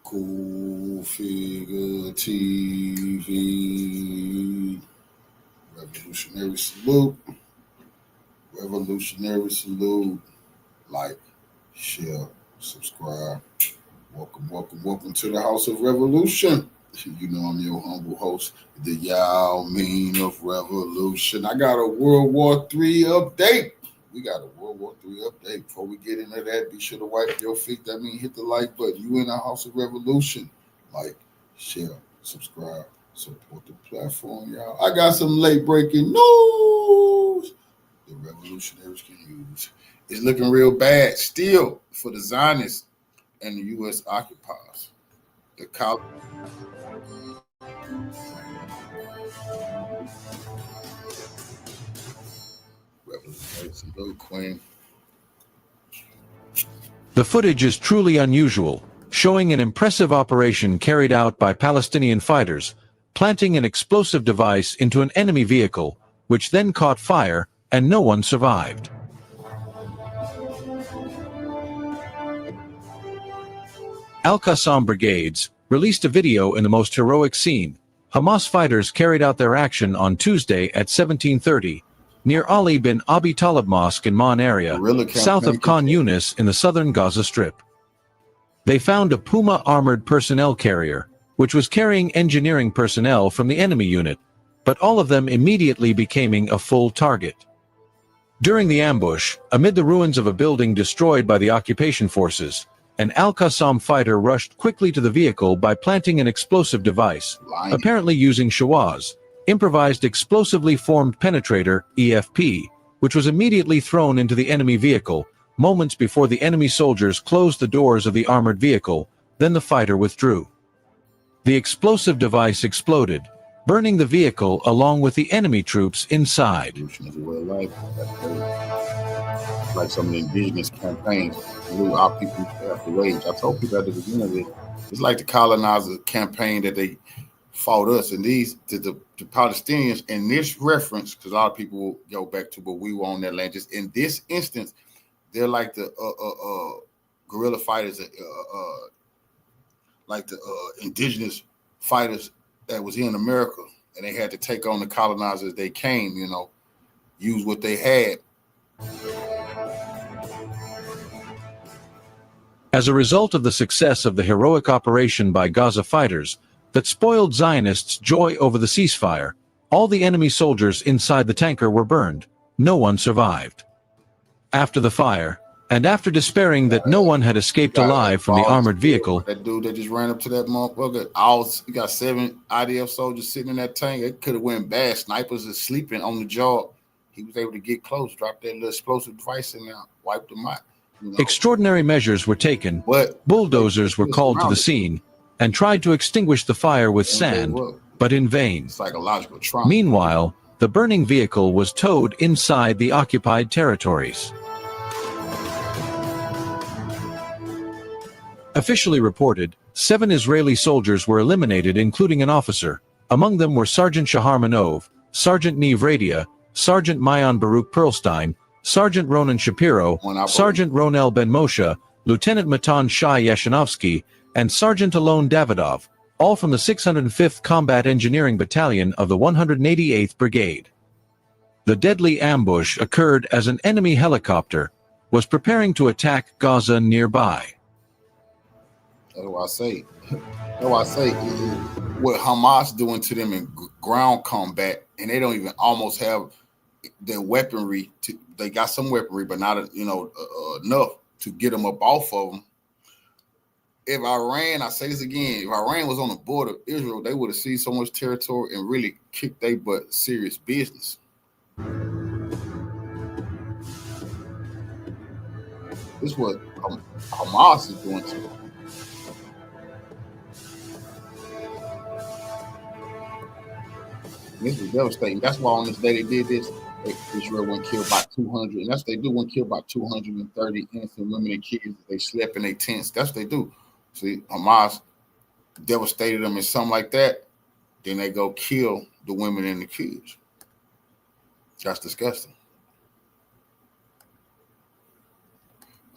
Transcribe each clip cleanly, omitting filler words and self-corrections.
Cool Figure TV. Revolutionary salute. Revolutionary salute. Like, share, subscribe. Welcome to the House of Revolution. You know I'm your humble host, the Yao Mean of Revolution. I got a World War III update. We got a World War III update. Before we get into that, be sure to wipe your feet. That means hit the like button. You in the House of Revolution. Like, share, subscribe, support the platform, y'all. I got some late breaking news the revolutionaries can use. It's looking real bad still for the Zionists and the U.S. occupiers. The revolutionary salute, Queen. The footage is truly unusual, showing an impressive operation carried out by Palestinian fighters, planting an explosive device into an enemy vehicle, which then caught fire, and no one survived. Al-Qassam brigades released a video in the most heroic scene. Hamas fighters carried out their action on Tuesday at 17:30, near Ali bin Abi Talib Mosque in Mon area, south of Khan Yunis in the southern Gaza Strip. They found a Puma armored personnel carrier, which was carrying engineering personnel from the enemy unit, but all of them immediately becoming a full target. During the ambush, amid the ruins of a building destroyed by the occupation forces, an Al-Qassam fighter rushed quickly to the vehicle by planting an explosive device, apparently using Shawaz, improvised explosively formed penetrator, EFP, which was immediately thrown into the enemy vehicle, moments before the enemy soldiers closed the doors of the armored vehicle. Then the fighter withdrew. The explosive device exploded, burning the vehicle along with the enemy troops inside. Like some of the indigenous campaigns, our people have to wage. I told people at the beginning of it, it's like the colonizer campaign that they fought us, and the Palestinians in this reference, because a lot of people will go back to, but we were on that land. Just in this instance, they're like the guerrilla fighters, like the indigenous fighters that was here in America, and they had to take on the colonizers. They came, use what they had. As a result of the success of the heroic operation by Gaza fighters that spoiled Zionists' joy over the ceasefire, all the enemy soldiers inside the tanker were burned. No one survived. After the fire, and after despairing that no one had escaped alive from the armored vehicle, that dude that just ran up to that motherfucker, you got 7 IDF soldiers sitting in that tank. It could have went bad. Snipers are sleeping on the job. He was able to get close, drop that little explosive device in there, wipe them out. Extraordinary measures were taken. Bulldozers were called to the scene and tried to extinguish the fire with sand, but in vain. Psychological trauma. Meanwhile, the burning vehicle was towed inside the occupied territories. Officially reported, 7 Israeli soldiers were eliminated, including an officer. Among them were Sergeant Shahar Manov, Sergeant Neve Radia, Sergeant Mayan Baruch Perlstein, Sergeant Ronan Shapiro, Sergeant Ronel Ben Moshe, Lieutenant Matan Shai Yashinovsky, and Sergeant Alon Davidov, all from the 605th Combat Engineering Battalion of the 188th Brigade. The deadly ambush occurred as an enemy helicopter was preparing to attack Gaza nearby. That's what I say what Hamas doing to them in ground combat, and they don't even almost have their weaponry. They got some weaponry, but not enough to get them up off of them. If Iran, I say this again, if Iran was on the border of Israel, they would have seized so much territory and really kicked their butt serious business. This is what Hamas is doing to them. This is devastating. That's why on this day they did this. Israel went killed by 200, and that's what they do. Went killed by 230 innocent women and kids. They slept in their tents. That's what they do. See, Hamas devastated them and something like that. Then they go kill the women and the kids. That's disgusting.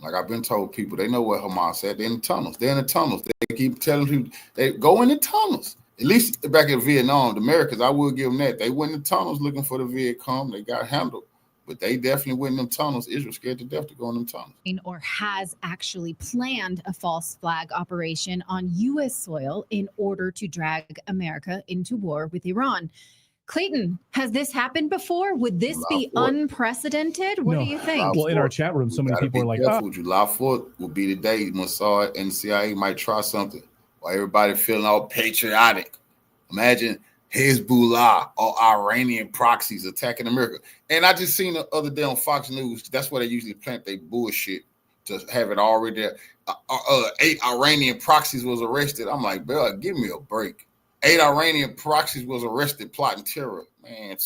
Like I've been told people, they know where Hamas at. They're in the tunnels. They're in the tunnels. They keep telling people they go in the tunnels. At least back in Vietnam, the Americans, I will give them that. They went in the tunnels looking for the Viet Cong. They got handled. But they definitely went in them tunnels. Israel scared to death to go in them tunnels. Or has actually planned a false flag operation on U.S. soil in order to drag America into war with Iran. Clayton, has this happened before? Would this be unprecedented? What do you think? Well, in our chat room, so many people are like, July 4th will be the day Mossad and the CIA might try something while everybody feeling all patriotic. Imagine Hezbollah or Iranian proxies attacking America. And I just seen the other day on Fox News, that's where they usually plant their bullshit to have it already there. 8 Iranian proxies was arrested. I'm like, bro, give me a break. 8 Iranian proxies was arrested plotting terror, man.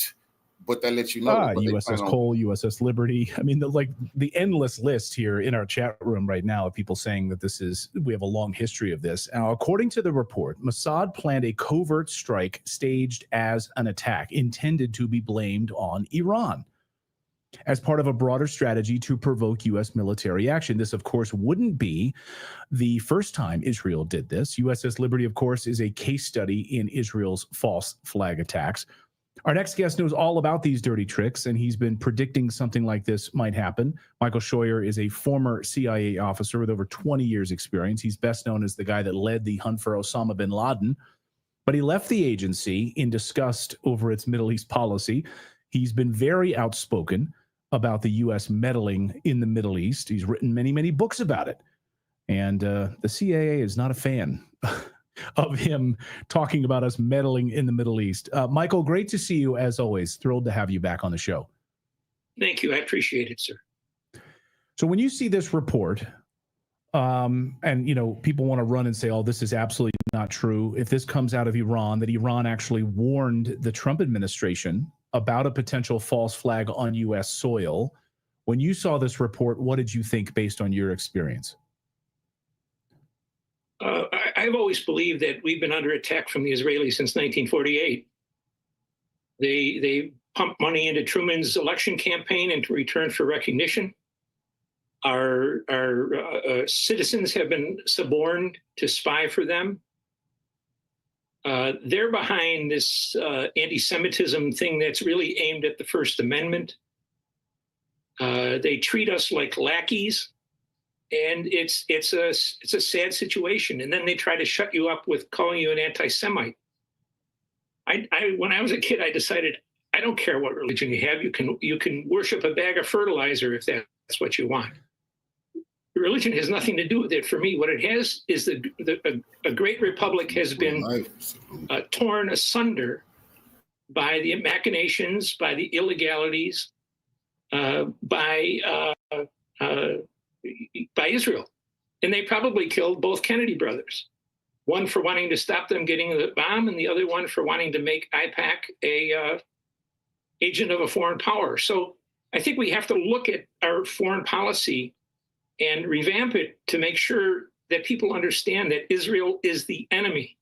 But that lets you know. USS Cole, USS Liberty. I mean, the endless list here in our chat room right now of people saying that we have a long history of this. Now, according to the report, Mossad planned a covert strike staged as an attack intended to be blamed on Iran as part of a broader strategy to provoke U.S. military action. This, of course, wouldn't be the first time Israel did this. USS Liberty, of course, is a case study in Israel's false flag attacks. Our next guest knows all about these dirty tricks, and he's been predicting something like this might happen. Michael Scheuer is a former CIA officer with over 20 years' experience. He's best known as the guy that led the hunt for Osama Bin Laden, but he left the agency in disgust over its Middle East policy. He's been very outspoken about the U.S. meddling in the Middle East. He's written many, many books about it. And the CIA is not a fan of him talking about us meddling in the Middle East. Michael, great to see you as always. Thrilled to have you back on the show. Thank you. I appreciate it, sir. So when you see this report, and people want to run and say, oh, this is absolutely not true. If this comes out of Iran, that Iran actually warned the Trump administration about a potential false flag on U.S. soil. When you saw this report, what did you think based on your experience? I've always believed that we've been under attack from the Israelis since 1948. They pumped money into Truman's election campaign in return for recognition. Our citizens have been suborned to spy for them. They're behind this anti-Semitism thing that's really aimed at the First Amendment. They treat us like lackeys, and it's a sad situation. And then they try to shut you up with calling you an anti-Semite. When I was a kid, I decided I don't care what religion you have. You can worship a bag of fertilizer if that's what you want. Religion has nothing to do with it for me. What it has is a great republic has been torn asunder by the machinations, by the illegalities, by Israel. And they probably killed both Kennedy brothers, one for wanting to stop them getting the bomb and the other one for wanting to make AIPAC a agent of a foreign power. So I think we have to look at our foreign policy and revamp it to make sure that people understand that Israel is the enemy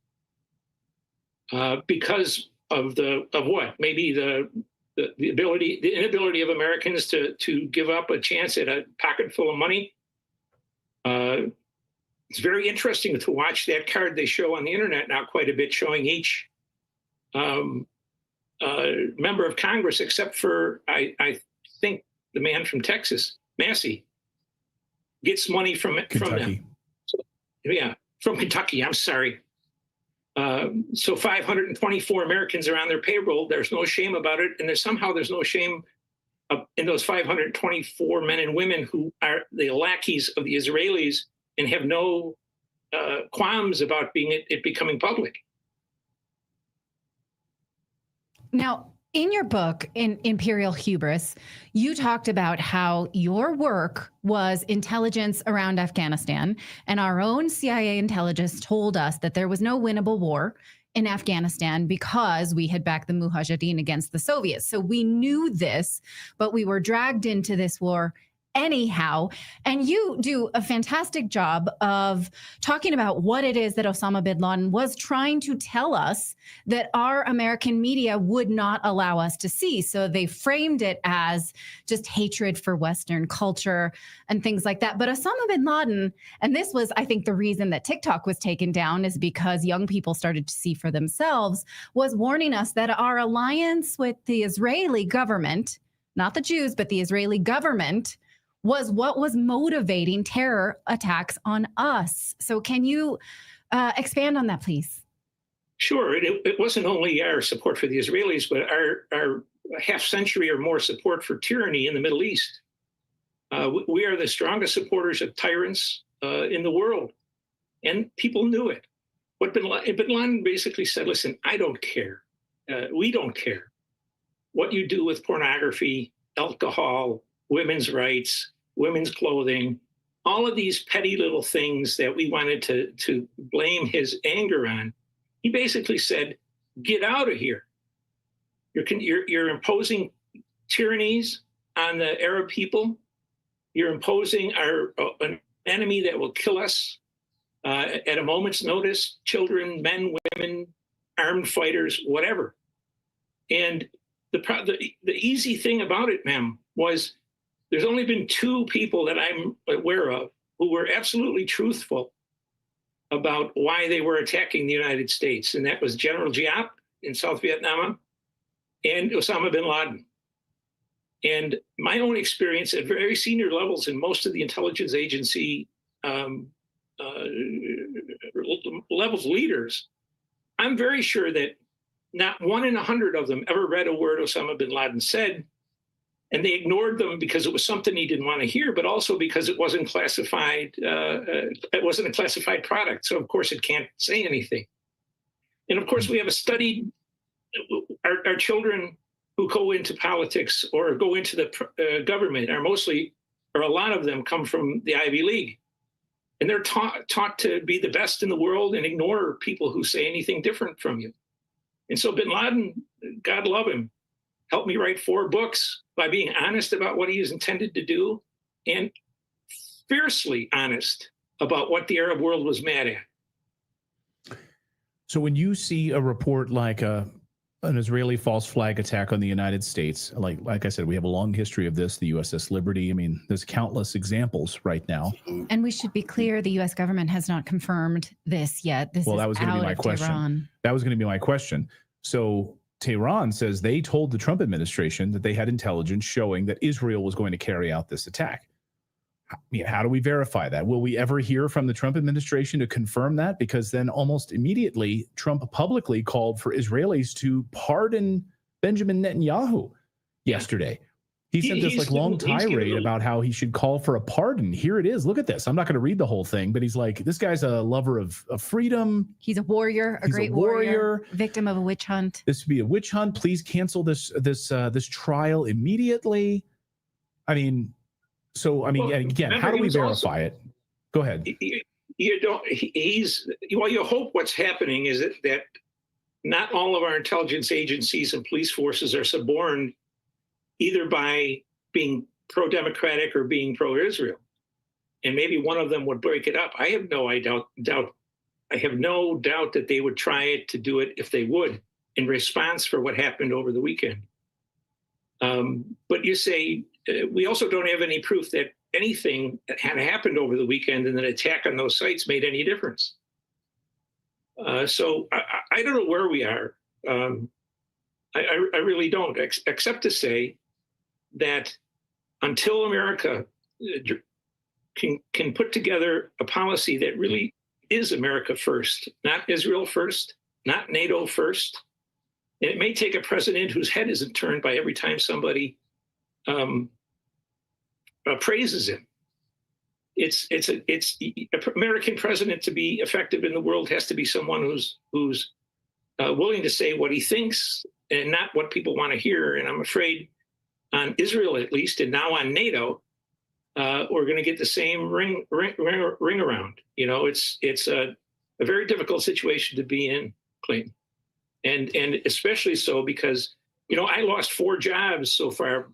because of what? Maybe the inability of Americans to give up a chance at a pocket full of money. It's very interesting to watch that card they show on the internet now quite a bit, showing each member of Congress, except for I think the man from Texas, Massey, gets money from them. So, yeah, from Kentucky. I'm sorry. So 524 Americans are on their payroll. There's no shame about it, and there's no shame in those 524 men and women who are the lackeys of the Israelis and have no qualms about it becoming public. Now, in your book, in Imperial Hubris, you talked about how your work was intelligence around Afghanistan, and our own CIA intelligence told us that there was no winnable war in Afghanistan because we had backed the Mujahideen against the Soviets. So we knew this, but we were dragged into this war anyhow. And you do a fantastic job of talking about what it is that Osama bin Laden was trying to tell us that our American media would not allow us to see. So they framed it as just hatred for Western culture and things like that. But Osama bin Laden, and this was, I think, the reason that TikTok was taken down, is because young people started to see for themselves, was warning us that our alliance with the Israeli government, not the Jews, but the Israeli government, was what was motivating terror attacks on us. So can you expand on that, please? Sure. It wasn't only our support for the Israelis, but our half century or more support for tyranny in the Middle East. We are the strongest supporters of tyrants in the world. And people knew it. What Bin Laden basically said, listen, I don't care. We don't care what you do with pornography, alcohol, women's rights, women's clothing, all of these petty little things that we wanted to blame his anger on. He basically said, get out of here. You're imposing tyrannies on the Arab people. You're imposing an enemy that will kill us at a moment's notice, children, men, women, armed fighters, whatever. And the easy thing about it, ma'am, was there's only been two people that I'm aware of who were absolutely truthful about why they were attacking the United States. And that was General Giap in South Vietnam and Osama bin Laden. And my own experience at very senior levels in most of the intelligence agency levels leaders, I'm very sure that not 1 in 100 of them ever read a word Osama bin Laden said. And they ignored them because it was something he didn't want to hear, but also because it wasn't classified. It wasn't a classified product. So, of course, it can't say anything. And, of course, we have a study. Our children who go into politics or go into the government are a lot of them come from the Ivy League. And they're taught to be the best in the world and ignore people who say anything different from you. And so bin Laden, God love him, helped me write 4 books by being honest about what he was intended to do and fiercely honest about what the Arab world was mad at. So when you see a report like an Israeli false flag attack on the United States, like I said, we have a long history of this, the USS Liberty. I mean, there's countless examples right now. And we should be clear, the U.S. government has not confirmed this yet. That was going to be my question. Tehran. That was going to be my question. So Tehran says they told the Trump administration that they had intelligence showing that Israel was going to carry out this attack. I mean, how do we verify that? Will we ever hear from the Trump administration to confirm that? Because then almost immediately, Trump publicly called for Israelis to pardon Benjamin Netanyahu yesterday. He sent this long tirade about how he should call for a pardon. Here it is. Look at this. I'm not going to read the whole thing, but he's like, this guy's a lover of freedom. He's a warrior, a great warrior, victim of a witch hunt. This would be a witch hunt. Please cancel this trial immediately. I mean, again, how do we verify it? Go ahead. You hope what's happening is that not all of our intelligence agencies and police forces are suborned either by being pro-democratic or being pro-Israel. And maybe one of them would break it up. I have no doubt that they would try to do it if they would in response for what happened over the weekend. But you say, we also don't have any proof that anything that had happened over the weekend and an attack on those sites made any difference. So I don't know where we are. I really don't, except to say that until America can put together a policy that really is America first, not Israel first, not NATO first, and it may take a president whose head isn't turned by every time somebody praises him. It's American president to be effective in the world has to be someone who's willing to say what he thinks and not what people want to hear. And I'm afraid on Israel, at least, and now on NATO, we're going to get the same ring around. You know, it's a very difficult situation to be in, Clayton, and especially so because, you know, I lost 4 jobs so far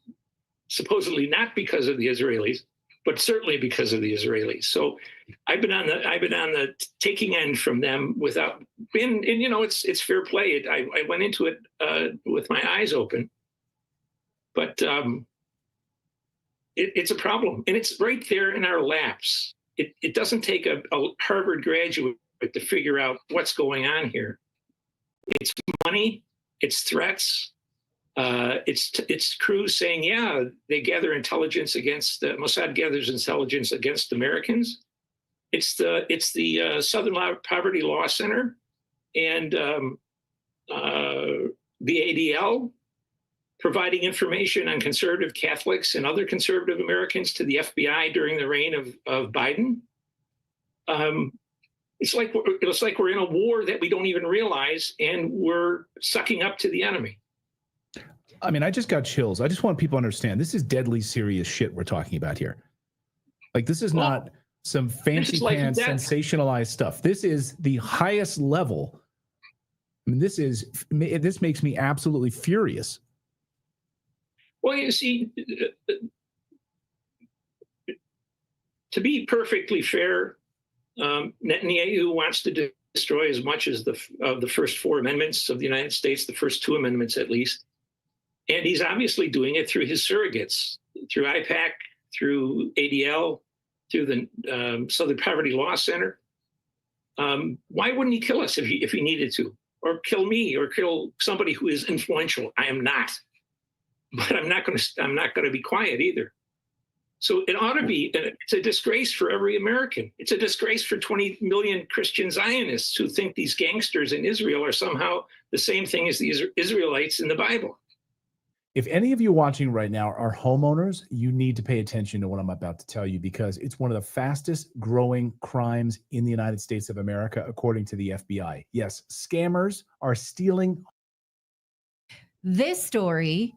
supposedly not because of the Israelis, but certainly because of the Israelis. So I've been on the taking end from them without being, and it's fair play. I went into it with my eyes open, but it's a problem, and it's right there in our laps. It doesn't take a Harvard graduate to figure out what's going on here. It's money, it's threats, it's crews saying, yeah, they gather intelligence against Mossad gathers intelligence against Americans. It's the Southern Poverty Law Center and the ADL providing information on conservative Catholics and other conservative Americans to the FBI during the reign of Biden. It's like we're in a war that we don't even realize, and we're sucking up to the enemy. I mean, I just got chills. I just want people to understand this is deadly serious shit we're talking about here. Like, this is not some fancy pants sensationalized stuff. This is the highest level. I mean, this makes me absolutely furious. Well, you see, to be perfectly fair, Netanyahu wants to destroy as much as of the first 4 amendments of the United States, the first 2 amendments at least. And he's obviously doing it through his surrogates, through IPAC, through ADL, through the Southern Poverty Law Center. Why wouldn't he kill us if he needed to? Or kill me, or kill somebody who is influential? I am not. But I'm not going to be quiet either. So it ought to be, it's a disgrace for every American. It's a disgrace for 20 million Christian Zionists who think these gangsters in Israel are somehow the same thing as the Israelites in the Bible. If any of you watching right now are homeowners, you need to pay attention to what I'm about to tell you, because it's one of the fastest growing crimes in the United States of America, according to the FBI. Yes, scammers are stealing. This story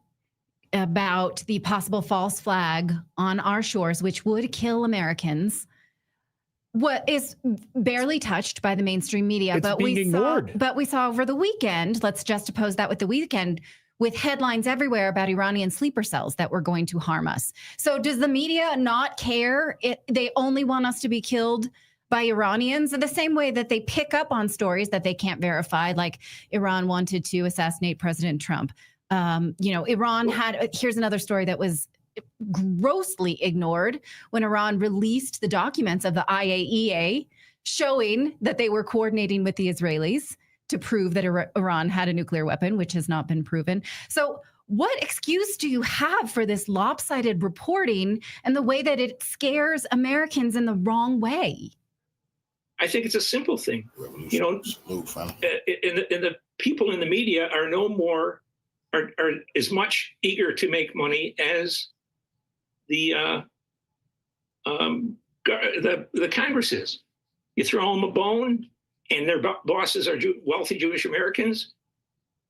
about the possible false flag on our shores, which would kill Americans, what is barely touched by the mainstream media. It's being ignored. But we saw over the weekend, let's juxtapose that with the weekend, with headlines everywhere about Iranian sleeper cells that were going to harm us. So does the media not care? They only want us to be killed by Iranians in the same way that they pick up on stories that they can't verify, like Iran wanted to assassinate President Trump. Iran had, here's another story that was grossly ignored when Iran released the documents of the IAEA showing that they were coordinating with the Israelis to prove that Iran had a nuclear weapon, which has not been proven. So what excuse do you have for this lopsided reporting and the way that it scares Americans in the wrong way? I think it's a simple thing. And the people in the media are as much eager to make money as the Congress is. You throw them a bone, and their bosses are wealthy Jewish Americans.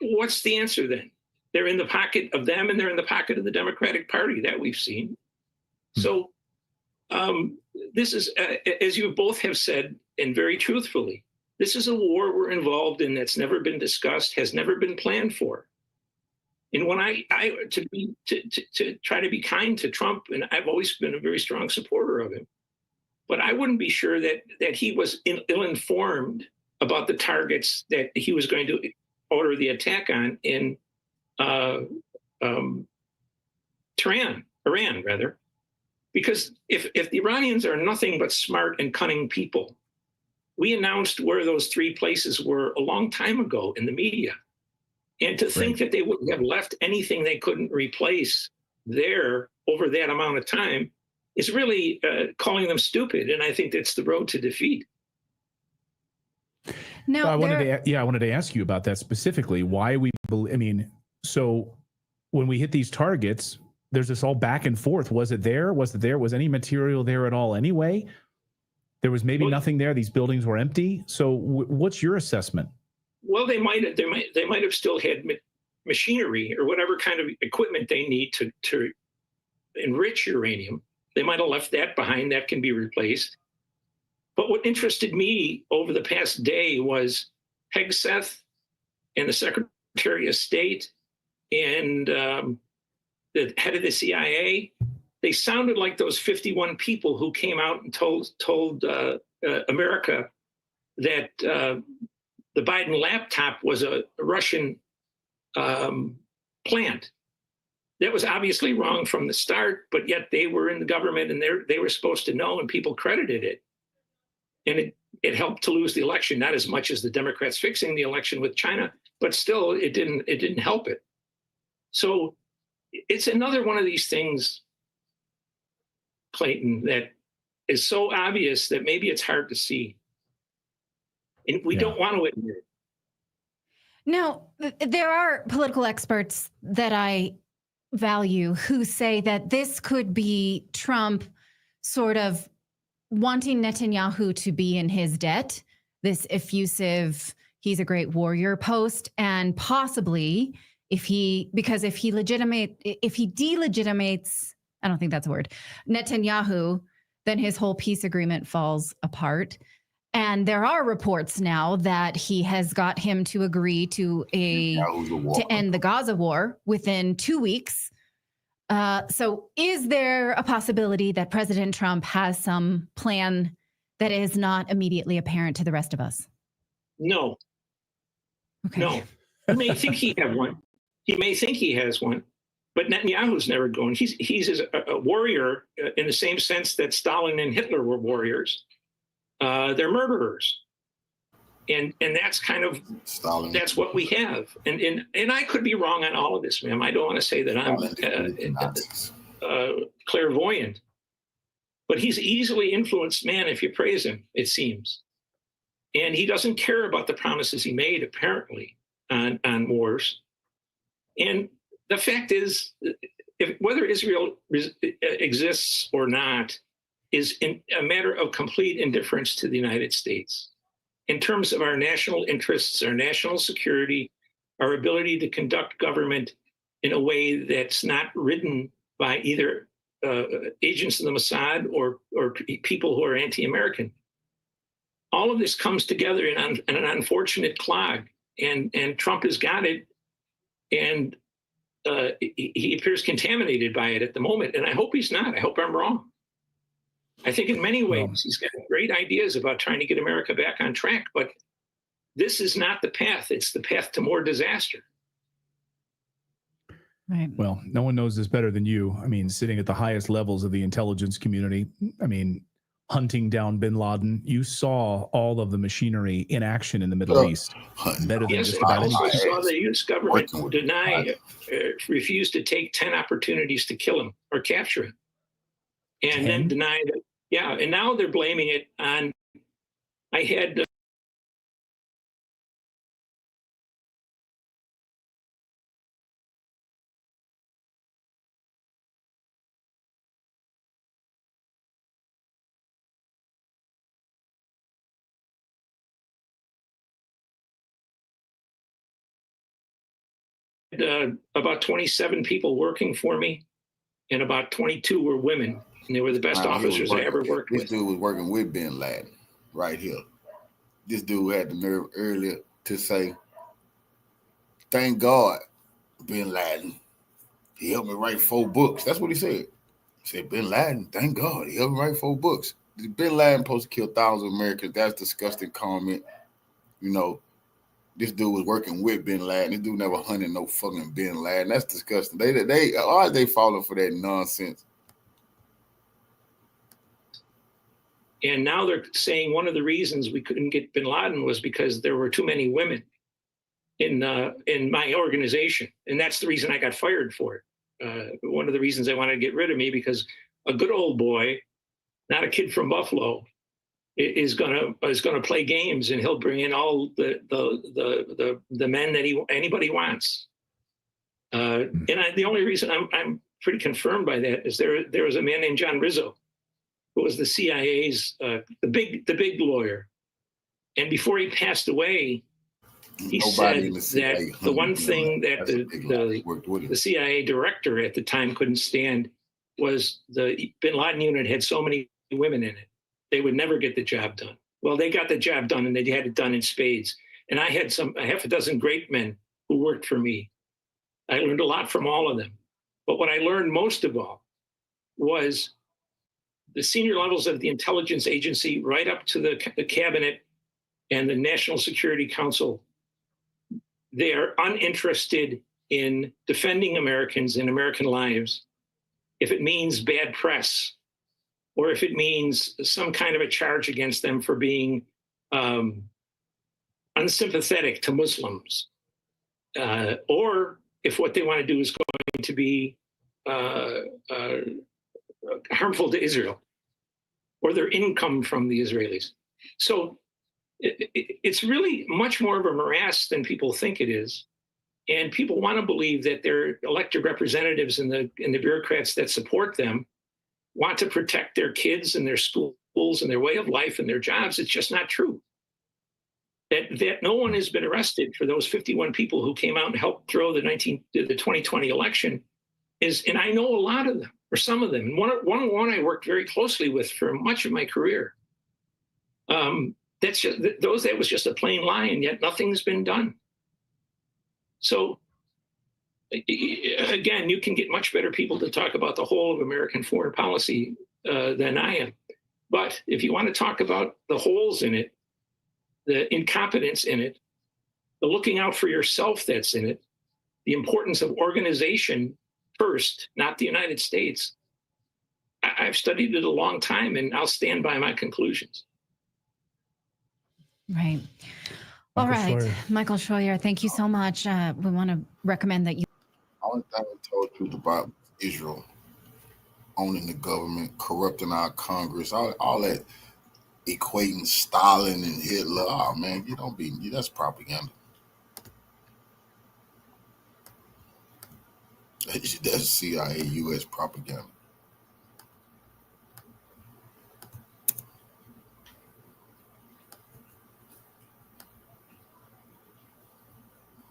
What's the answer then? They're in the pocket of them, and they're in the pocket of the Democratic Party that we've seen. So this is, as you both have said, and very truthfully, this is a war we're involved in that's never been discussed, has never been planned for. And when I try to be kind to Trump, and I've always been a very strong supporter of him, but I wouldn't be sure that he was ill-informed about the targets that he was going to order the attack on in Iran, rather. Because if the Iranians are nothing but smart and cunning people, we announced where those 3 places were a long time ago in the media. And to think that they wouldn't have left anything they couldn't replace there over that amount of time is really calling them stupid. And I think that's the road to defeat. Now, I wanted to ask you about that specifically. Why so when we hit these targets, there's this all back and forth. Was it there? Was it there? Was any material there at all anyway? There was maybe nothing there. These buildings were empty. So what's your assessment? Well, they might have still had machinery or whatever kind of equipment they need to enrich uranium. They might have left that behind. That can be replaced. But what interested me over the past day was Hegseth and the Secretary of State and the the head of the CIA, they sounded like those 51 people who came out and told America that the Biden laptop was a Russian plant. That was obviously wrong from the start, but yet they were in the government and they were supposed to know, and people credited it. And it helped to lose the election, not as much as the Democrats fixing the election with China, but still it didn't help it. So it's another one of these things, Clayton, that is so obvious that maybe it's hard to see. And we don't want to admit it. Now, there are political experts that I value who say that this could be Trump sort of wanting Netanyahu to be in his debt, this effusive, he's a great warrior post, and possibly if he delegitimates, I don't think that's a word, Netanyahu, then his whole peace agreement falls apart. And there are reports now that he has got him to agree to end the Gaza war within 2 weeks. So is there a possibility that President Trump has some plan that is not immediately apparent to the rest of us? No. Okay. No. He may think he have one. He may think he has one, but Netanyahu's never going. He's a warrior in the same sense that Stalin and Hitler were warriors. They're murderers. And that's kind of Stalin. That's what we have. And I could be wrong on all of this, ma'am. I don't want to say that I'm clairvoyant. But he's an easily influenced man if you praise him, it seems. And he doesn't care about the promises he made, apparently, on wars. And the fact is, whether Israel exists or not is a matter of complete indifference to the United States. In terms of our national interests, our national security, our ability to conduct government in a way that's not ridden by either agents of the Mossad or people who are anti-American. All of this comes together in an unfortunate clog, and Trump has got it, and he appears contaminated by it at the moment, and I hope he's not. I hope I'm wrong. I think in many ways he's got great ideas about trying to get America back on track, but this is not the path. It's the path to more disaster. Right. Well, no one knows this better than you. I mean, sitting at the highest levels of the intelligence community, I mean, hunting down Bin Laden, you saw all of the machinery in action in the Middle East. Better than just about anything. I saw the U.S. government refuse to take 10 opportunities to kill him or capture him. And 10? Then deny that. Yeah, and now they're blaming it on. I had about 27 people working for me, and about 22 were women. And they were the best officers I ever worked with. This dude was working with Bin Laden right here. This dude had the nerve earlier to say, thank God, Bin Laden. He helped me write 4 books. That's what he said. He said, Bin Laden, thank God, he helped me write 4 books. Bin Laden supposed to kill thousands of Americans. That's a disgusting comment. You know, this dude was working with Bin Laden. This dude never hunted no fucking Bin Laden. That's disgusting. Why are they falling for that nonsense? And now they're saying one of the reasons we couldn't get Bin Laden was because there were too many women in my organization. And that's the reason I got fired for it. One of the reasons they wanted to get rid of me, because a good old boy, not a kid from Buffalo, is gonna play games, and he'll bring in all the men that anybody wants. The only reason I'm pretty confirmed by that is there was a man named John Rizzo, who was the CIA's the big lawyer, and before he passed away, he said that the one thing that the CIA director at the time couldn't stand was the Bin Laden unit had so many women in it. They would never get the job done. Well, they got the job done, and they had it done in spades. And I had a half a dozen great men who worked for me. I learned a lot from all of them. But what I learned most of all was the senior levels of the intelligence agency, right up to the cabinet and the National Security Council, they are uninterested in defending Americans and American lives if it means bad press, or if it means some kind of a charge against them for being unsympathetic to Muslims, or if what they want to do is going to be harmful to Israel or their income from the Israelis. So it's really much more of a morass than people think it is. And people want to believe that their elected representatives and the bureaucrats that support them want to protect their kids and their schools and their way of life and their jobs. It's just not true. That no one has been arrested for those 51 people who came out and helped throw the 2020 election and I know a lot of them, or some of them. And one I worked very closely with for much of my career. That was just a plain lie, and yet nothing's been done. So again, you can get much better people to talk about the whole of American foreign policy than I am. But if you want to talk about the holes in it, the incompetence in it, the looking out for yourself that's in it, the importance of organization first, not the United States, I've studied it a long time, and I'll stand by my conclusions. Right. All right, Michael Schroyer, thank you so much. We want to recommend that you. Only thing I told you about Israel owning the government, corrupting our Congress, all that equating Stalin and Hitler. Oh man, that's propaganda. That's CIA, US propaganda.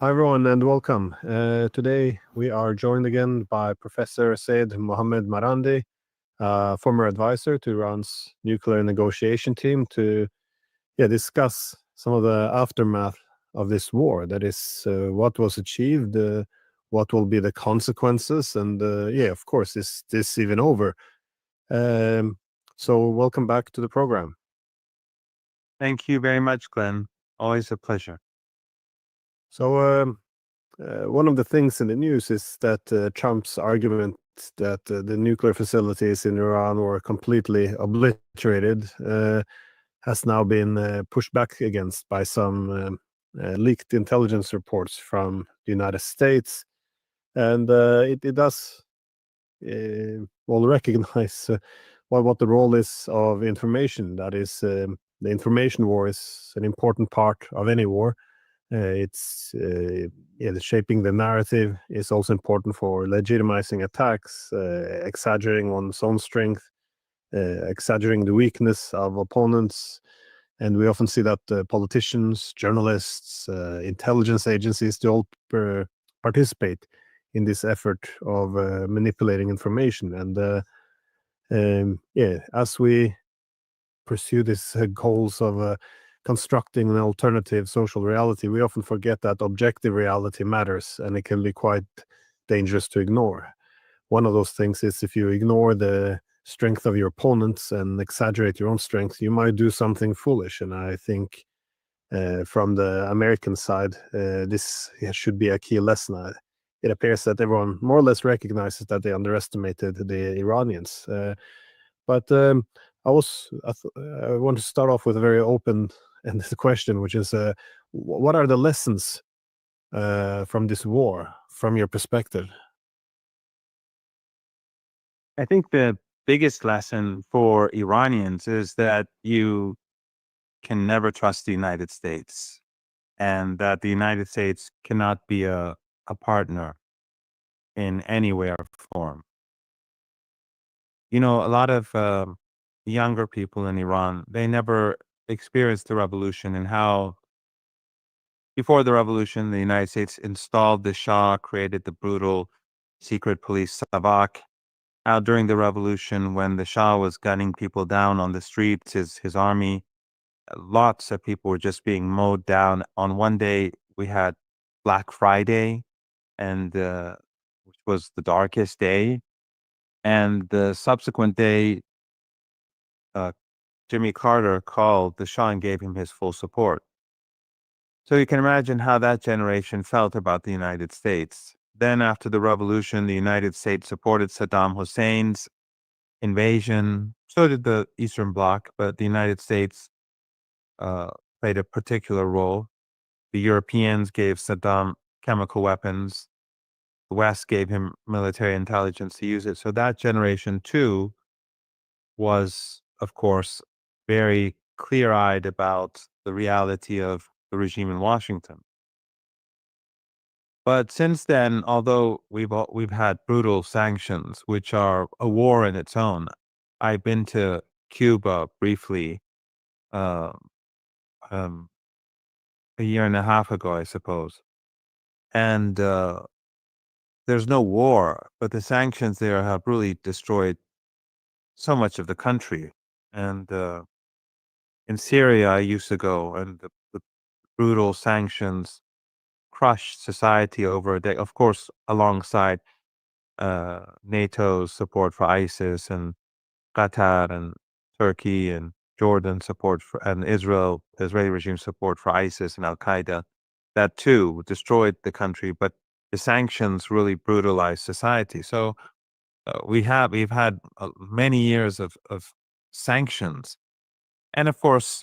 Hi everyone and welcome. Today we are joined again by Professor Said Mohammed Marande, former advisor to Iran's nuclear negotiation team, to discuss some of the aftermath of this war. That is, what was achieved, what will be the consequences, and of course, is this even over? So welcome back to the program. Thank you very much, Glenn. Always a pleasure. So one of the things in the news is that Trump's argument that the nuclear facilities in Iran were completely obliterated has now been pushed back against by some leaked intelligence reports from the United States. And it does recognize what the role is of information. That is, the information war is an important part of any war. It's shaping the narrative is also important for legitimizing attacks, exaggerating one's own strength, exaggerating the weakness of opponents. And we often see that politicians, journalists, intelligence agencies, they all participate in this effort of manipulating information. And as we pursue these goals of constructing an alternative social reality, we often forget that objective reality matters, and it can be quite dangerous to ignore. One of those things is if you ignore the strength of your opponents and exaggerate your own strength, you might do something foolish. And I think from the American side, this should be a key lesson. It appears that everyone more or less recognizes that they underestimated the Iranians. But I want to start off with a very open-ended question, which is, what are the lessons from this war, from your perspective? I think the biggest lesson for Iranians is that you can never trust the United States, and that the United States cannot be a partner in any way or form. You know, a lot of younger people in Iran, they never experienced the revolution, and how before the revolution, the United States installed the Shah, created the brutal secret police Savak. How during the revolution, when the Shah was gunning people down on the streets, his army, lots of people were just being mowed down. On one day, we had Black Friday, and was the darkest day. And the subsequent day, Jimmy Carter called the Shah and gave him his full support. So you can imagine how that generation felt about the United States. Then, after the revolution, the United States supported Saddam Hussein's invasion. So did the Eastern Bloc, but the United States played a particular role. The Europeans gave Saddam chemical weapons. The West gave him military intelligence to use it. So that generation, too, was, of course, very clear-eyed about the reality of the regime in Washington. But since then, although we've had brutal sanctions, which are a war in its own, I've been to Cuba briefly uh, um, a year and a half ago, I suppose, and there's no war, but the sanctions there have really destroyed so much of the country. And in Syria, I used to go, and the brutal sanctions crushed society over a day. Of course, alongside NATO's support for ISIS and Qatar and Turkey and Jordan support for, and Israel, Israeli regime support for ISIS and Al Qaeda, that too destroyed the country. But the sanctions really brutalized society. So we've had many years of sanctions, and of course,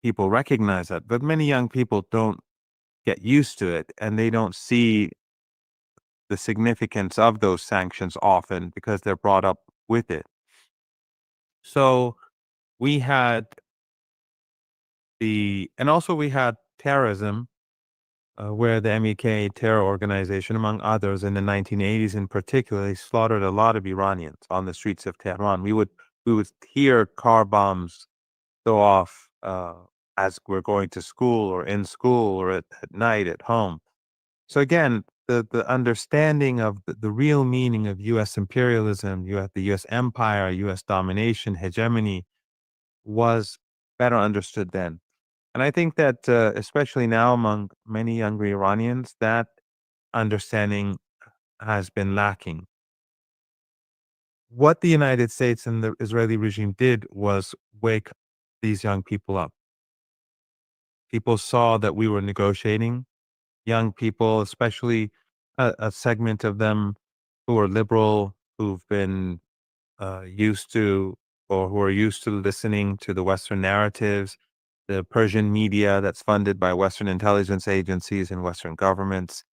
people recognize that. But many young people don't get used to it, and they don't see the significance of those sanctions often because they're brought up with it. So we had and also we had terrorism, where the MEK terror organization, among others, in the 1980s in particular, they slaughtered a lot of Iranians on the streets of Tehran. We would hear car bombs go off as we're going to school or in school or at night at home. So again, the understanding of the real meaning of U.S. imperialism, the U.S. empire, U.S. domination, hegemony, was better understood then. And I think that especially now among many younger Iranians, that understanding has been lacking. What the United States and the Israeli regime did was wake these young people up. People saw that we were negotiating. Young people, especially a segment of them who are liberal, who've been used to, or who are used to listening to the Western narratives, the Persian media that's funded by Western intelligence agencies and Western governments.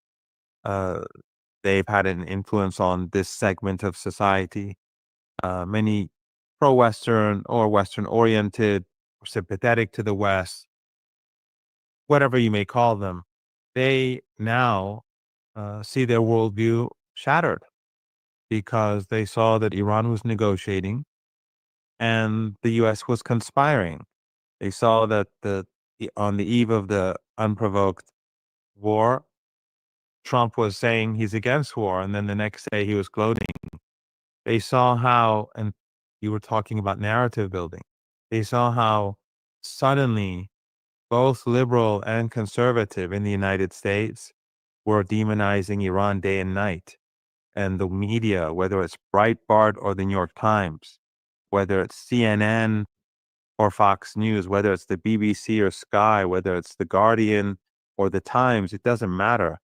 They've had an influence on this segment of society. Many pro-Western or Western-oriented, or sympathetic to the West, whatever you may call them, they now see their worldview shattered because they saw that Iran was negotiating and the U.S. was conspiring. They saw that on the eve of the unprovoked war, Trump was saying he's against war, and then the next day he was gloating. They saw how, and you were talking about narrative building, they saw how suddenly both liberal and conservative in the United States were demonizing Iran day and night. And the media, whether it's Breitbart or the New York Times, whether it's CNN or Fox News, whether it's the BBC or Sky, whether it's The Guardian or The Times, it doesn't matter.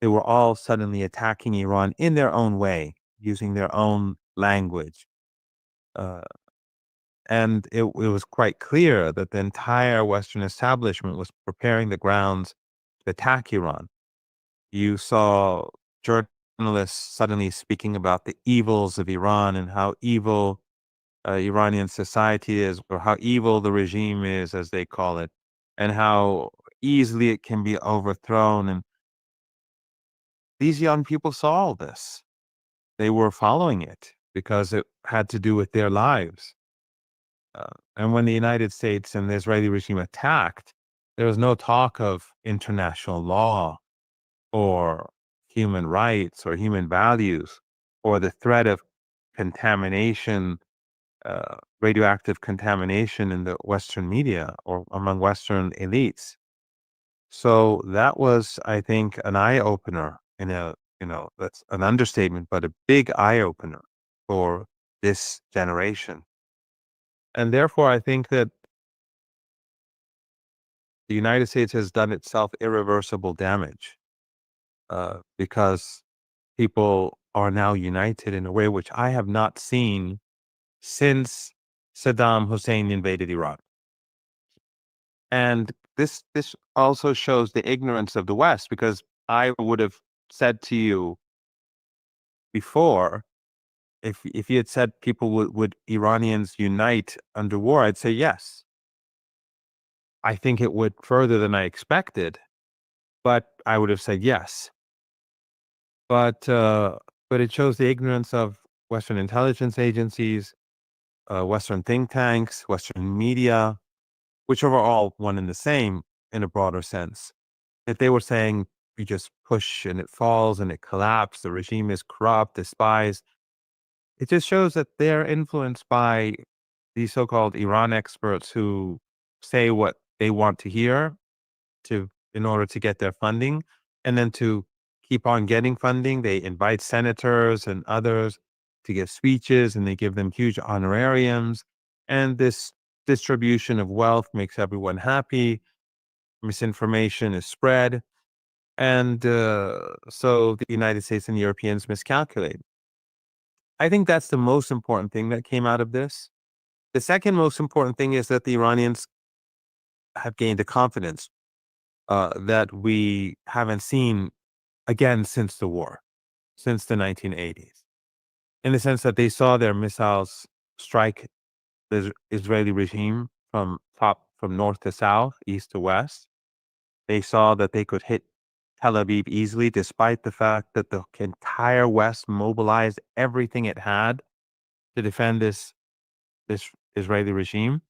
They were all suddenly attacking Iran in their own way, using their own language. And it was quite clear that the entire Western establishment was preparing the grounds to attack Iran. You saw journalists suddenly speaking about the evils of Iran and how evil Iranian society is, or how evil the regime is, as they call it, and how easily it can be overthrown. And these young people saw all this. They were following it because it had to do with their lives. And when the United States and the Israeli regime attacked, there was no talk of international law or human rights or human values or the threat of contamination, radioactive contamination in the Western media or among Western elites. So that was, I think, an eye-opener in a that's an understatement, but a big eye opener for this generation. And therefore, I think that the United States has done itself irreversible damage because people are now united in a way which I have not seen since Saddam Hussein invaded Iraq. And this also shows the ignorance of the West, because I would have said to you before, if you had said people would Iranians unite under war, I'd say yes. I think it would further than I expected, but I would have said yes. But it shows the ignorance of Western intelligence agencies, Western think tanks, Western media, which are all one and the same in a broader sense. If they were saying you just push and it falls and it collapses, the regime is corrupt, despised, it just shows that they're influenced by these so-called Iran experts who say what they want to hear in order to get their funding, and then to keep on getting funding, they invite senators and others to give speeches, and they give them huge honorariums. And this distribution of wealth makes everyone happy. Misinformation is spread. And so the United States and Europeans miscalculate. I think that's the most important thing that came out of this. The second most important thing is that the Iranians have gained a confidence that we haven't seen again since the war, since the 1980s, in the sense that they saw their missiles strike the Israeli regime from north to south, east to west. They saw that they could hit Tel Aviv easily, despite the fact that the entire West mobilized everything it had to defend this Israeli regime.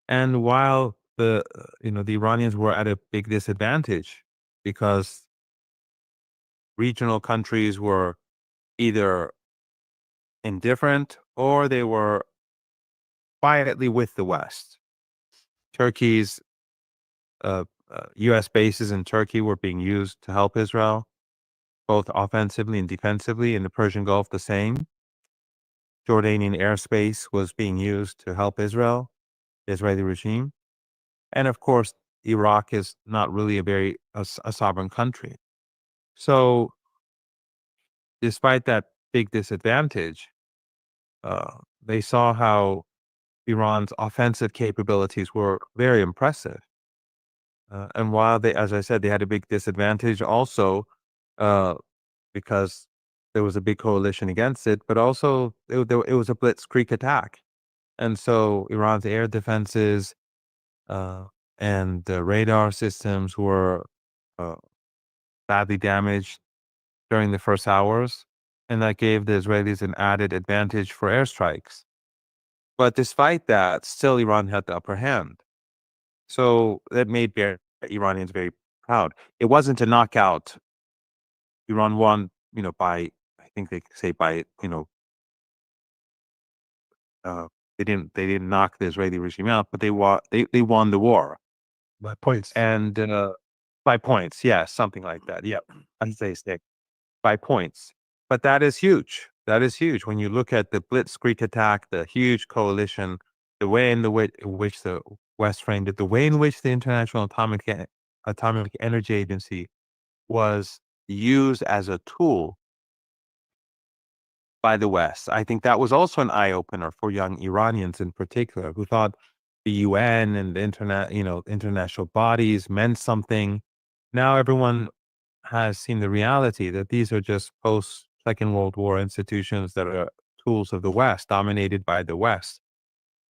And while the Iranians were at a big disadvantage, because regional countries were either indifferent or they were quietly with the West. Turkey's U.S. bases in Turkey were being used to help Israel, both offensively and defensively. In the Persian Gulf, the same. Jordanian airspace was being used to help Israel, the Israeli regime. And of course, Iraq is not really a sovereign country. So despite that big disadvantage, they saw how Iran's offensive capabilities were very impressive. And while they, as I said, they had a big disadvantage also because there was a big coalition against it, but also it was a blitzkrieg attack. And so Iran's air defenses and the radar systems were badly damaged during the first hours, and that gave the Israelis an added advantage for airstrikes. But despite that, still Iran had the upper hand. So that made Iranians very proud. It wasn't a knockout. Iran won, by, I think they say by, they didn't knock the Israeli regime out, but they won the war by points. and by points. Yeah, something like that. Yeah, I say stick by points. But that is huge. That is huge when you look at the blitzkrieg attack, the huge coalition, the way in which the West framed it, the way in which the International Atomic Energy Agency was used as a tool by the West. I think that was also an eye opener for young Iranians in particular, who thought the UN and the international bodies meant something. Now everyone has seen the reality that these are just post Second World War institutions that are tools of the West, dominated by the West.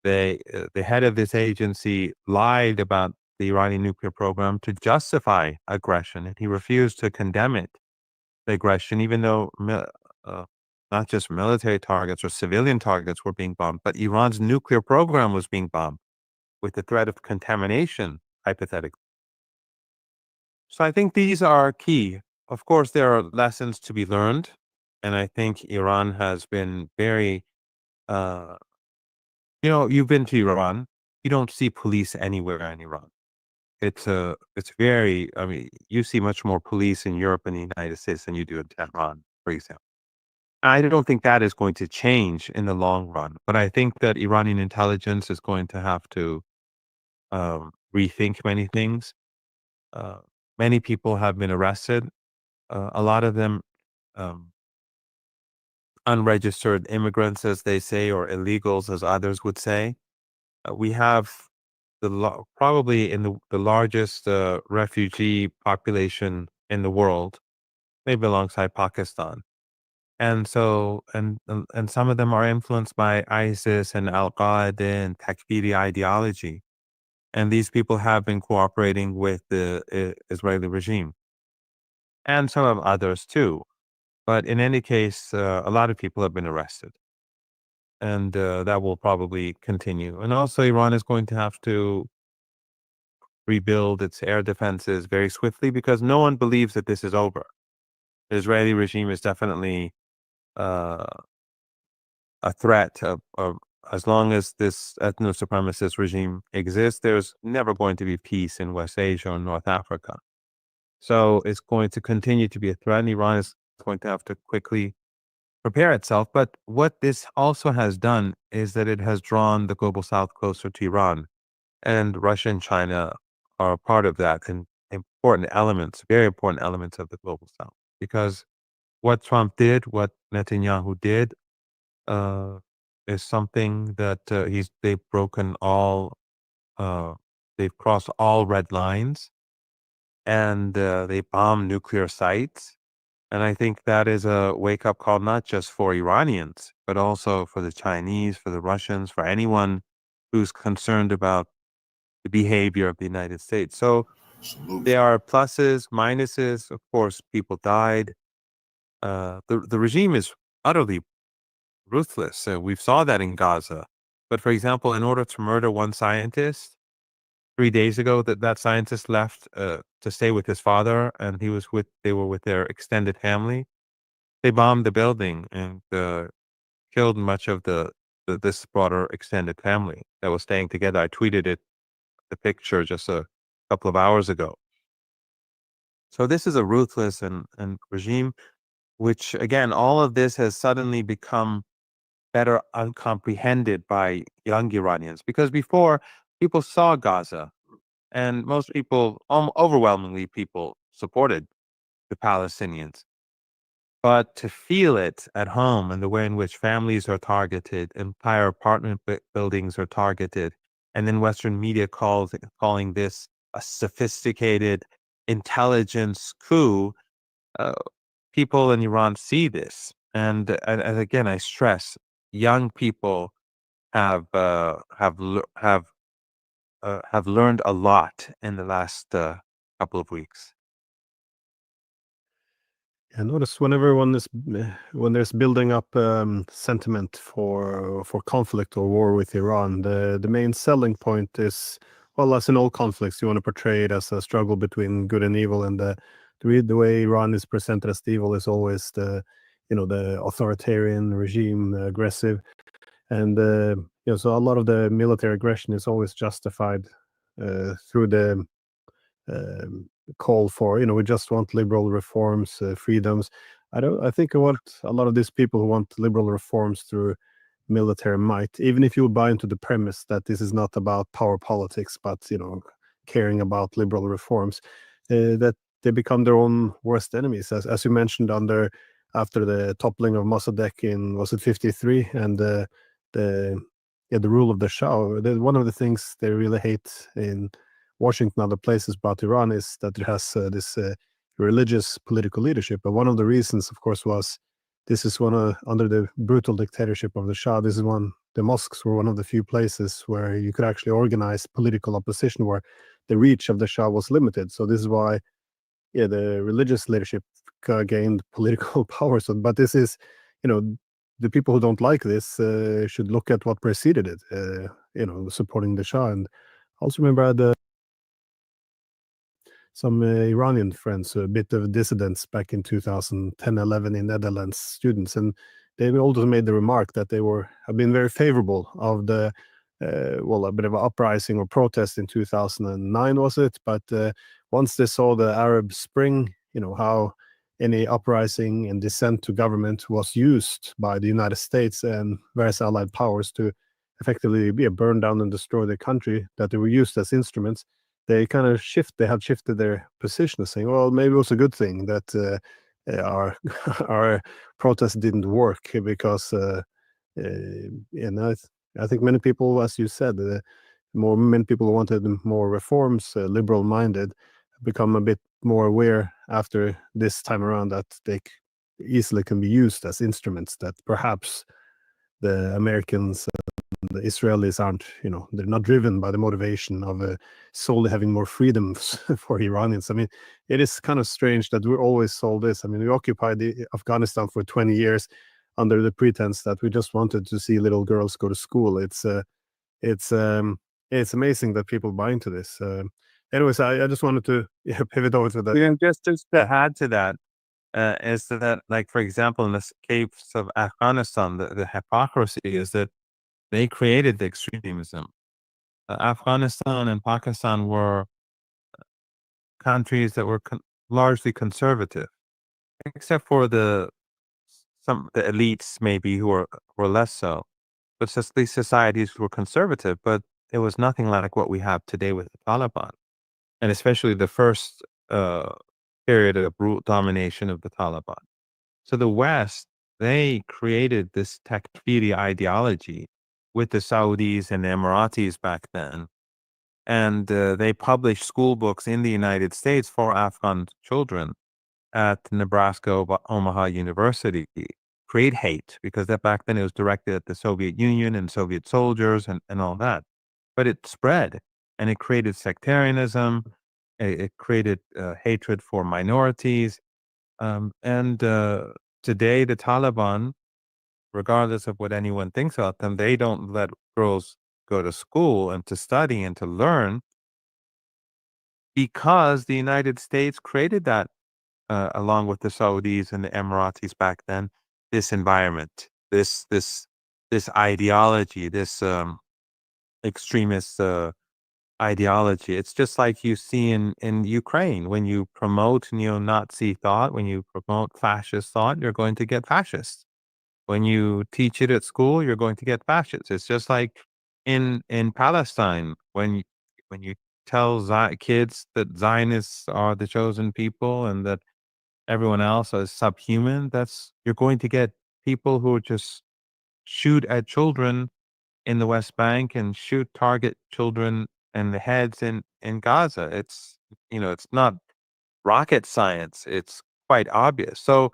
The head of this agency lied about the Iranian nuclear program to justify aggression, and he refused to condemn it, the aggression, even though not just military targets or civilian targets were being bombed, but Iran's nuclear program was being bombed with the threat of contamination, hypothetically. So I think these are key. Of course, there are lessons to be learned, and I think Iran has been very, you've been to Iran. You don't see police anywhere in Iran. it's very, I mean, you see much more police in Europe and the United States than you do in Tehran, for example. I don't think that is going to change in the long run, but I think that Iranian intelligence is going to have to rethink many things. Uh, Many people have been arrested, a lot of them um, unregistered immigrants, as they say, or illegals, as others would say. We have probably in the largest refugee population in the world, maybe alongside Pakistan. And so, and some of them are influenced by ISIS and Al-Qaeda and Takfiri ideology. And these people have been cooperating with the Israeli regime and some of others too. But in any case, a lot of people have been arrested. And that will probably continue. And also, Iran is going to have to rebuild its air defenses very swiftly because no one believes that this is over. The Israeli regime is definitely uh, a threat of as long as this ethno-supremacist regime exists, there's never going to be peace in West Asia or North Africa. So it's going to continue to be a threat, and Iran is going to have to quickly prepare itself. But what this also has done is that it has drawn the global South closer to Iran, and Russia and China are a part of that and important elements, very important elements of the global South. Because what Trump did, what Netanyahu did, is something that they've broken all, they've crossed all red lines, and they bombed nuclear sites. And I think that is a wake up call, not just for Iranians, but also for the Chinese, for the Russians, for anyone who's concerned about the behavior of the United States. So Absolutely. there are pluses, minuses. Of course, people died. The regime is utterly ruthless. We saw that in Gaza. But for example, in order to murder one scientist, 3 days ago, that scientist left to stay with his father, and they were with their extended family. They bombed the building and killed much of this broader extended family that was staying together. I tweeted the picture just a couple of hours ago. So this is a ruthless and regime, which again, all of this has suddenly become better uncomprehended by young Iranians, because before people saw Gaza and most people, overwhelmingly people supported the Palestinians. But to feel it at home and the way in which families are targeted, entire apartment buildings are targeted, and then Western media calling this a sophisticated intelligence coup, people in Iran see this. And again, I stress, young people have learned a lot in the last couple of weeks. I notice whenever when there's building up sentiment for conflict or war with Iran, the main selling point is, well, as in all conflicts, you want to portray it as a struggle between good and evil, and the way Iran is presented as the evil is always the authoritarian regime, aggressive, and so a lot of the military aggression is always justified through the call for, we just want liberal reforms, freedoms. I think what a lot of these people who want liberal reforms through military might, even if you buy into the premise that this is not about power politics, but caring about liberal reforms, that they become their own worst enemies, as you mentioned, after the toppling of Mossadegh in, was it 53, and the rule of the Shah. One of the things they really hate in Washington and other places about Iran is that it has this religious political leadership. But one of the reasons, of course, was this is under the brutal dictatorship of the Shah, the mosques were one of the few places where you could actually organize political opposition, where the reach of the Shah was limited. So this is why, the religious leadership gained political power. So, but this is, the people who don't like this should look at what preceded it, supporting the Shah. And I also remember I had some Iranian friends, a bit of dissidents back in 2010-11 in Netherlands, students, and they also made the remark that they have been very favorable of the well, a bit of an uprising or protest in 2009, was it? But once they saw the Arab Spring, how any uprising and dissent to government was used by the United States and various allied powers to effectively burn down and destroy the country, that they were used as instruments, they kind of had shifted their position, saying, well, maybe it was a good thing that our our protest didn't work, because I think many people, as you said, many people wanted more reforms, liberal minded, become a bit more aware after this time around that they easily can be used as instruments, that perhaps the Americans and the Israelis aren't, they're not driven by the motivation of solely having more freedoms for Iranians. I mean, it is kind of strange that we're always sold this. I mean, we occupied Afghanistan for 20 years under the pretense that we just wanted to see little girls go to school. It's amazing that people buy into this. Anyways, I just wanted to pivot over to that. Yeah, just to add to that, is that, like, for example, in the case of Afghanistan, the hypocrisy is that they created the extremism. Afghanistan and Pakistan were countries that were largely conservative, except for the elites maybe who were less so. But just these societies were conservative, but it was nothing like what we have today with the Taliban, and especially the first period of brutal domination of the Taliban. So the West, they created this takfiri ideology with the Saudis and the Emiratis back then. And they published school books in the United States for Afghan children at Nebraska Omaha University. Create hate, because that back then it was directed at the Soviet Union and Soviet soldiers and all that. But it spread, and it created sectarianism. It created hatred for minorities. And today, the Taliban, regardless of what anyone thinks about them, they don't let girls go to school and to study and to learn, because the United States created that, along with the Saudis and the Emiratis back then, this environment, this ideology, this extremist ideology. It's just like you see in Ukraine. When you promote neo-Nazi thought, when you promote fascist thought, you're going to get fascists. When you teach it at school, you're going to get fascists. It's just like in Palestine, when you tell kids that Zionists are the chosen people and that everyone else is subhuman, you're going to get people who just shoot at children in the West Bank and target children in the heads in Gaza. It's not rocket science. It's quite obvious. So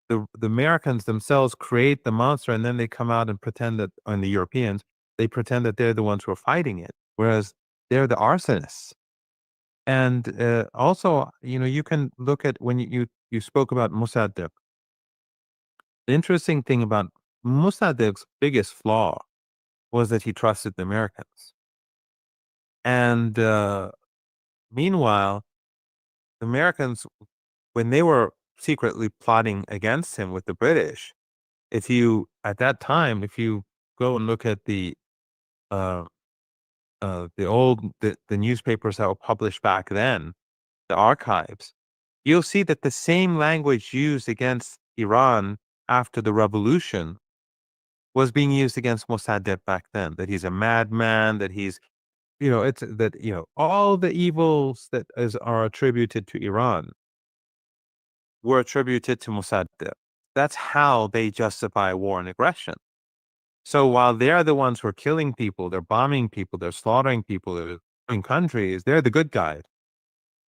the Americans themselves create the monster, and then they come out and pretend that, and the Europeans, they pretend that they're the ones who are fighting it, whereas they're the arsonists. And also, you can look at when you spoke about Mossadegh. The interesting thing about Mossadegh's biggest flaw was that he trusted the Americans. And meanwhile, the Americans, when they were secretly plotting against him with the British, at that time, if you go and look at the newspapers that were published back then, the archives, you'll see that the same language used against Iran after the revolution was being used against Mossadegh back then. That he's a madman. That he's, all the evils that are attributed to Iran were attributed to Mossadegh. That's how they justify war and aggression. So while they're the ones who are killing people, they're bombing people, they're slaughtering people, they're destroying countries, they're the good guys.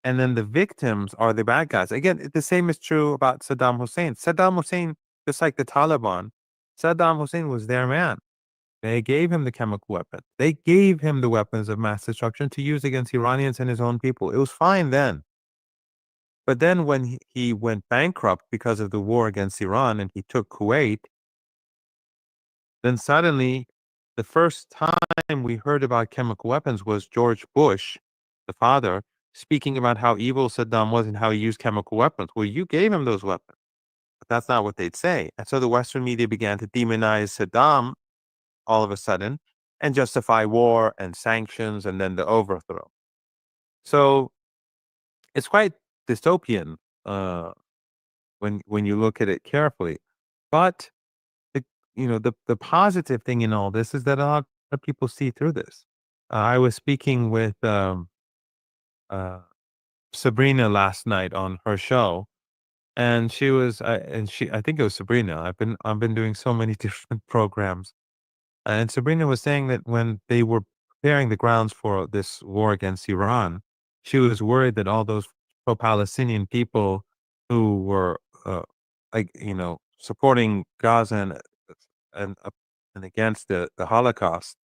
And then the victims are the bad guys. Again, the same is true about Saddam Hussein. Saddam Hussein, just like the Taliban, Saddam Hussein was their man. They gave him the chemical weapon. They gave him the weapons of mass destruction to use against Iranians and his own people. It was fine then. But then when he went bankrupt because of the war against Iran and he took Kuwait, then suddenly the first time we heard about chemical weapons was George Bush, the father, speaking about how evil Saddam was and how he used chemical weapons. Well, you gave him those weapons, but that's not what they'd say. And so the Western media began to demonize Saddam all of a sudden, and justify war and sanctions and then the overthrow. So it's quite dystopian when you look at it carefully. But the positive thing in all this is that a lot of people see through this. I was speaking with uh, Sabrina last night on her show, and I think it was Sabrina. I've been doing so many different programs, and Sabrina was saying that when they were preparing the grounds for this war against Iran, she was worried that all those pro-Palestinian people who were supporting Gaza and uh, and against the Holocaust,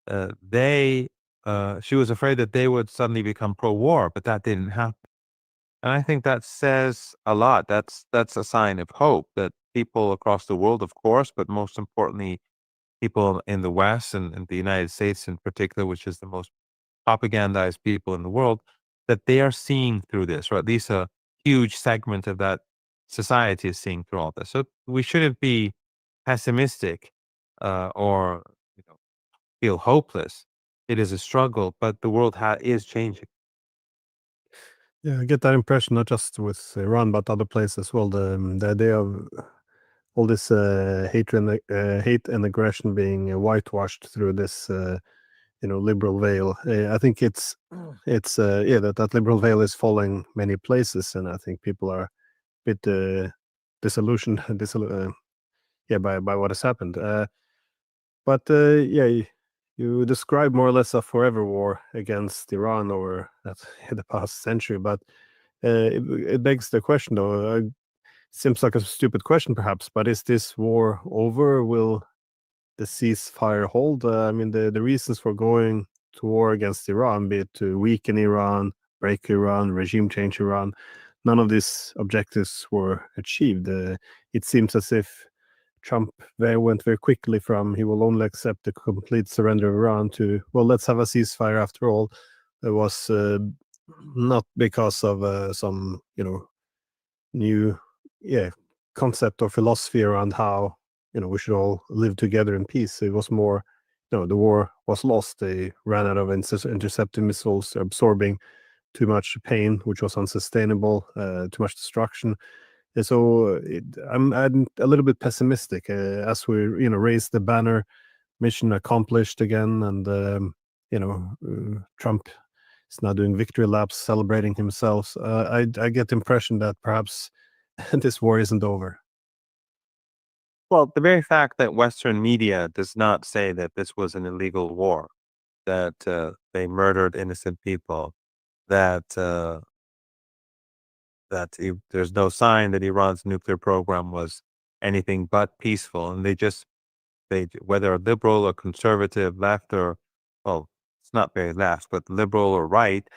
she was afraid that they would suddenly become pro-war, but that didn't happen. And I think that says a lot. That's a sign of hope that people across the world, of course, but most importantly, people in the West and the United States in particular, which is the most propagandized people in the world, that they are seeing through this, or at least a huge segment of that society is seeing through all this. So we shouldn't be pessimistic or feel hopeless. It is a struggle, but the world is changing. Yeah, I get that impression not just with Iran but other places as well. The idea of all this hate and aggression being whitewashed through this liberal veil. I think it's that liberal veil is falling many places, and I think people are a bit disillusioned by what has happened. But you describe more or less a forever war against Iran over the past century. But it begs the question, though. Seems like a stupid question, perhaps, but is this war over? Will the ceasefire hold? I mean, the reasons for going to war against Iran, be it to weaken Iran, break Iran, regime change Iran, none of these objectives were achieved. It seems as if Trump went very quickly from he will only accept the complete surrender of Iran to, well, let's have a ceasefire after all. It was not because of some new concept or philosophy around how we should all live together in peace. It was more the war was lost. They ran out of intercepted missiles, absorbing too much pain, which was unsustainable, too much destruction. And so I'm a little bit pessimistic as we raise the banner, mission accomplished again, and Trump is now doing victory laps, celebrating himself. I get the impression that perhaps this war isn't over. Well, the very fact that Western media does not say that this was an illegal war, that they murdered innocent people, that there's no sign that Iran's nuclear program was anything but peaceful, and whether liberal or conservative, left or, well, it's not very left, but liberal or right,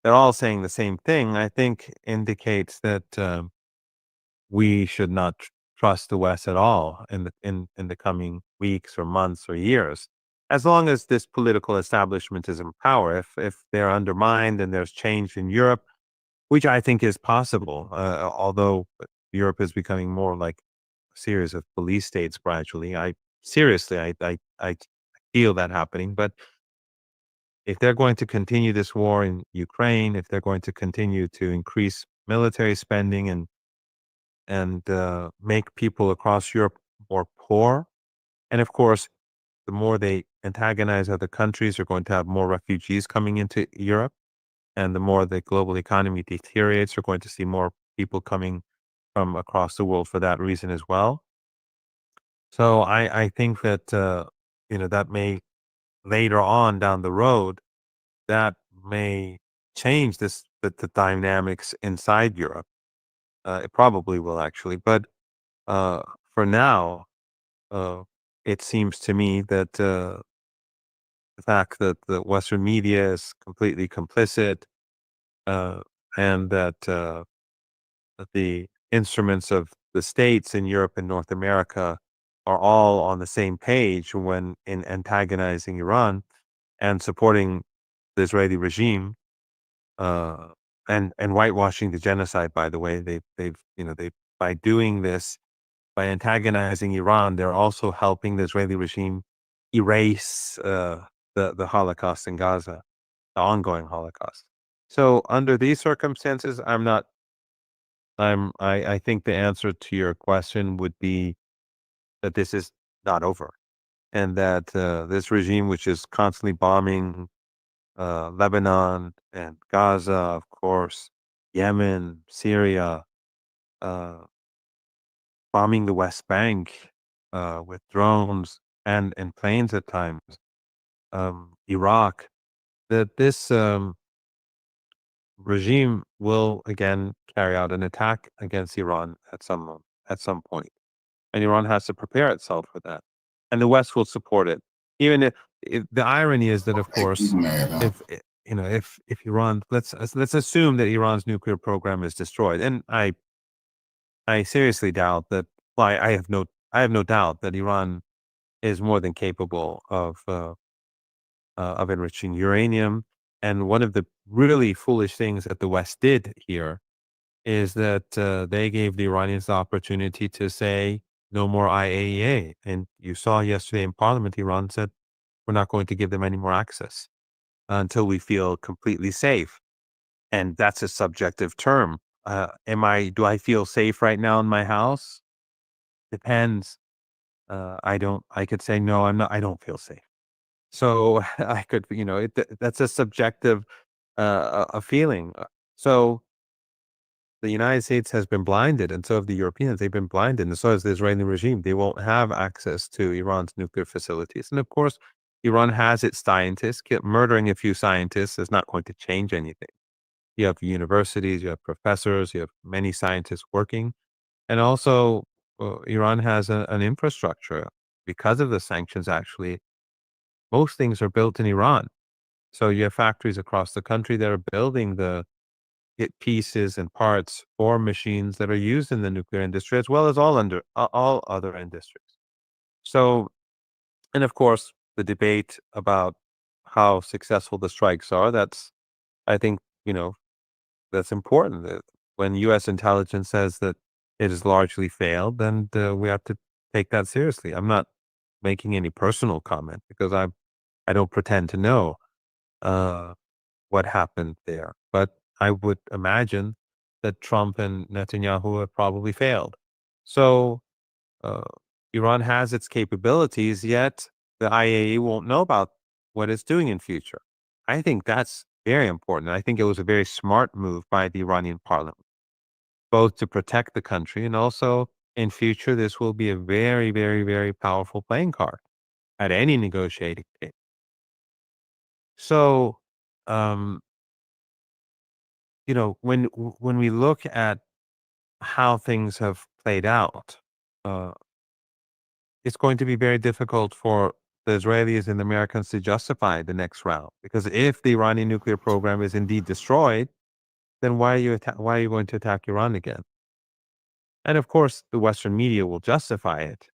they're all saying the same thing. I think indicates that we should not trust the West at all in the coming weeks or months or years, as long as this political establishment is in power. If they're undermined and there's change in Europe, which I think is possible, although Europe is becoming more like a series of police states gradually. I feel that happening. But if they're going to continue this war in Ukraine, if they're going to continue to increase military spending and make people across Europe more poor, and of course, the more they antagonize other countries, they're going to have more refugees coming into Europe. And the more the global economy deteriorates, we're going to see more people coming from across the world for that reason as well. So I think that, that may later on down the road, that may change the dynamics inside Europe. It probably will actually. But for now, it seems to me that the fact that the Western media is completely complicit, and that the instruments of the states in Europe and North America are all on the same page when in antagonizing Iran and supporting the Israeli regime, uh, and whitewashing the genocide. By the way, they by doing this, by antagonizing Iran, they're also helping the Israeli regime erase the Holocaust in Gaza, the ongoing Holocaust. So under these circumstances, I think the answer to your question would be that this is not over, and that this regime, which is constantly bombing Lebanon and Gaza, of course, Yemen, Syria, uh, bombing the West Bank with drones and planes at times, Iraq, that this regime will again carry out an attack against Iran at some point, and Iran has to prepare itself for that, and the West will support it. Even if the irony is that, of course, if if Iran, let's assume that Iran's nuclear program is destroyed, and I seriously doubt that. Well, I have no doubt that Iran is more than capable of enriching uranium. And one of the really foolish things that the West did here is that they gave the Iranians the opportunity to say no more IAEA. And you saw yesterday in Parliament, Iran said we're not going to give them any more access until we feel completely safe. And that's a subjective term. Do I feel safe right now in my house? Depends. I could say, no, I don't feel safe. So I could, that's a subjective, a feeling. So the United States has been blinded, and so have the Europeans. They've been blinded, and so has the Israeli regime. They won't have access to Iran's nuclear facilities. And of course, Iran has its scientists. Murdering a few scientists is not going to change anything. You have universities, you have professors, you have many scientists working. And also, Iran has an infrastructure. Because of the sanctions, actually, most things are built in Iran. So you have factories across the country that are building the pieces and parts for machines that are used in the nuclear industry, as well as all other industries. So, and of course, the debate about how successful the strikes are, I think, that's important. That when U.S. intelligence says that it has largely failed, then we have to take that seriously. I'm not making any personal comment because I don't pretend to know what happened there. But I would imagine that Trump and Netanyahu have probably failed. So uh, Iran has its capabilities, yet the IAEA won't know about what it's doing in future. I think that's very important. I think it was a very smart move by the Iranian parliament, both to protect the country and also in future, this will be a very, very, very powerful playing card at any negotiating table. So, um, when we look at how things have played out, uh, it's going to be very difficult for the Israelis and the Americans to justify the next round. Because if the Iranian nuclear program is indeed destroyed, then why are you going to attack Iran again? And of course, the Western media will justify it,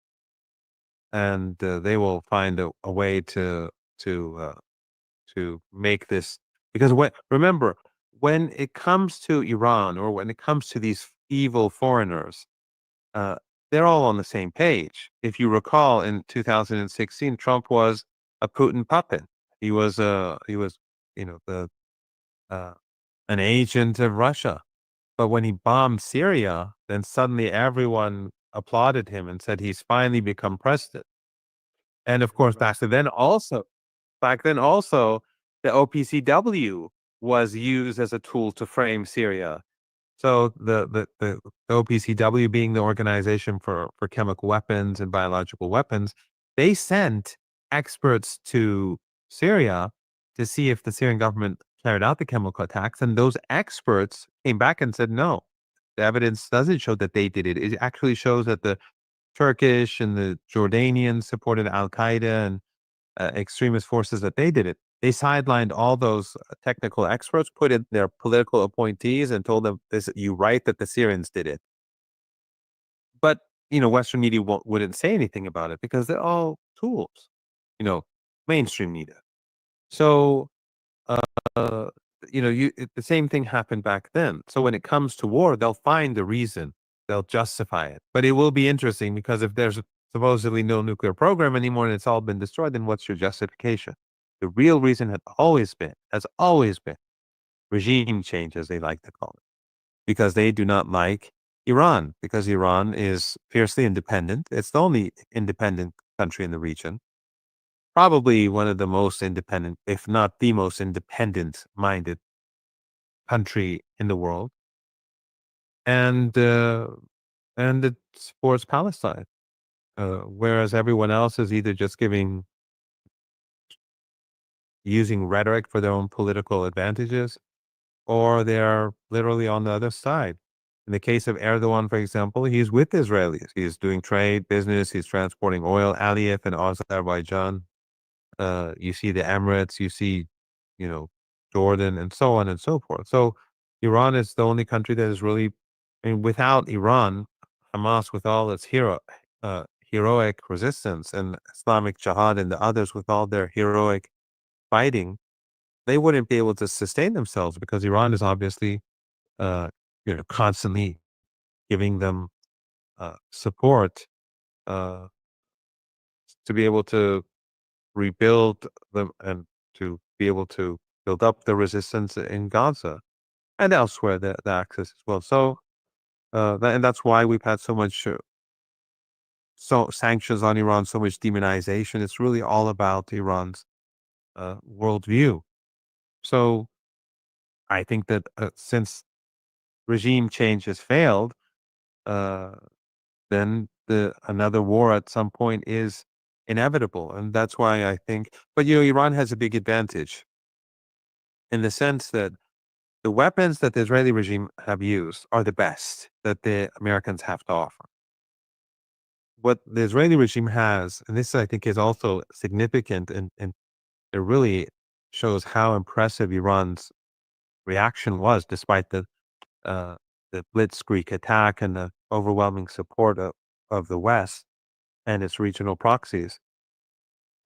and they will find a way to make this, because remember, when it comes to Iran or when it comes to these evil foreigners, uh, they're all on the same page. If you recall, in 2016, Trump was a Putin puppet. He was the an agent of Russia. But when he bombed Syria, then suddenly everyone applauded him and said he's finally become president. And of course, back then also, the OPCW was used as a tool to frame Syria. So the OPCW, being the Organization for Chemical Weapons and Biological Weapons, they sent experts to Syria to see if the Syrian government carried out the chemical attacks, and those experts came back and said no. The evidence doesn't show that they did it. It actually shows that the Turkish and the Jordanians supported Al Qaeda and extremist forces, that they did it. They sidelined all those technical experts, put in their political appointees, and told them, "You write that the Syrians did it." But Western media wouldn't say anything about it because they're all tools. Mainstream media. So, uh, the same thing happened back then. So when it comes to war, they'll find a reason, they'll justify it. But it will be interesting because if there's supposedly no nuclear program anymore and it's all been destroyed, then what's your justification? The real reason has always been regime change, as they like to call it, because they do not like Iran, because Iran is fiercely independent. It's the only independent country in the region, probably one of the most independent, if not the most independent-minded country in the world, and it supports Palestine, whereas everyone else is either just using rhetoric for their own political advantages, or they're literally on the other side. In the case of Erdogan, for example, he's with Israelis. He's doing trade, business, he's transporting oil, Aliyev in Azerbaijan. You see the Emirates, you see, Jordan, and so on and so forth. So Iran is the only country that is really, without Iran, Hamas with all its heroic resistance, and Islamic Jihad and the others with all their heroic fighting, they wouldn't be able to sustain themselves, because Iran is obviously, constantly giving them support to be able to rebuild them and to be able to build up the resistance in Gaza and elsewhere, the access as well. So, and that's why we've had so much sanctions on Iran, so much demonization. It's really all about Iran's worldview. So I think that since regime change has failed, then another war at some point is inevitable. And that's why I think, but Iran has a big advantage in the sense that the weapons that the Israeli regime have used are the best that the Americans have to offer. What the Israeli regime has, and this I think is also significant, and it really shows how impressive Iran's reaction was, despite the blitzkrieg attack and the overwhelming support of the West and its regional proxies.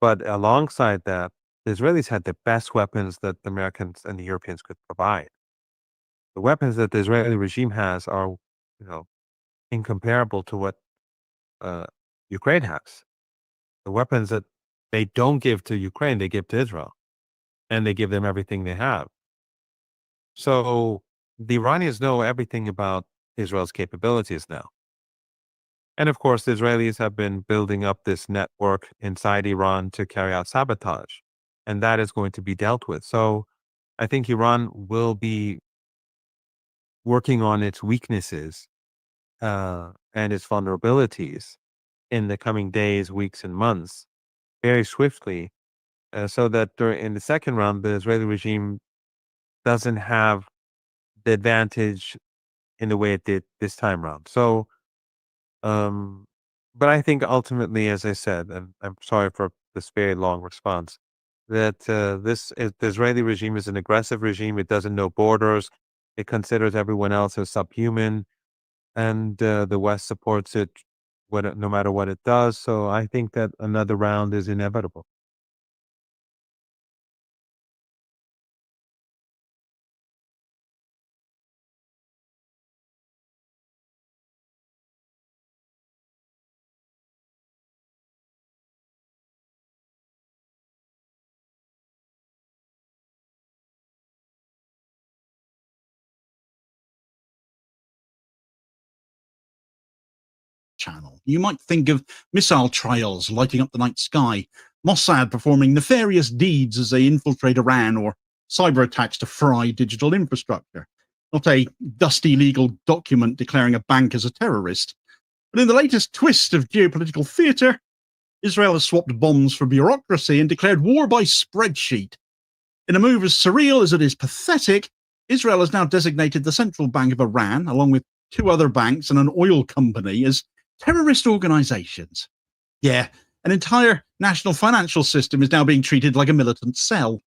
But alongside that, the Israelis had the best weapons that the Americans and the Europeans could provide. The weapons that the Israeli regime has are, incomparable to what Ukraine has. The weapons that they don't give to Ukraine, they give to Israel, and they give them everything they have. So the Iranians know everything about Israel's capabilities now. And of course, the Israelis have been building up this network inside Iran to carry out sabotage, and that is going to be dealt with. So I think Iran will be working on its weaknesses and its vulnerabilities in the coming days, weeks, and months very swiftly, so that in the second round, the Israeli regime doesn't have the advantage in the way it did this time round. So, but I think ultimately, as I said, and I'm sorry for this very long response, that the Israeli regime is an aggressive regime. It doesn't know borders. It considers everyone else as subhuman, and the West supports it no matter what it does. So I think that another round is inevitable. Channel. You might think of missile trials lighting up the night sky, Mossad performing nefarious deeds as they infiltrate Iran, or cyber attacks to fry digital infrastructure. Not a dusty legal document declaring a bank as a terrorist. But in the latest twist of geopolitical theatre, Israel has swapped bombs for bureaucracy and declared war by spreadsheet. In a move as surreal as it is pathetic, Israel has now designated the Central Bank of Iran, along with 2 other banks and an oil company, as terrorist organizations. Yeah, an entire national financial system is now being treated like a militant cell.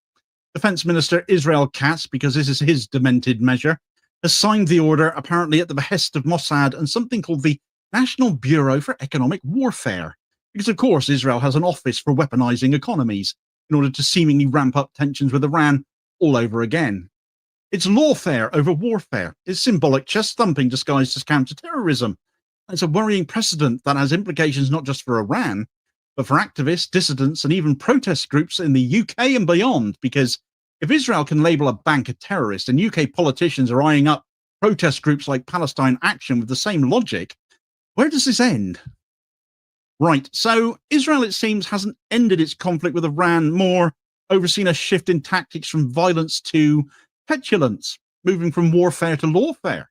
Defense Minister Israel Katz, because this is his demented measure, has signed the order apparently at the behest of Mossad and something called the National Bureau for Economic Warfare. Because, of course, Israel has an office for weaponizing economies in order to seemingly ramp up tensions with Iran all over again. It's lawfare over warfare. It's symbolic chest thumping disguised as counter-terrorism. It's a worrying precedent that has implications not just for Iran, but for activists, dissidents, and even protest groups in the UK and beyond. Because if Israel can label a bank a terrorist and UK politicians are eyeing up protest groups like Palestine Action with the same logic, where does this end? Right, so Israel, it seems, hasn't ended its conflict with Iran, more overseen a shift in tactics from violence to petulance, moving from warfare to lawfare.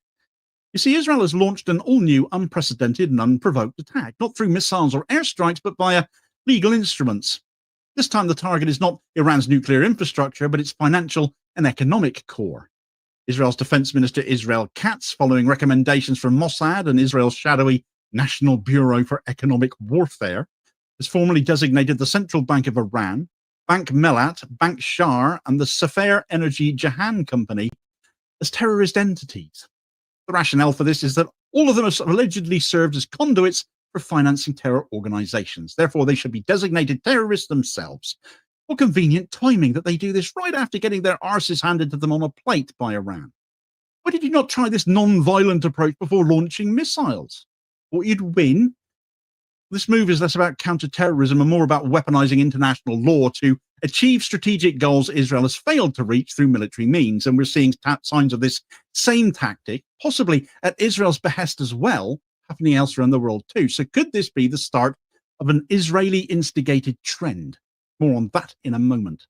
You see, Israel has launched an all-new, unprecedented and unprovoked attack, not through missiles or airstrikes, but via legal instruments. This time the target is not Iran's nuclear infrastructure, but its financial and economic core. Israel's Defense Minister Israel Katz, following recommendations from Mossad and Israel's shadowy National Bureau for Economic Warfare, has formally designated the Central Bank of Iran, Bank Melat, Bank Shar, and the Safair Energy Jahan Company as terrorist entities. The rationale for this is that all of them have allegedly served as conduits for financing terror organizations. Therefore, they should be designated terrorists themselves. What convenient timing that they do this right after getting their arses handed to them on a plate by Iran. Why did you not try this non-violent approach before launching missiles? What you'd win? This move is less about counter-terrorism and more about weaponizing international law to achieve strategic goals Israel has failed to reach through military means. And we're seeing signs of this same tactic, possibly at Israel's behest as well, happening elsewhere in the world too. So could this be the start of an Israeli-instigated trend? More on that in a moment.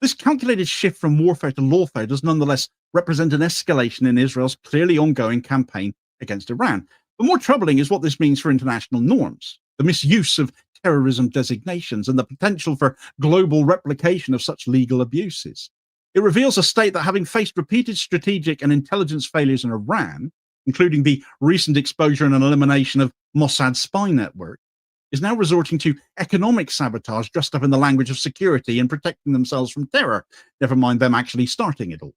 This calculated shift from warfare to lawfare does nonetheless represent an escalation in Israel's clearly ongoing campaign against Iran. But more troubling is what this means for international norms, the misuse of terrorism designations, and the potential for global replication of such legal abuses. It reveals a state that, having faced repeated strategic and intelligence failures in Iran, including the recent exposure and elimination of Mossad's spy network, is now resorting to economic sabotage dressed up in the language of security and protecting themselves from terror, never mind them actually starting it all.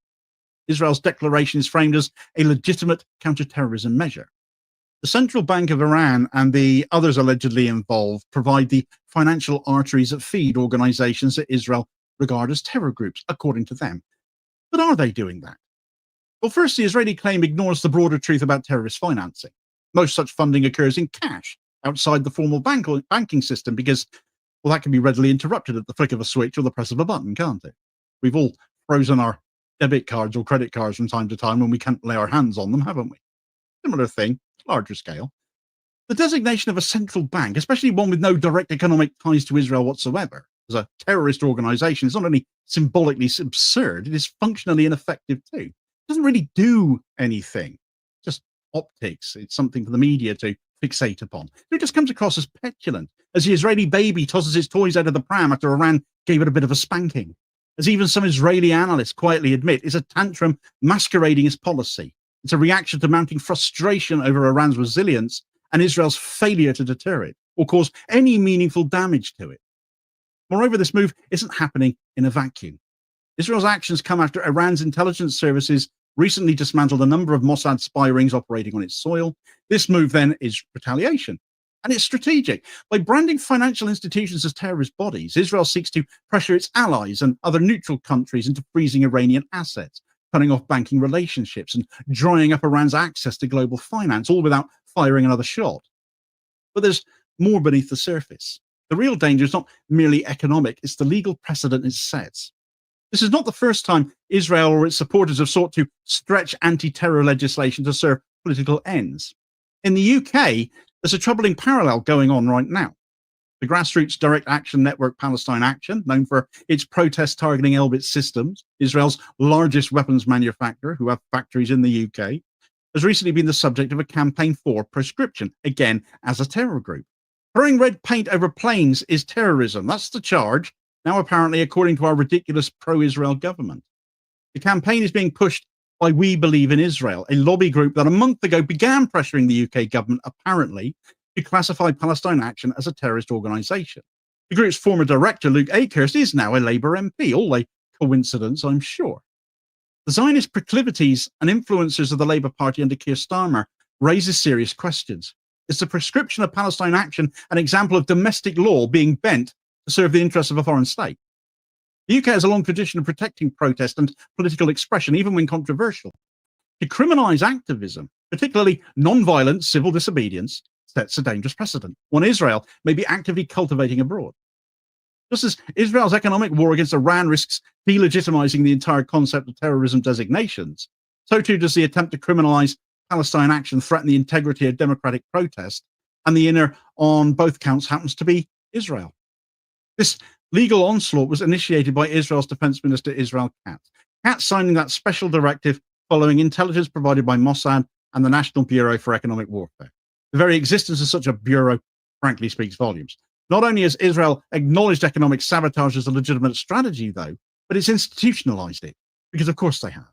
Israel's declaration is framed as a legitimate counterterrorism measure. The Central Bank of Iran and the others allegedly involved provide the financial arteries that feed organizations that Israel regard as terror groups, according to them. But are they doing that? Well, first, the Israeli claim ignores the broader truth about terrorist financing. Most such funding occurs in cash, outside the formal banking system, because, well, that can be readily interrupted at the flick of a switch or the press of a button, can't it? We've all frozen our debit cards or credit cards from time to time when we can't lay our hands on them, haven't we? Similar thing, larger scale. The designation of a central bank, especially one with no direct economic ties to Israel whatsoever, as a terrorist organization, is not only symbolically absurd, it is functionally ineffective too. It doesn't really do anything, just optics. It's something for the media to fixate upon. It just comes across as petulant, as the Israeli baby tosses its toys out of the pram after Iran gave it a bit of a spanking. As even some Israeli analysts quietly admit, is a tantrum masquerading as policy. It's a reaction to mounting frustration over Iran's resilience and Israel's failure to deter it or cause any meaningful damage to it. Moreover, this move isn't happening in a vacuum. Israel's actions come after Iran's intelligence services recently dismantled a number of Mossad spy rings operating on its soil. This move then is retaliation. And it's strategic. By branding financial institutions as terrorist bodies, Israel seeks to pressure its allies and other neutral countries into freezing Iranian assets, cutting off banking relationships and drying up Iran's access to global finance, all without firing another shot. But there's more beneath the surface. The real danger is not merely economic, it's the legal precedent it sets. This is not the first time Israel or its supporters have sought to stretch anti-terror legislation to serve political ends. In the UK, there's a troubling parallel going on right now. The grassroots direct action network Palestine Action, known for its protests targeting Elbit Systems, Israel's largest weapons manufacturer, who have factories in the UK, has recently been the subject of a campaign for proscription, again as a terror group. Throwing red paint over planes is terrorism. That's the charge, now apparently according to our ridiculous pro-Israel government. The campaign is being pushed by We Believe in Israel, a lobby group that a month ago began pressuring the UK government, apparently, to classify Palestine Action as a terrorist organisation. The group's former director, Luke Akehurst, is now a Labour MP, all a coincidence, I'm sure. The Zionist proclivities and influencers of the Labour Party under Keir Starmer raises serious questions. Is the prescription of Palestine Action an example of domestic law being bent to serve the interests of a foreign state? The UK has a long tradition of protecting protest and political expression, even when controversial. To criminalize activism, particularly non-violent civil disobedience, sets a dangerous precedent, one Israel may be actively cultivating abroad. Just as Israel's economic war against Iran risks delegitimizing the entire concept of terrorism designations, so too does the attempt to criminalize Palestine action threaten the integrity of democratic protest, and the winner on both counts happens to be Israel. This legal onslaught was initiated by Israel's Defense Minister Israel Katz. Katz signing that special directive following intelligence provided by Mossad and the National Bureau for Economic Warfare. The very existence of such a bureau, frankly, speaks volumes. Not only has Israel acknowledged economic sabotage as a legitimate strategy, though, but it's institutionalized it, because of course they have.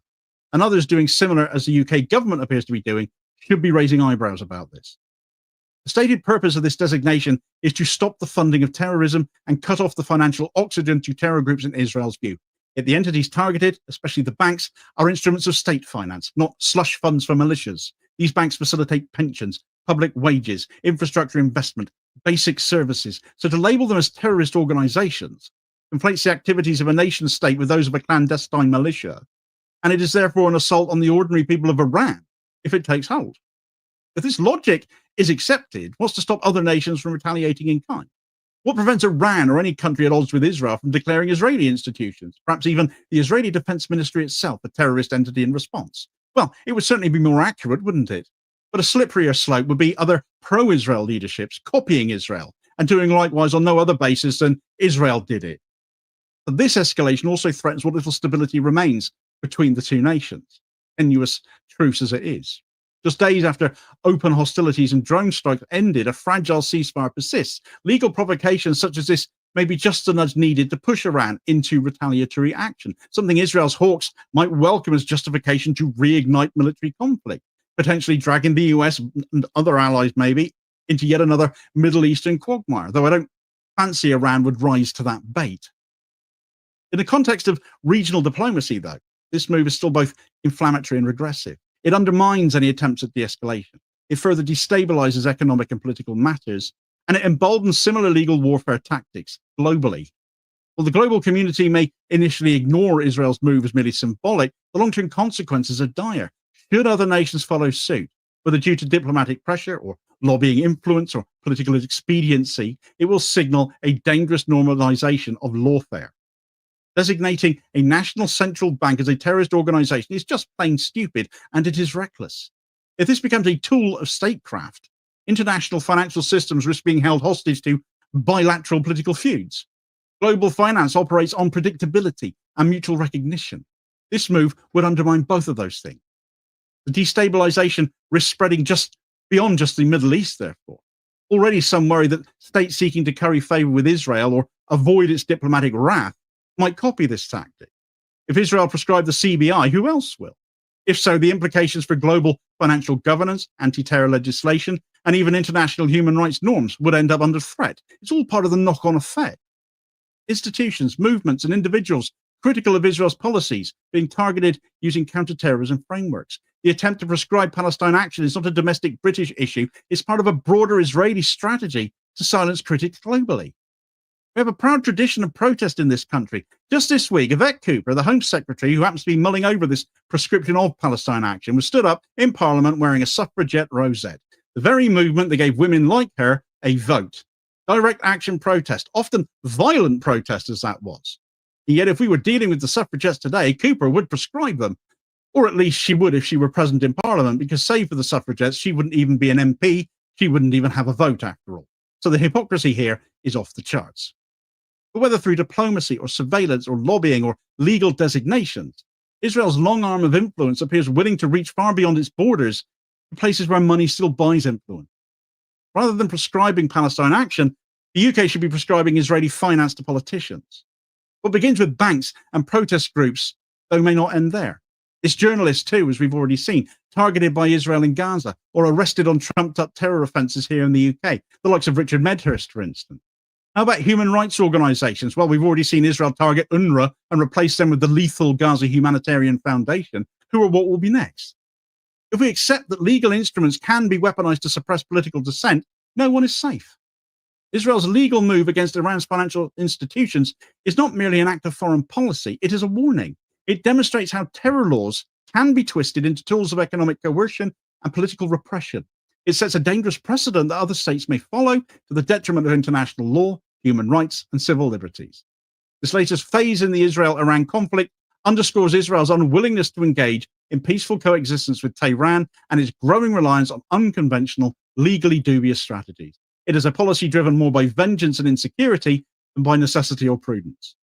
And others doing similar, as the UK government appears to be doing, should be raising eyebrows about this. The stated purpose of this designation is to stop the funding of terrorism and cut off the financial oxygen to terror groups in Israel's view. Yet the entities targeted, especially the banks, are instruments of state finance, not slush funds for militias. These banks facilitate pensions, public wages, infrastructure investment, basic services. So to label them as terrorist organizations conflates the activities of a nation state with those of a clandestine militia, and it is therefore an assault on the ordinary people of Iran if it takes hold. If this logic is accepted, what's to stop other nations from retaliating in kind? What prevents Iran or any country at odds with Israel from declaring Israeli institutions, perhaps even the Israeli Defense Ministry itself, a terrorist entity in response? Well, it would certainly be more accurate, wouldn't it? But a slipperier slope would be other pro-Israel leaderships copying Israel and doing likewise on no other basis than Israel did it. But this escalation also threatens what little stability remains between the two nations, tenuous truce as it is. Just days after open hostilities and drone strikes ended, a fragile ceasefire persists. Legal provocations such as this may be just the nudge needed to push Iran into retaliatory action, something Israel's hawks might welcome as justification to reignite military conflict, potentially dragging the US and other allies maybe into yet another Middle Eastern quagmire, though I don't fancy Iran would rise to that bait. In the context of regional diplomacy, though, this move is still both inflammatory and regressive. It undermines any attempts at de-escalation. It further destabilizes economic and political matters, and it emboldens similar legal warfare tactics globally. While the global community may initially ignore Israel's move as merely symbolic, the long-term consequences are dire. Should other nations follow suit, whether due to diplomatic pressure or lobbying influence or political expediency, it will signal a dangerous normalization of lawfare. Designating a national central bank as a terrorist organization is just plain stupid, and it is reckless. If this becomes a tool of statecraft, international financial systems risk being held hostage to bilateral political feuds. Global finance operates on predictability and mutual recognition. This move would undermine both of those things. The destabilization risks spreading just beyond just the Middle East, therefore. Already some worry that states seeking to curry favor with Israel or avoid its diplomatic wrath might copy this tactic. If Israel prescribed the CBI, who else will? If so, the implications for global financial governance, anti-terror legislation, and even international human rights norms would end up under threat. It's all part of the knock-on effect. Institutions, movements, and individuals critical of Israel's policies being targeted using counter-terrorism frameworks. The attempt to prescribe Palestine action is not a domestic British issue. It's part of a broader Israeli strategy to silence critics globally. We have a proud tradition of protest in this country. Just this week, Yvette Cooper, the Home Secretary, who happens to be mulling over this prescription of Palestine action, was stood up in Parliament wearing a suffragette rosette, the very movement that gave women like her a vote. Direct action protest, often violent protest as that was. And yet if we were dealing with the suffragettes today, Cooper would prescribe them. Or at least she would if she were present in Parliament, because save for the suffragettes, she wouldn't even be an MP. She wouldn't even have a vote after all. So the hypocrisy here is off the charts. But whether through diplomacy or surveillance or lobbying or legal designations, Israel's long arm of influence appears willing to reach far beyond its borders to places where money still buys influence. Rather than prescribing Palestine action, the UK should be prescribing Israeli finance to politicians. What begins with banks and protest groups, though, may not end there. It's journalists too, as we've already seen, targeted by Israel in Gaza or arrested on trumped-up terror offences here in the UK, the likes of Richard Medhurst, for instance. How about human rights organisations? Well, we've already seen Israel target UNRWA and replace them with the lethal Gaza Humanitarian Foundation, who are what will be next. If we accept that legal instruments can be weaponised to suppress political dissent, no one is safe. Israel's legal move against Iran's financial institutions is not merely an act of foreign policy, it is a warning. It demonstrates how terror laws can be twisted into tools of economic coercion and political repression. It sets a dangerous precedent that other states may follow to the detriment of international law, human rights, and civil liberties. This latest phase in the Israel-Iran conflict underscores Israel's unwillingness to engage in peaceful coexistence with Tehran and its growing reliance on unconventional, legally dubious strategies. It is a policy driven more by vengeance and insecurity than by necessity or prudence.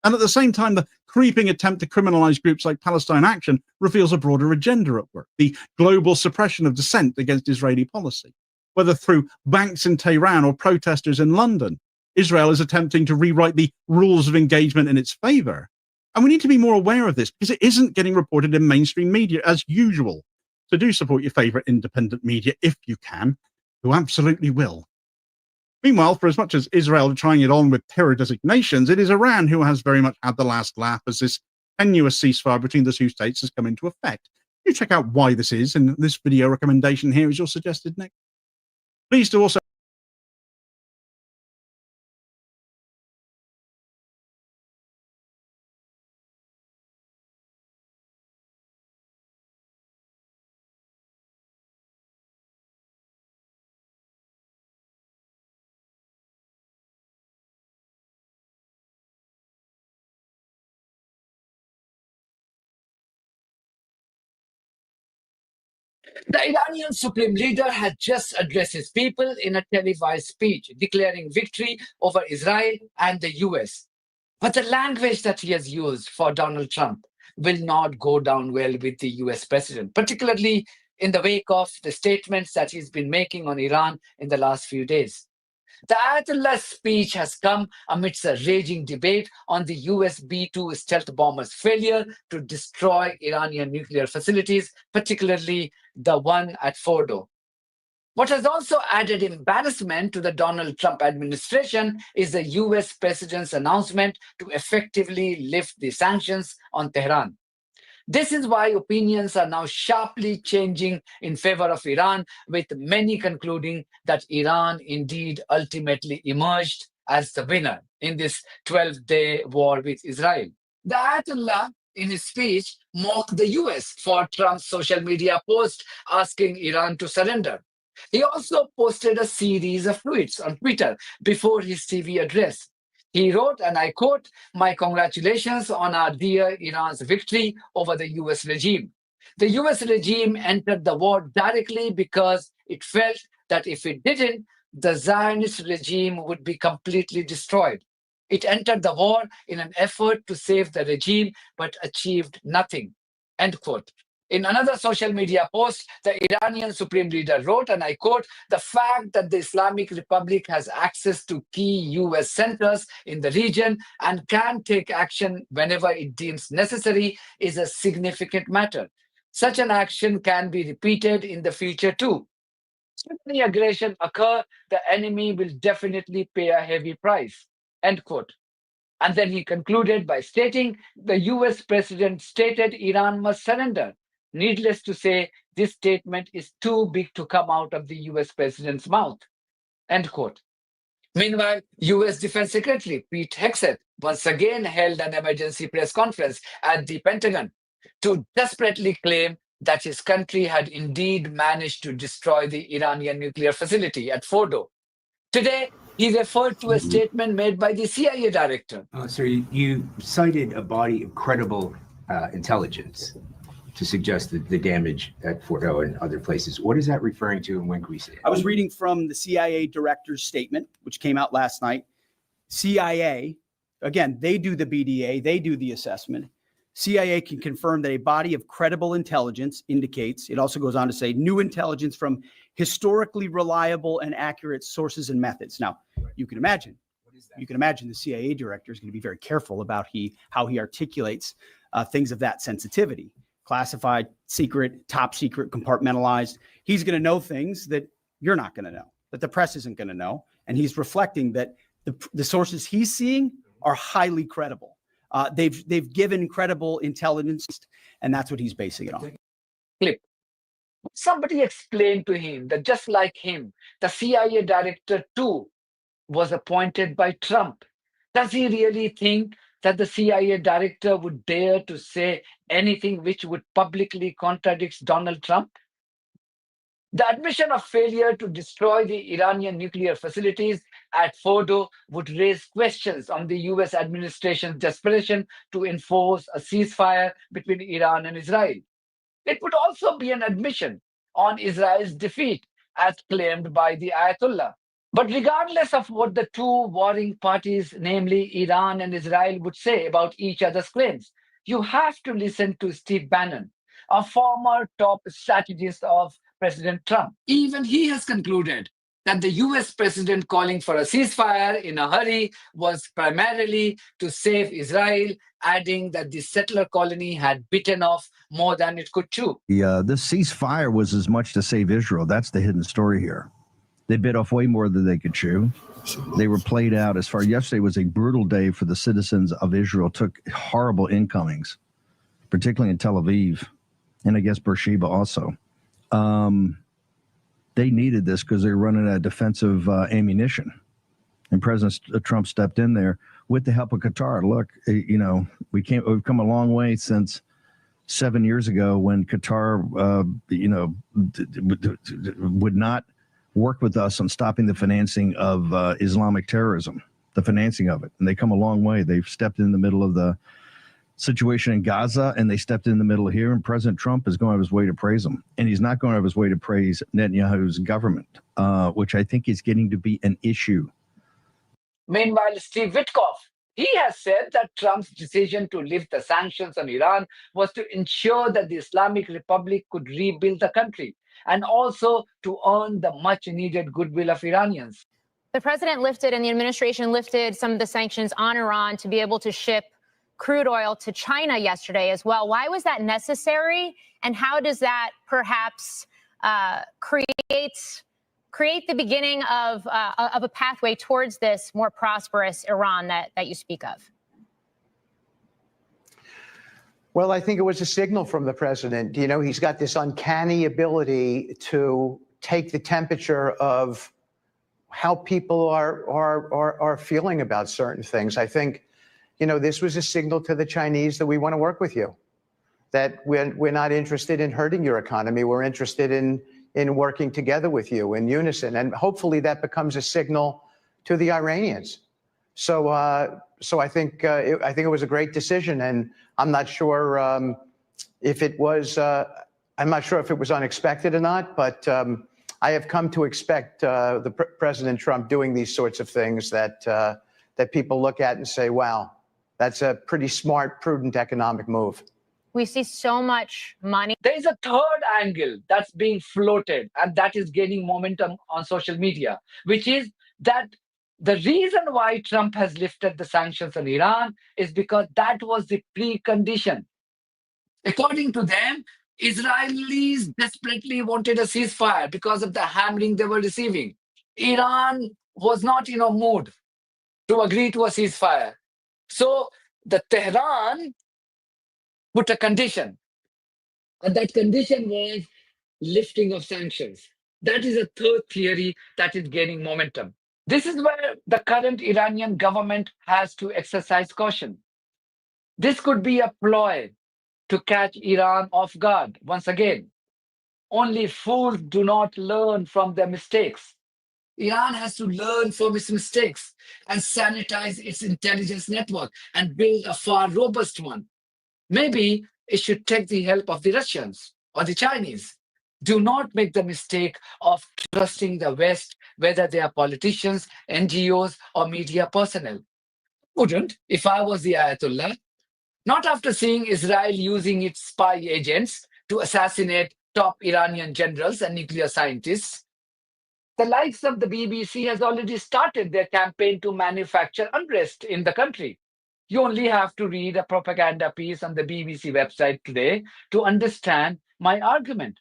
And at the same time, the creeping attempt to criminalize groups like Palestine Action reveals a broader agenda at work, the global suppression of dissent against Israeli policy. Whether through banks in Tehran or protesters in London, Israel is attempting to rewrite the rules of engagement in its favor. And we need to be more aware of this because it isn't getting reported in mainstream media as usual. So do support your favorite independent media if you can, who absolutely will. Meanwhile, for as much as Israel are trying it on with terror designations, it is Iran who has very much had the last laugh as this tenuous ceasefire between the two states has come into effect. You check out why this is, and this video recommendation here is your suggested next. Please do also The Iranian Supreme Leader had just addressed his people in a televised speech, declaring victory over Israel and the US. But the language that he has used for Donald Trump will not go down well with the US president, particularly in the wake of the statements that he's been making on Iran in the last few days. The Ayatollah's speech has come amidst a raging debate on the US B-2 stealth bomber's failure to destroy Iranian nuclear facilities, particularly the one at Fordo. What has also added embarrassment to the Donald Trump administration is the US president's announcement to effectively lift the sanctions on Tehran. This is why opinions are now sharply changing in favor of Iran, with many concluding that Iran indeed ultimately emerged as the winner in this 12-day war with Israel. The Ayatollah, in his speech, mocked the US for Trump's social media post asking Iran to surrender. He also posted a series of tweets on Twitter before his TV address. He wrote, and I quote, "My congratulations on our dear Iran's victory over the US regime. The US regime entered the war directly because it felt that if it didn't, the Zionist regime would be completely destroyed. It entered the war in an effort to save the regime, but achieved nothing." End quote. In another social media post, the Iranian Supreme Leader wrote, and I quote, "The fact that the Islamic Republic has access to key US centers in the region and can take action whenever it deems necessary is a significant matter. Such an action can be repeated in the future too. Should any aggression occur, the enemy will definitely pay a heavy price." End quote. And then he concluded by stating, "The US president stated Iran must surrender. Needless to say, this statement is too big to come out of the US president's mouth." End quote. Meanwhile, US Defense Secretary Pete Hegseth once again held an emergency press conference at the Pentagon to desperately claim that his country had indeed managed to destroy the Iranian nuclear facility at Fordo. Today, he referred to a statement made by the CIA director. Sir, you cited a body of credible intelligence to suggest the damage at Fordo and other places. What is that referring to, and when can we see it? I was reading from the CIA director's statement, which came out last night. CIA, again, they do the BDA, they do the assessment. CIA can confirm that a body of credible intelligence indicates, it also goes on to say, new intelligence from historically reliable and accurate sources and methods. Now, you can imagine the CIA director is going to be very careful about how he articulates things of that sensitivity. Classified, secret, top secret, compartmentalized. He's going to know things that you're not going to know, that the press isn't going to know. And he's reflecting that the sources he's seeing are highly credible. They've given credible intelligence, and that's what he's basing it on. Clip. Somebody explained to him that just like him, the CIA director too was appointed by Trump. Does he really think that the CIA director would dare to say anything which would publicly contradict Donald Trump? The admission of failure to destroy the Iranian nuclear facilities at Fordo would raise questions on the US administration's desperation to enforce a ceasefire between Iran and Israel. It would also be an admission on Israel's defeat, as claimed by the Ayatollah. But regardless of what the two warring parties, namely Iran and Israel, would say about each other's claims, you have to listen to Steve Bannon, a former top strategist of President Trump. Even he has concluded that the US president calling for a ceasefire in a hurry was primarily to save Israel, adding that the settler colony had bitten off more than it could chew. This ceasefire was as much to save Israel. That's the hidden story here. They bit off way more than they could chew. They were played out as far. Yesterday was a brutal day for the citizens of Israel. Took horrible incomings, particularly in Tel Aviv, and I guess Beersheba also. They needed this because they were running out of defensive ammunition, and President Trump stepped in there with the help of Qatar. Look, we've come a long way since 7 years ago when Qatar, would not work with us on stopping the financing of Islamic terrorism, the financing of it. And they come a long way. They've stepped in the middle of the situation in Gaza, and they stepped in the middle here, and President Trump is going out of his way to praise them. And he's not going out of his way to praise Netanyahu's government, which I think is getting to be an issue. Meanwhile, Steve Witkoff, he has said that Trump's decision to lift the sanctions on Iran was to ensure that the Islamic Republic could rebuild the country, and also to earn the much-needed goodwill of Iranians. The president lifted and the administration lifted some of the sanctions on Iran to be able to ship crude oil to China yesterday as well. Why was that necessary? And how does that perhaps create the beginning of a pathway towards this more prosperous Iran that you speak of? Well, I think it was a signal from the president. He's got this uncanny ability to take the temperature of how people are feeling about certain things. I think, this was a signal to the Chinese that we want to work with you, that we're not interested in hurting your economy. We're interested in working together with you in unison. And hopefully that becomes a signal to the Iranians. So I think it was a great decision, and I'm not sure if it was unexpected or not. But I have come to expect President Trump doing these sorts of things that people look at and say, "Wow, that's a pretty smart, prudent economic move." We see so much money. There is a third angle that's being floated, and that is gaining momentum on social media, which is that the reason why Trump has lifted the sanctions on Iran is because that was the precondition. According to them, Israelis desperately wanted a ceasefire because of the hammering they were receiving. Iran was not in a mood to agree to a ceasefire. So the Tehran put a condition, and that condition was lifting of sanctions. That is a third theory that is gaining momentum. This is where the current Iranian government has to exercise caution. This could be a ploy to catch Iran off guard once again. Only fools do not learn from their mistakes. Iran has to learn from its mistakes and sanitize its intelligence network and build a far robust one. Maybe it should take the help of the Russians or the Chinese. Do not make the mistake of trusting the West, whether they are politicians, NGOs, or media personnel. Wouldn't, if I was the Ayatollah. Not after seeing Israel using its spy agents to assassinate top Iranian generals and nuclear scientists. The likes of the BBC has already started their campaign to manufacture unrest in the country. You only have to read a propaganda piece on the BBC website today to understand my argument.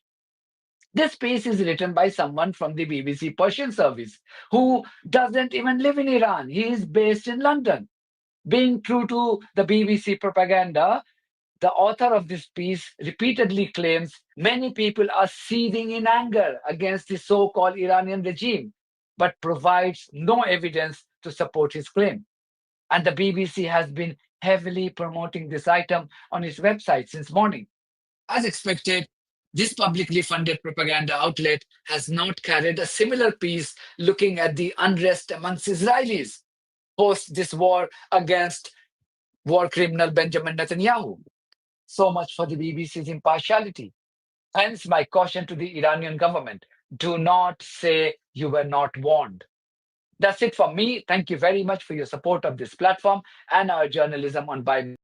This piece is written by someone from the BBC Persian service who doesn't even live in Iran. He is based in London. Being true to the BBC propaganda, the author of this piece repeatedly claims many people are seething in anger against the so-called Iranian regime, but provides no evidence to support his claim. And the BBC has been heavily promoting this item on its website since morning. As expected, this publicly funded propaganda outlet has not carried a similar piece looking at the unrest amongst Israelis post this war against war criminal Benjamin Netanyahu. So much for the BBC's impartiality. Hence my caution to the Iranian government. Do not say you were not warned. That's it from me. Thank you very much for your support of this platform and our journalism on Biden.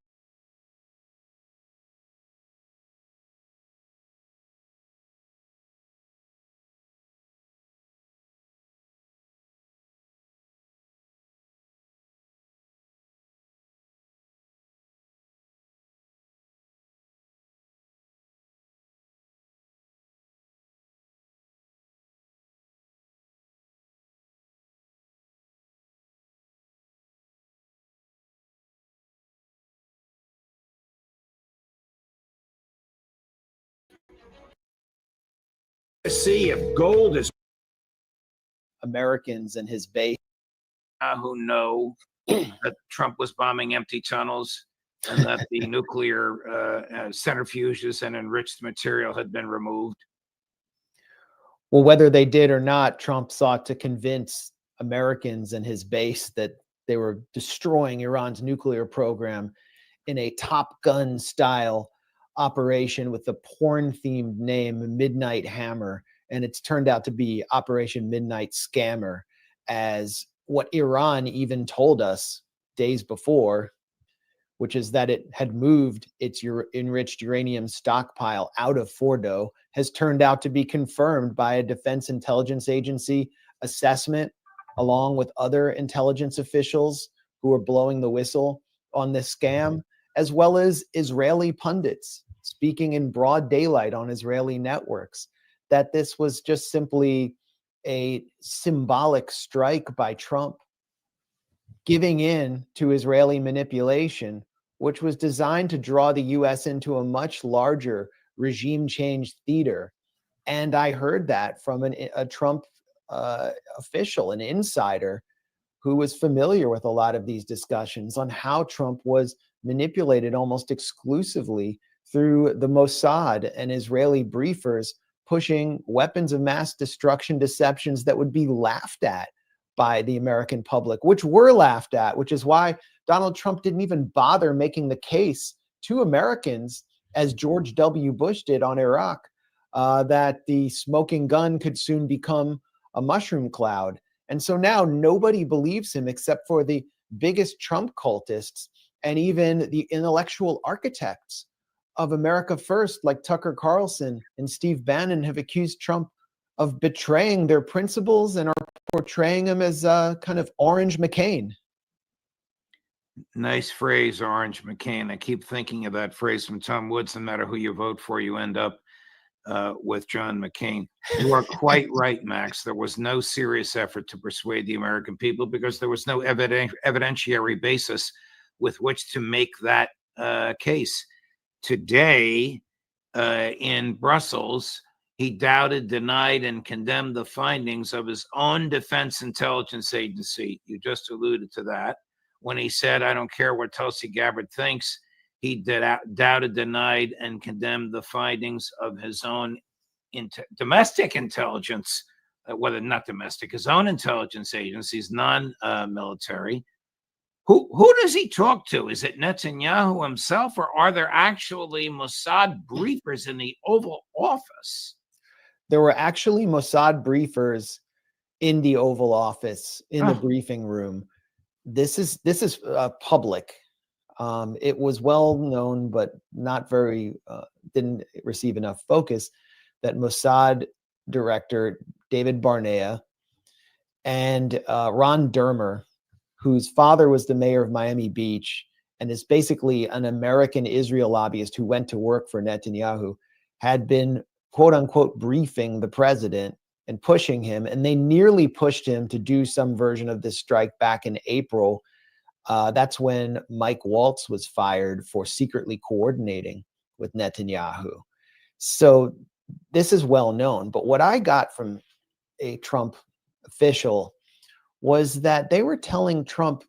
See if gold is Americans and his base. Who know that Trump was bombing empty tunnels and that the nuclear centrifuges and enriched material had been removed. Well, whether they did or not, Trump sought to convince Americans and his base that they were destroying Iran's nuclear program in a Top Gun style operation with the porn-themed name Midnight Hammer. And it's turned out to be Operation Midnight Scammer, as what Iran even told us days before, which is that it had moved its enriched uranium stockpile out of Fordo, has turned out to be confirmed by a Defense Intelligence Agency assessment, along with other intelligence officials who are blowing the whistle on this scam, as well as Israeli pundits speaking in broad daylight on Israeli networks, that this was just simply a symbolic strike by Trump, giving in to Israeli manipulation, which was designed to draw the US into a much larger regime change theater. And I heard that from a Trump official, an insider, who was familiar with a lot of these discussions on how Trump was manipulated almost exclusively through the Mossad and Israeli briefers, pushing weapons of mass destruction deceptions that would be laughed at by the American public, which were laughed at, which is why Donald Trump didn't even bother making the case to Americans, as George W. Bush did on Iraq, that the smoking gun could soon become a mushroom cloud. And so now nobody believes him except for the biggest Trump cultists and even the intellectual architects of America First, like Tucker Carlson and Steve Bannon, have accused Trump of betraying their principles and are portraying him as kind of Orange McCain. Nice phrase, Orange McCain. I keep thinking of that phrase from Tom Woods. No matter who you vote for, you end up with John McCain. You are quite right, Max. There was no serious effort to persuade the American people because there was no evidentiary basis with which to make that case. Today, in Brussels, he doubted, denied, and condemned the findings of his own Defense Intelligence Agency. You just alluded to that. When he said, I don't care what Tulsi Gabbard thinks, he doubted, denied, and condemned the findings of his own domestic intelligence, whether not domestic, his own intelligence agencies, non-military. Who does he talk to? Is it Netanyahu himself, or are there actually Mossad briefers in the Oval Office? There were actually Mossad briefers in the Oval Office, in the briefing room. This is public. It was well known, but not very, didn't receive enough focus, that Mossad director David Barnea and Ron Dermer, whose father was the mayor of Miami Beach and is basically an American Israel lobbyist who went to work for Netanyahu, had been, quote unquote, briefing the president and pushing him. And they nearly pushed him to do some version of this strike back in April. That's when Mike Waltz was fired for secretly coordinating with Netanyahu. So this is well known. But what I got from a Trump official was that they were telling Trump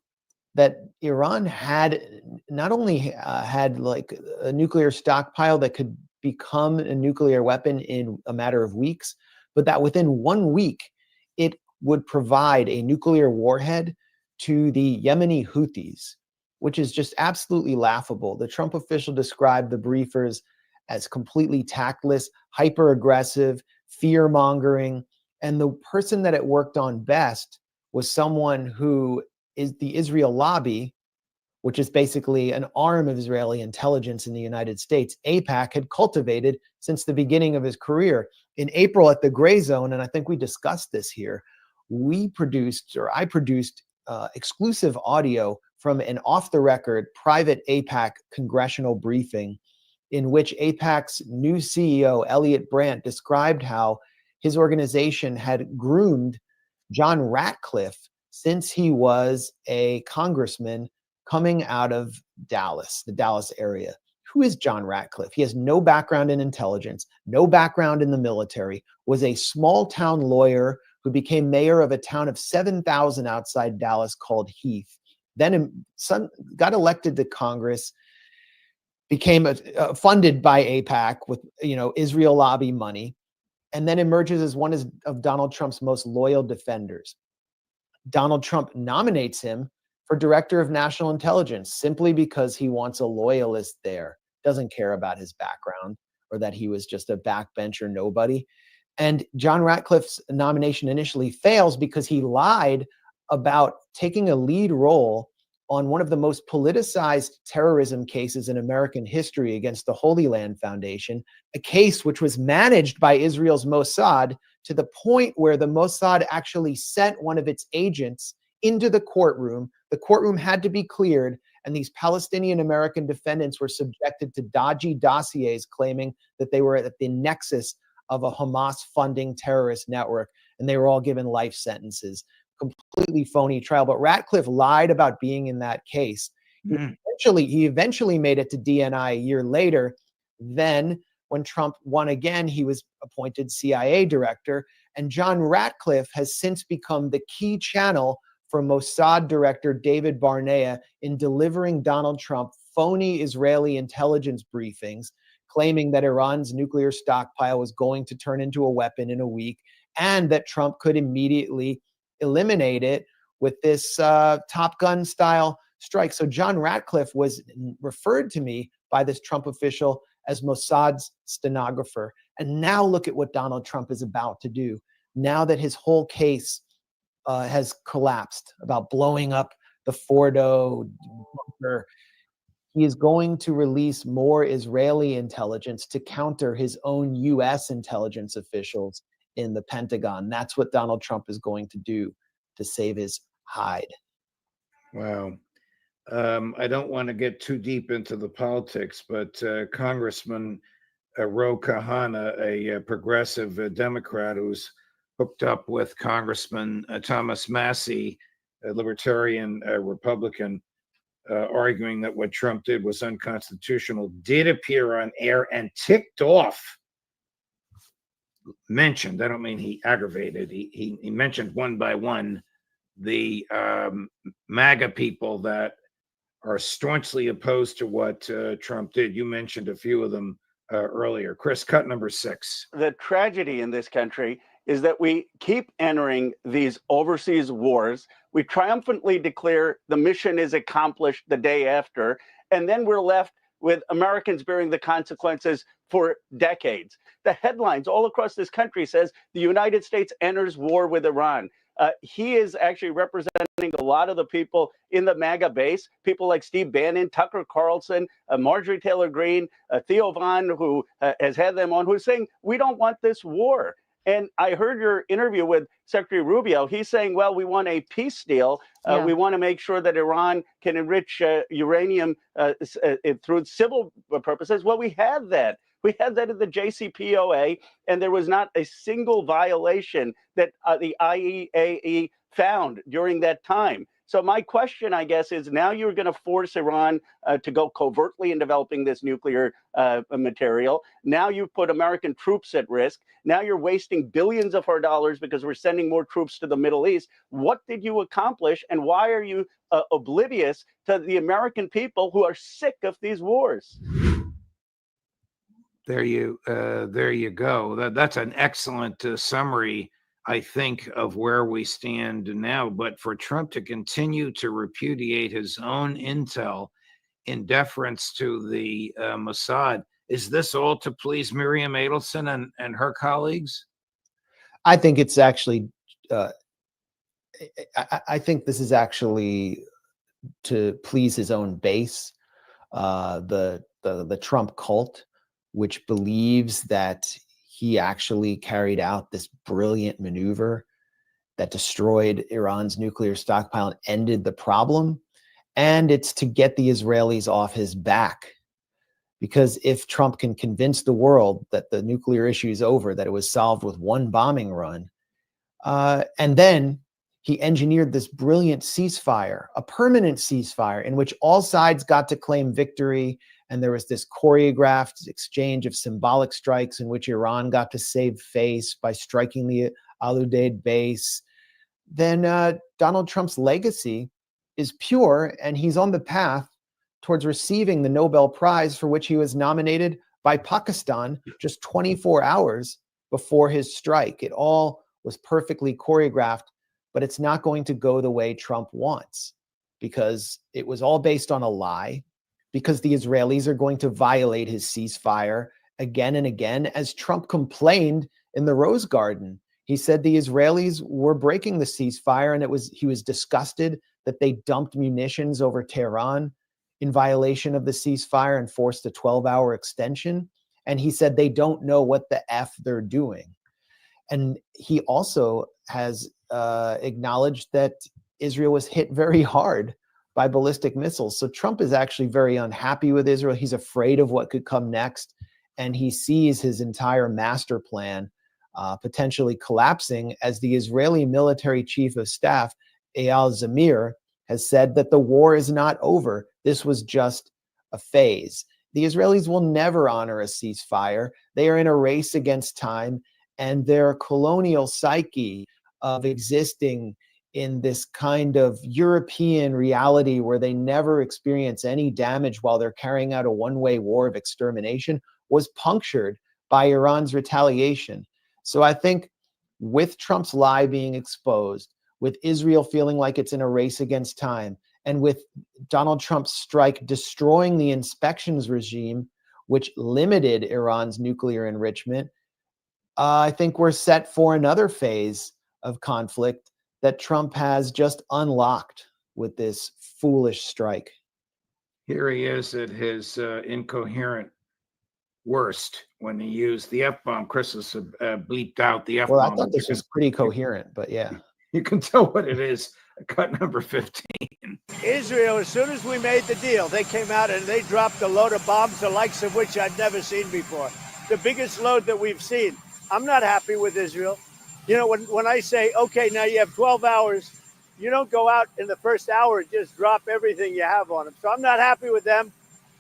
that Iran had not only had like a nuclear stockpile that could become a nuclear weapon in a matter of weeks, but that within 1 week, it would provide a nuclear warhead to the Yemeni Houthis, which is just absolutely laughable. The Trump official described the briefers as completely tactless, hyper aggressive, fear mongering. And the person that it worked on best was someone who is the Israel lobby, which is basically an arm of Israeli intelligence in the United States, AIPAC had cultivated since the beginning of his career. In April at the Gray Zone, and I think we discussed this here, I produced exclusive audio from an off-the-record private AIPAC congressional briefing in which AIPAC's new CEO, Elliot Brandt, described how his organization had groomed John Ratcliffe since he was a congressman coming out of Dallas, the Dallas area. Who is John Ratcliffe? He has no background in intelligence, no background in the military, was a small town lawyer who became mayor of a town of 7,000 outside Dallas called Heath. Then got elected to Congress, became funded by AIPAC with Israel lobby money, and then emerges as one of Donald Trump's most loyal defenders. Donald Trump nominates him for director of national intelligence simply because he wants a loyalist there, doesn't care about his background or that he was just a backbencher nobody. And John Ratcliffe's nomination initially fails because he lied about taking a lead role on one of the most politicized terrorism cases in American history against the Holy Land Foundation, a case which was managed by Israel's Mossad to the point where the Mossad actually sent one of its agents into the courtroom. The courtroom had to be cleared, and these Palestinian American defendants were subjected to dodgy dossiers claiming that they were at the nexus of a Hamas funding terrorist network, and they were all given life sentences. Completely phony trial, but Ratcliffe lied about being in that case. He eventually made it to DNI a year later. Then, when Trump won again, he was appointed CIA director, and John Ratcliffe has since become the key channel for Mossad director David Barnea in delivering Donald Trump phony Israeli intelligence briefings, claiming that Iran's nuclear stockpile was going to turn into a weapon in a week, and that Trump could immediately eliminate it with this Top Gun style strike. So John Ratcliffe was referred to me by this Trump official as Mossad's stenographer. And now look at what Donald Trump is about to do. Now that his whole case has collapsed about blowing up the Fordo bunker, he is going to release more Israeli intelligence to counter his own U.S. intelligence officials in the Pentagon. That's what Donald Trump is going to do to save his hide. Wow. I don't want to get too deep into the politics, but Congressman Ro Khanna, a progressive Democrat who's hooked up with Congressman Thomas Massie, a libertarian Republican, arguing that what Trump did was unconstitutional, did appear on air and ticked off, mentioned, I don't mean he aggravated, he mentioned one by one the MAGA people that are staunchly opposed to what Trump did. You mentioned a few of them earlier. Chris, cut number 6. The tragedy in this country is that we keep entering these overseas wars. We triumphantly declare the mission is accomplished the day after, and then we're left with Americans bearing the consequences for decades. The headlines all across this country says the United States enters war with Iran. He is actually representing a lot of the people in the MAGA base, people like Steve Bannon, Tucker Carlson, Marjorie Taylor Greene, Theo Von, who has had them on, who's saying, we don't want this war. And I heard your interview with Secretary Rubio. He's saying, well, we want a peace deal. We want to make sure that Iran can enrich uranium through civil purposes. Well, we had that. We had that at the JCPOA, and there was not a single violation that the IAEA found during that time. So my question, I guess, is now you're going to force Iran to go covertly in developing this nuclear material. Now you've put American troops at risk. Now you're wasting billions of our dollars because we're sending more troops to the Middle East. What did you accomplish, and why are you oblivious to the American people who are sick of these wars? There you go. That's an excellent summary, I think, of where we stand now. But for Trump to continue to repudiate his own intel in deference to the Mossad, is this all to please Miriam Adelson and her colleagues? I think it's actually, I think this is actually to please his own base, the Trump cult, which believes that he actually carried out this brilliant maneuver that destroyed Iran's nuclear stockpile and ended the problem. And it's to get the Israelis off his back. Because if Trump can convince the world that the nuclear issue is over, that it was solved with one bombing run, and then he engineered this brilliant ceasefire, a permanent ceasefire in which all sides got to claim victory. And there was this choreographed exchange of symbolic strikes in which Iran got to save face by striking the Al Udeid base. Then Donald Trump's legacy is pure, and he's on the path towards receiving the Nobel Prize, for which he was nominated by Pakistan just 24 hours before his strike. It all was perfectly choreographed, but it's not going to go the way Trump wants, because it was all based on a lie, because the Israelis are going to violate his ceasefire again and again, as Trump complained in the Rose Garden. He said the Israelis were breaking the ceasefire, and he was disgusted that they dumped munitions over Tehran in violation of the ceasefire and forced a 12-hour extension. And he said they don't know what the F they're doing. And he also has acknowledged that Israel was hit very hard by ballistic missiles. So Trump is actually very unhappy with Israel. He's afraid of what could come next. And he sees his entire master plan potentially collapsing, as the Israeli military chief of staff, Eyal Zamir, has said that the war is not over. This was just a phase. The Israelis will never honor a ceasefire. They are in a race against time, and their colonial psyche of existing in this kind of European reality where they never experience any damage while they're carrying out a one-way war of extermination was punctured by Iran's retaliation. So I think with Trump's lie being exposed, with Israel feeling like it's in a race against time, and with Donald Trump's strike destroying the inspections regime, which limited Iran's nuclear enrichment, I think we're set for another phase of conflict that Trump has just unlocked with this foolish strike. Here he is at his incoherent worst when he used the F-bomb. Chris has bleeped out the F-bomb. Well, I thought this was pretty coherent, but yeah. You can tell what it is. Cut number 15. Israel, as soon as we made the deal, they came out and they dropped a load of bombs, the likes of which I'd never seen before. The biggest load that we've seen. I'm not happy with Israel. You know, when I say, okay, now you have 12 hours, you don't go out in the first hour and just drop everything you have on them. So I'm not happy with them.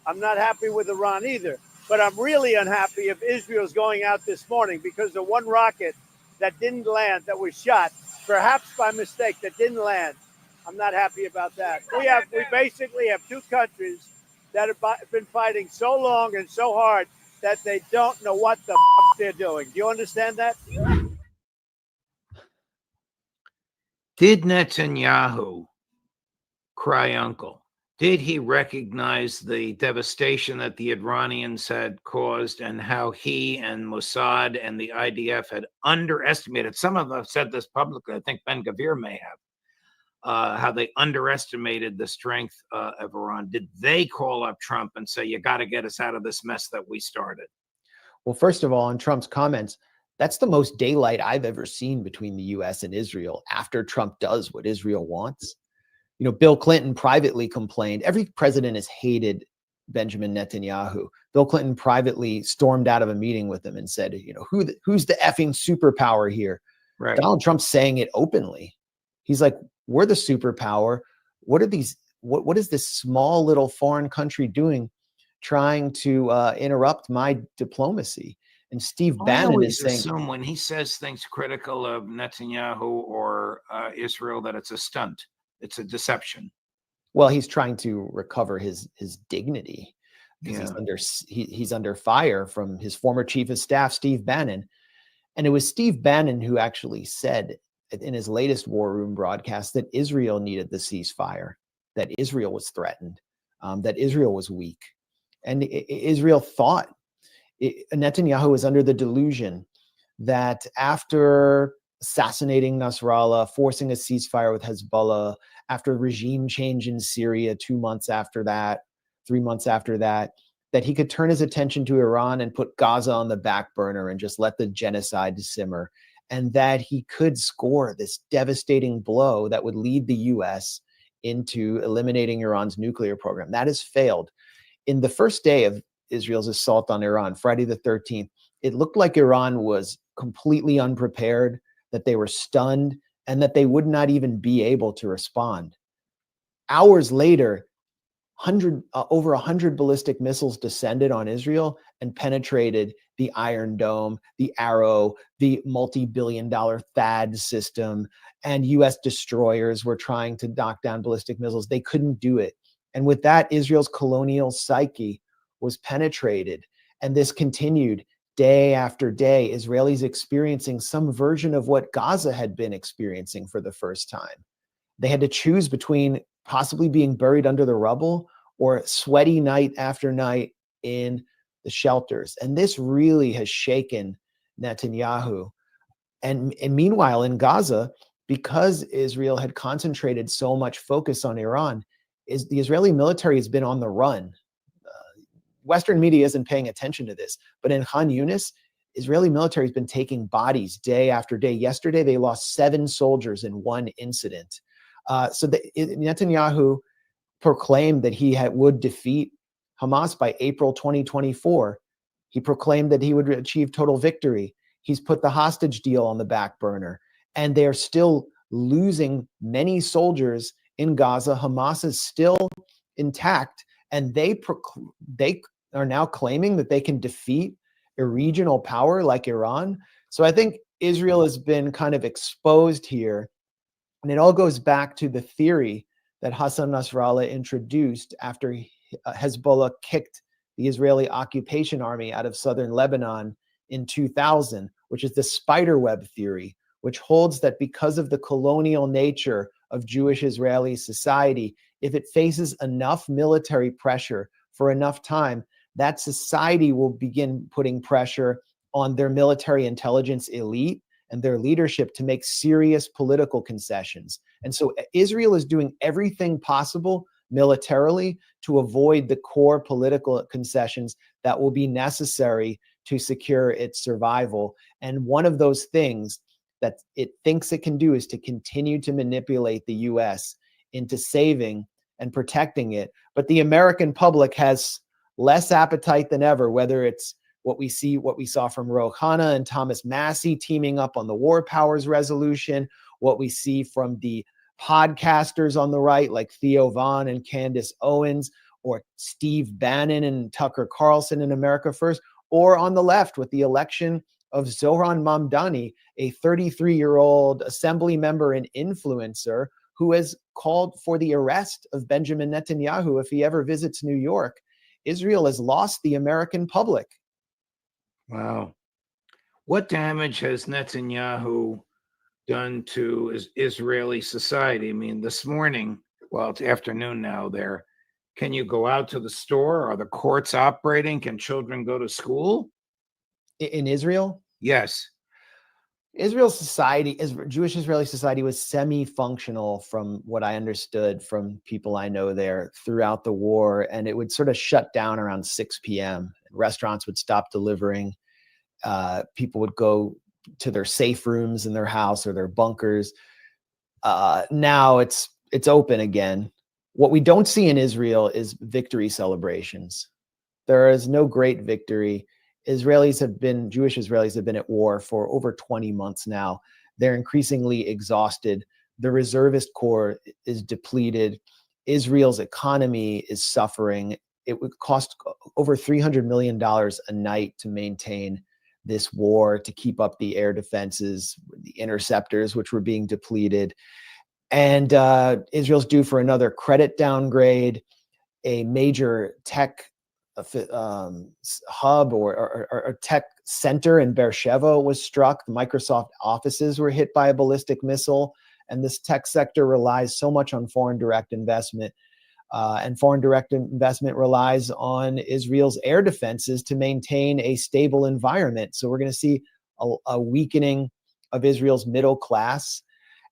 I'm not happy with Iran either. But I'm really unhappy if Israel's going out this morning, because the one rocket that didn't land, that was shot, perhaps by mistake, that didn't land. I'm not happy about that. We basically have two countries that have been fighting so long and so hard that they don't know what the they're doing. Do you understand that? Did Netanyahu cry uncle? Did he recognize the devastation that the Iranians had caused, and how he and Mossad and the IDF had underestimated? Some of them have said this publicly. I think Ben Gvir may have. How they underestimated the strength of Iran. Did they call up Trump and say, you got to get us out of this mess that we started? Well, first of all, on Trump's comments, that's the most daylight I've ever seen between the U.S. and Israel after Trump does what Israel wants. You know, Bill Clinton privately complained. Every president has hated Benjamin Netanyahu. Bill Clinton privately stormed out of a meeting with him and said, you know, who's the effing superpower here? Right. Donald Trump's saying it openly. He's like, we're the superpower. what are these? What is this small little foreign country doing, trying to interrupt my diplomacy? And Steve I Bannon always is saying, assume when he says things critical of Netanyahu or Israel that it's a stunt, it's a deception. well, he's trying to recover his dignity because Yeah. he's under fire from his former chief of staff, Steve Bannon. And it was Steve Bannon who actually said in his latest War Room broadcast that Israel needed the ceasefire, that Israel was threatened, that Israel was weak. And Israel thought Netanyahu was under the delusion that after assassinating Nasrallah, forcing a ceasefire with Hezbollah, after regime change in Syria 2 months after that, 3 months after that, that he could turn his attention to Iran and put Gaza on the back burner and just let the genocide simmer, and that he could score this devastating blow that would lead the US into eliminating Iran's nuclear program. That has failed. In the first day of Israel's assault on Iran, Friday the 13th, it looked like Iran was completely unprepared, that they were stunned, and that they would not even be able to respond. Hours later, over 100 ballistic missiles descended on Israel and penetrated the Iron Dome, the Arrow, the multi-billion-dollar THAAD system, and US destroyers were trying to knock down ballistic missiles. They couldn't do it. And with that, Israel's colonial psyche was penetrated. And this continued day after day, Israelis experiencing some version of what Gaza had been experiencing for the first time. They had to choose between possibly being buried under the rubble or sweaty night after night in the shelters. And this really has shaken Netanyahu. And meanwhile, in Gaza, because Israel had concentrated so much focus on Iran, the Israeli military has been on the run. Western media isn't paying attention to this, but in Khan Yunis, Israeli military has been taking bodies day after day. Yesterday, they lost 7 soldiers in one incident. So Netanyahu proclaimed that he would defeat Hamas by April 2024. He proclaimed that he would achieve total victory. He's put the hostage deal on the back burner, and they're still losing many soldiers in Gaza. Hamas is still intact, and they are now claiming that they can defeat a regional power like Iran. So I think Israel has been kind of exposed here. And it all goes back to the theory that Hassan Nasrallah introduced after Hezbollah kicked the Israeli occupation army out of southern Lebanon in 2000, which is the spiderweb theory, which holds that because of the colonial nature of Jewish Israeli society, if it faces enough military pressure for enough time, that society will begin putting pressure on their military intelligence elite and their leadership to make serious political concessions. And so Israel is doing everything possible militarily to avoid the core political concessions that will be necessary to secure its survival. And one of those things that it thinks it can do is to continue to manipulate the US into saving and protecting it. But the American public has less appetite than ever, whether it's what we saw from Rouhana and Thomas Massie teaming up on the War Powers Resolution, what we see from the podcasters on the right, like Theo Vaughn and Candace Owens, or Steve Bannon and Tucker Carlson in America First, or on the left with the election of Zohran Mamdani, a 33-year-old assembly member and influencer who has called for the arrest of Benjamin Netanyahu if he ever visits New York. Israel has lost the American public. Wow. What damage has Netanyahu done to Israeli society? I mean, this morning, well, it's afternoon now there. Can you go out to the store? Are the courts operating? Can children go to school? In Israel? Yes. Israel's society, Jewish Israeli society, was semi-functional from what I understood from people I know there throughout the war, and it would sort of shut down around 6 p.m. Restaurants would stop delivering. People would go to their safe rooms in their house or their bunkers. Now it's open again. What we don't see in Israel is victory celebrations. There is no great victory. Jewish Israelis have been at war for over 20 months now. They're increasingly exhausted. The reservist corps is depleted. Israel's economy is suffering. It would cost over $300 million a night to maintain this war, to keep up the air defenses, the interceptors, which were being depleted. And Israel's due for another credit downgrade. A major tech hub or tech center in Beersheba was struck. The Microsoft offices were hit by a ballistic missile. And this tech sector relies so much on foreign direct investment. And foreign direct investment relies on Israel's air defenses to maintain a stable environment. So we're going to see a weakening of Israel's middle class.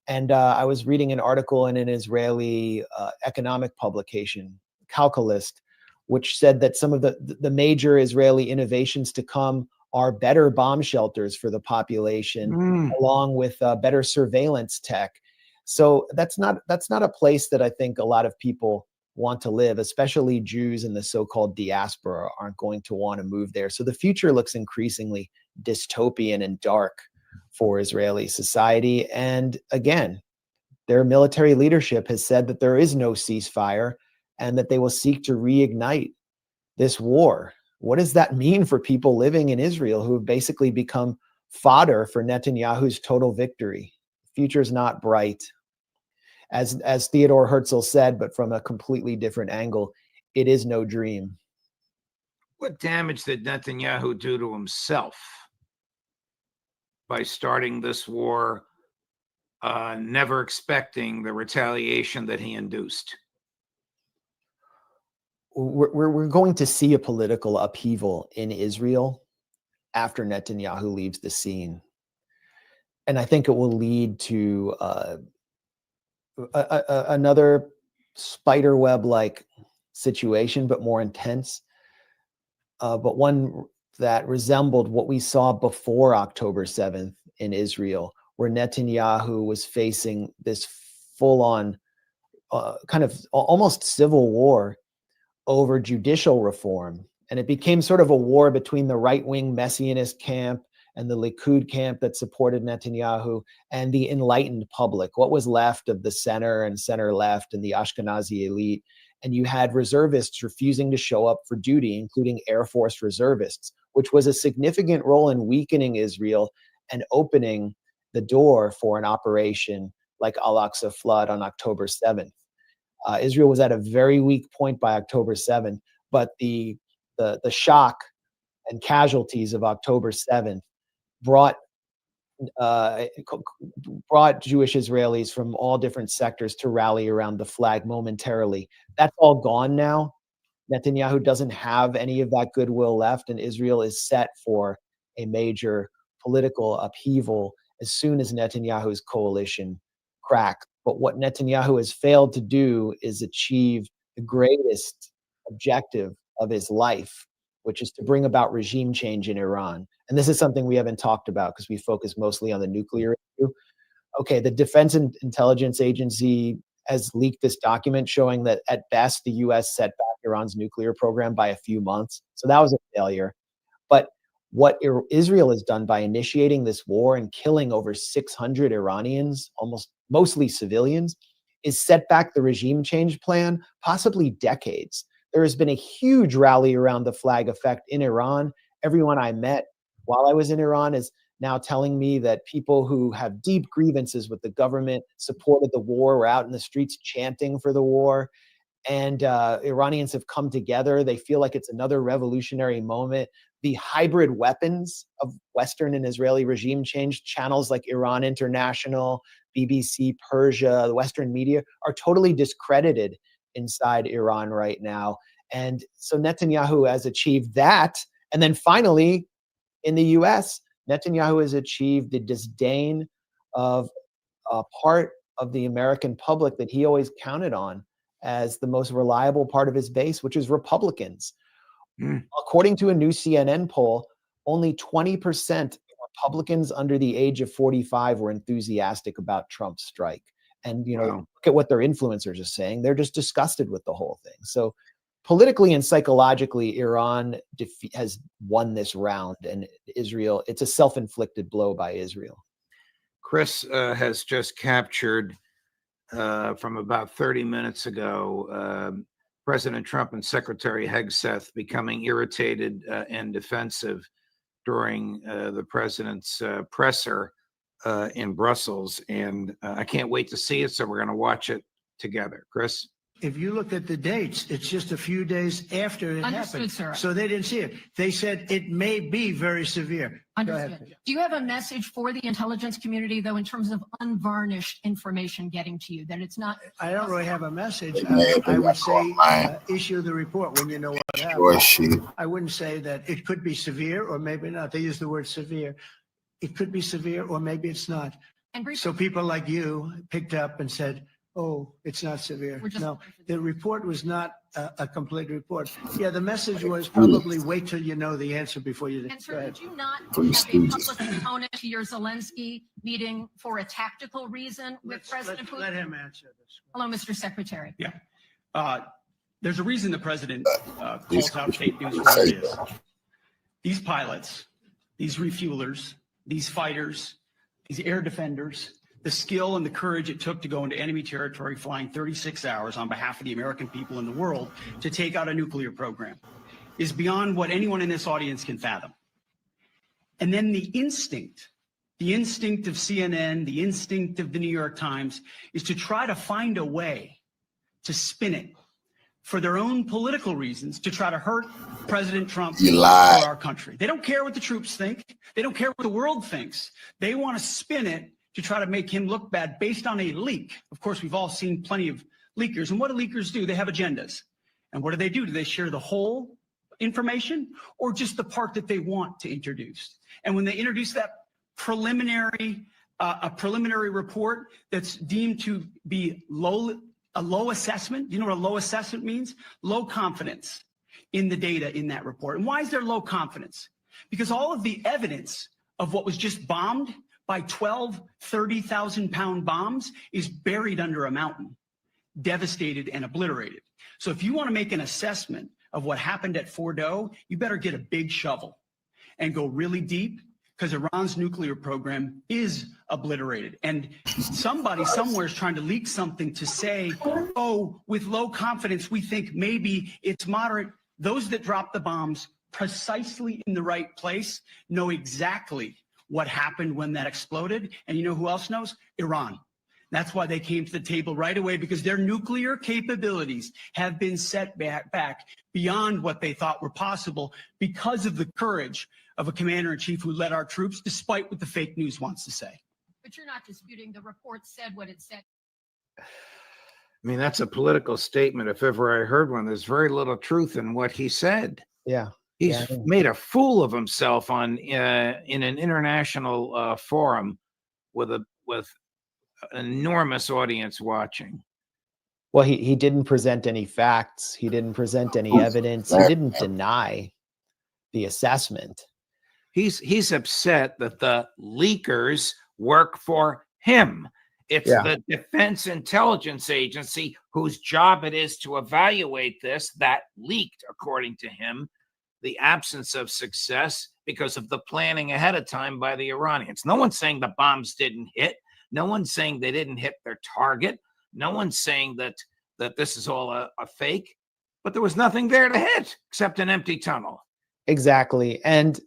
And I was reading an article in an Israeli economic publication, Calculist, which said that some of the major Israeli innovations to come are better bomb shelters for the population, along with better surveillance tech. So that's not a place that I think a lot of people want to live, especially Jews in the so-called diaspora aren't going to want to move there. So the future looks increasingly dystopian and dark for Israeli society. And again, their military leadership has said that there is no ceasefire and that they will seek to reignite this war. What does that mean for people living in Israel who have basically become fodder for Netanyahu's total victory? The future is not bright. As Theodore Herzl said, but from a completely different angle, it is no dream. What damage did Netanyahu do to himself by starting this war, never expecting the retaliation that he induced? We're going to see a political upheaval in Israel after Netanyahu leaves the scene. And I think it will lead to another spider web-like situation, but more intense, but one that resembled what we saw before October 7th in Israel, where Netanyahu was facing this full-on kind of almost civil war over judicial reform. And it became sort of a war between the right-wing Messianist camp and the Likud camp that supported Netanyahu and the enlightened public, what was left of the center and center left and the Ashkenazi elite. And you had reservists refusing to show up for duty, including Air Force reservists, which was a significant role in weakening Israel and opening the door for an operation like Al-Aqsa Flood on October 7th. Israel was at a very weak point by October 7th, but the shock and casualties of October 7th brought Jewish Israelis from all different sectors to rally around the flag momentarily. That's all gone now. Netanyahu doesn't have any of that goodwill left, and Israel is set for a major political upheaval as soon as Netanyahu's coalition cracks. But what Netanyahu has failed to do is achieve the greatest objective of his life, which is to bring about regime change in Iran. And this is something we haven't talked about because we focus mostly on the nuclear issue. Okay, the Defense Intelligence Agency has leaked this document showing that at best the US set back Iran's nuclear program by a few months. So that was a failure. But what Israel has done by initiating this war and killing over 600 Iranians, mostly civilians, is set back the regime change plan, possibly decades. There has been a huge rally around the flag effect in Iran. Everyone I met while I was in Iran is now telling me that people who have deep grievances with the government supported the war, were out in the streets chanting for the war. And Iranians have come together. They feel like it's another revolutionary moment. The hybrid weapons of Western and Israeli regime change channels like Iran International, BBC Persia, the Western media are totally discredited inside Iran right now. And so Netanyahu has achieved that. And then finally, in the US, Netanyahu has achieved the disdain of a part of the American public that he always counted on as the most reliable part of his base, which is Republicans. According to a new CNN poll, only 20% of Republicans under the age of 45 were enthusiastic about Trump's strike. And, look at what their influencers are saying. They're just disgusted with the whole thing. So politically and psychologically, Iran has won this round, and Israel, it's a self-inflicted blow by Israel. Chris has just captured from about 30 minutes ago. President Trump and Secretary Hegseth becoming irritated and defensive during the president's presser in Brussels. And I can't wait to see it, so we're going to watch it together. Chris? If you look at the dates, it's just a few days after it happened. Sir. So they didn't see it. They said it may be very severe. Go ahead. Understood. Do you have a message for the intelligence community, though, in terms of unvarnished information getting to you, that it's not? I don't really have a message. I would say issue the report when you know what happened. I wouldn't say that it could be severe or maybe not. They use the word severe. It could be severe or maybe it's not. So people like you picked up and said, oh, it's not severe. No, the report was not a complete report. Yeah, the message was probably wait till you know the answer before you. And sir, did you not have a public component to your Zelensky meeting for a tactical reason with President Putin? Let him answer this. Hello, Mr. Secretary. Yeah. There's a reason the president calls out fake news for what it is. These pilots, these refuelers, these fighters, these air defenders, the skill and the courage it took to go into enemy territory flying 36 hours on behalf of the American people and the world to take out a nuclear program is beyond what anyone in this audience can fathom. And then the instinct of CNN, the instinct of the New York Times is to try to find a way to spin it for their own political reasons, to try to hurt President Trump or our country. They don't care what the troops think. They don't care what the world thinks. They want to spin it to try to make him look bad based on a leak. Of course, we've all seen plenty of leakers. And what do leakers do? They have agendas. And what do? Do they share the whole information or just the part that they want to introduce? And when they introduce that preliminary, a preliminary report that's deemed to be a low assessment, you know what a low assessment means? Low confidence in the data in that report. And why is there low confidence? Because all of the evidence of what was just bombed by 12 30,000-pound bombs is buried under a mountain, devastated and obliterated. So if you want to make an assessment of what happened at Fordo, you better get a big shovel and go really deep, because Iran's nuclear program is obliterated. And somebody somewhere is trying to leak something to say, oh, with low confidence, we think maybe it's moderate. Those that drop the bombs precisely in the right place know exactly what happened when that exploded. And you know who else knows? Iran. That's why they came to the table right away, because their nuclear capabilities have been set back beyond what they thought were possible because of the courage of a commander-in-chief who led our troops, despite what the fake news wants to say. But you're not disputing the report said what it said. I mean, that's a political statement. If ever I heard one, there's very little truth in what he said. Yeah. He's made a fool of himself in an international forum with an enormous audience watching. Well, he didn't present any facts. He didn't present any evidence. He didn't deny the assessment. He's upset that the leakers work for him. It's the Defense Intelligence Agency whose job it is to evaluate this that leaked, according to him, the absence of success because of the planning ahead of time by the Iranians. No one's saying the bombs didn't hit. No one's saying they didn't hit their target. No one's saying that this is all a fake. But there was nothing there to hit except an empty tunnel. Exactly. And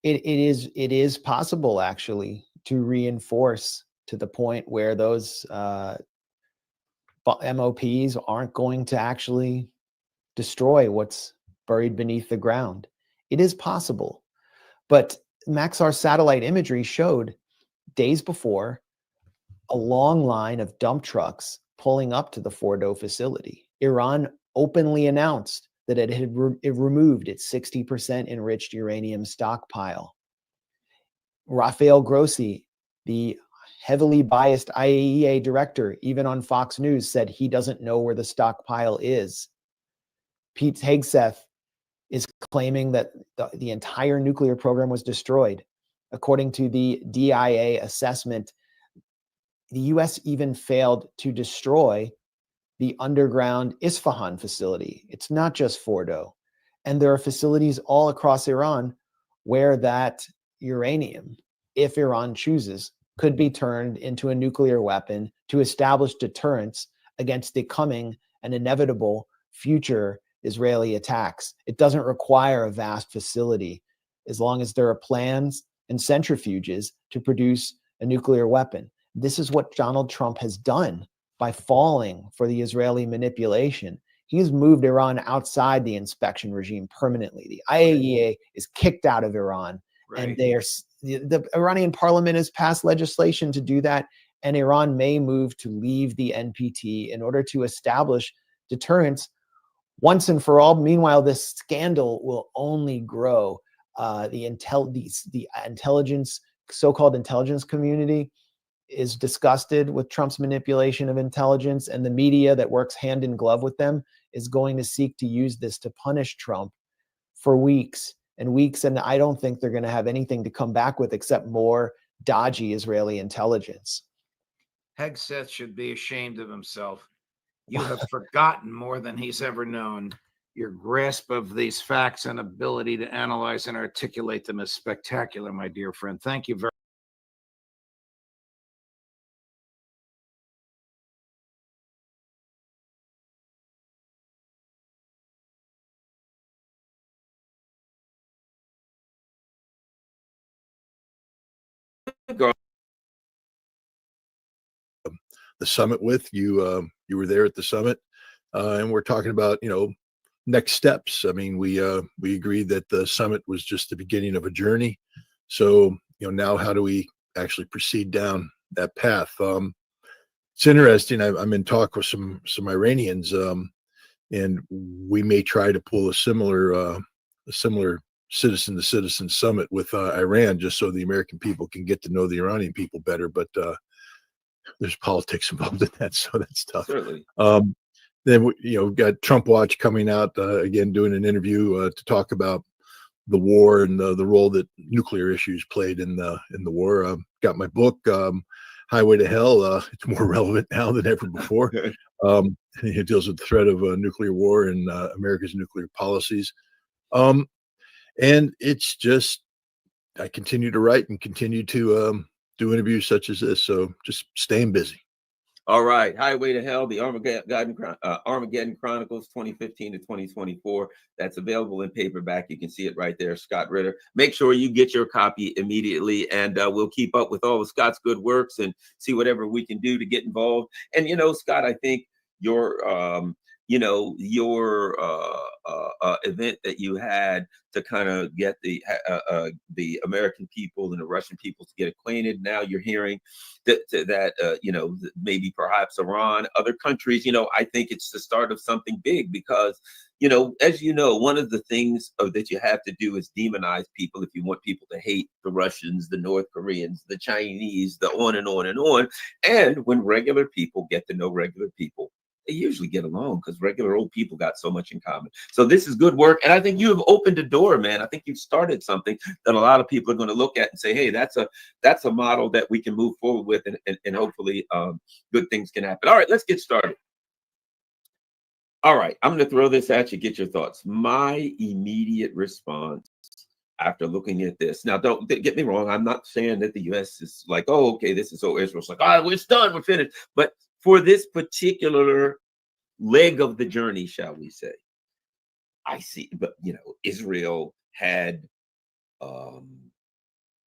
it is possible, actually, to reinforce to the point where those MOPs aren't going to actually destroy what's buried beneath the ground. It is possible. But Maxar satellite imagery showed days before a long line of dump trucks pulling up to the Fordo facility. Iran openly announced that it had removed its 60% enriched uranium stockpile. Rafael Grossi, the heavily biased IAEA director, even on Fox News, said he doesn't know where the stockpile is. Pete Hegseth is claiming that the entire nuclear program was destroyed. According to the DIA assessment, the US even failed to destroy the underground Isfahan facility. It's not just Fordo. And there are facilities all across Iran where that uranium, if Iran chooses, could be turned into a nuclear weapon to establish deterrence against the coming and inevitable future Israeli attacks. It doesn't require a vast facility as long as there are plans and centrifuges to produce a nuclear weapon. This is what Donald Trump has done by falling for the Israeli manipulation. He's moved Iran outside the inspection regime permanently. The IAEA is kicked out of Iran, and the Iranian parliament has passed legislation to do that, and Iran may move to leave the NPT in order to establish deterrence once and for all. Meanwhile, this scandal will only grow. The intelligence, so-called intelligence community is disgusted with Trump's manipulation of intelligence, and the media that works hand in glove with them is going to seek to use this to punish Trump for weeks and weeks. And I don't think they're going to have anything to come back with except more dodgy Israeli intelligence. Hegseth should be ashamed of himself. You have forgotten more than he's ever known. Your grasp of these facts and ability to analyze and articulate them is spectacular, my dear friend. Thank you very the summit with you. You were there at the summit, and we're talking about next steps. I mean, we agreed that the summit was just the beginning of a journey. So now how do we actually proceed down that path? It's interesting. I'm in talk with some Iranians, and we may try to pull a similar citizen to citizen summit with Iran, just so the American people can get to know the Iranian people better. But there's politics involved in that, so that's tough. Certainly. Then we've got Trump Watch coming out again, doing an interview to talk about the war and the role that nuclear issues played in the war. Got my book, Highway to Hell. It's more relevant now than ever before. It deals with the threat of nuclear war and America's nuclear policies. And it's just, I continue to write and continue to do interviews such as this. So just staying busy. All right. Highway to Hell, the Armageddon Chronicles 2015 to 2024. That's available in paperback. You can see it right there, Scott Ritter. Make sure you get your copy immediately, and we'll keep up with all of Scott's good works and see whatever we can do to get involved. And, Scott, I think your event that you had to kind of get the American people and the Russian people to get acquainted. Now you're hearing that maybe perhaps Iran, other countries. I think it's the start of something big because as one of the things that you have to do is demonize people if you want people to hate the Russians, the North Koreans, the Chinese, the on and on and on. And when regular people get to know regular people, they usually get along because regular old people got so much in common. So this is good work. And I think you have opened a door, man. I think you've started something that a lot of people are going to look at and say, hey, that's a model that we can move forward with, and hopefully good things can happen. All right, let's get started. All right, I'm going to throw this at you, get your thoughts. My immediate response after looking at this. Now, don't get me wrong. I'm not saying that the U.S. is like, oh, okay, this is so Israel's like, oh, it's done, we're finished. But for this particular leg of the journey, shall we say, I see, but Israel had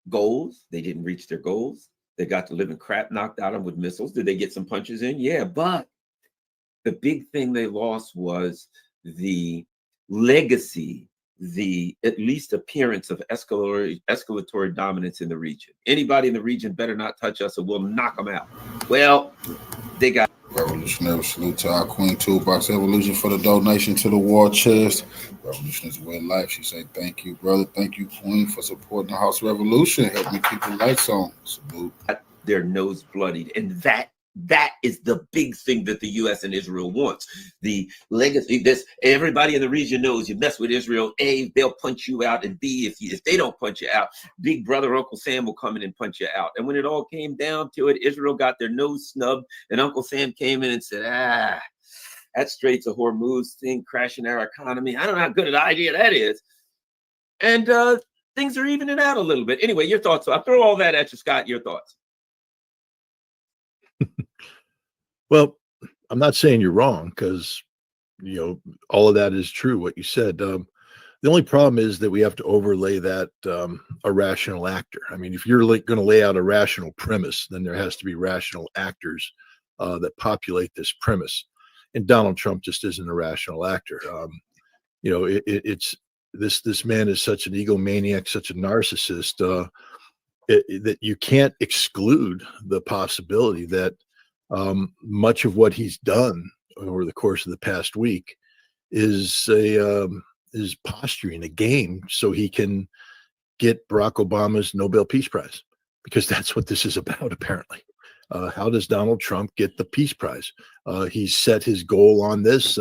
goals. They didn't reach their goals. They got the living crap knocked out of them with missiles. Did they get some punches in? Yeah, but the big thing they lost was the legacy, the at least appearance of escalatory dominance in the region. Anybody in the region better not touch us or we'll knock them out. Well, they got Revolutionary salute to our Queen Toolbox Evolution for the donation to the war chest. Revolution is way life. She said, thank you, brother. Thank you, Queen, for supporting the House Revolution. Help me keep the lights on. Salute. Their nose bloodied. And that is the big thing that the U.S. and Israel wants. The legacy, this everybody in the region knows you mess with Israel, A, they'll punch you out, and B, if they don't punch you out, big brother Uncle Sam will come in and punch you out. And when it all came down to it, Israel got their nose snubbed, and Uncle Sam came in and said, that Straits of Hormuz thing crashing our economy. I don't know how good an idea that is. And things are evening out a little bit. Anyway, your thoughts. I'll throw all that at you, Scott. Your thoughts. Well, I'm not saying you're wrong because, all of that is true, what you said. The only problem is that we have to overlay that a rational actor. I mean, if you're going to lay out a rational premise, then there has to be rational actors that populate this premise. And Donald Trump just isn't a rational actor. It's this man is such an egomaniac, such a narcissist that you can't exclude the possibility that much of what he's done over the course of the past week is posturing a game so he can get Barack Obama's Nobel Peace Prize, because that's what this is about, apparently. How does Donald Trump get the Peace Prize? He's set his goal on this.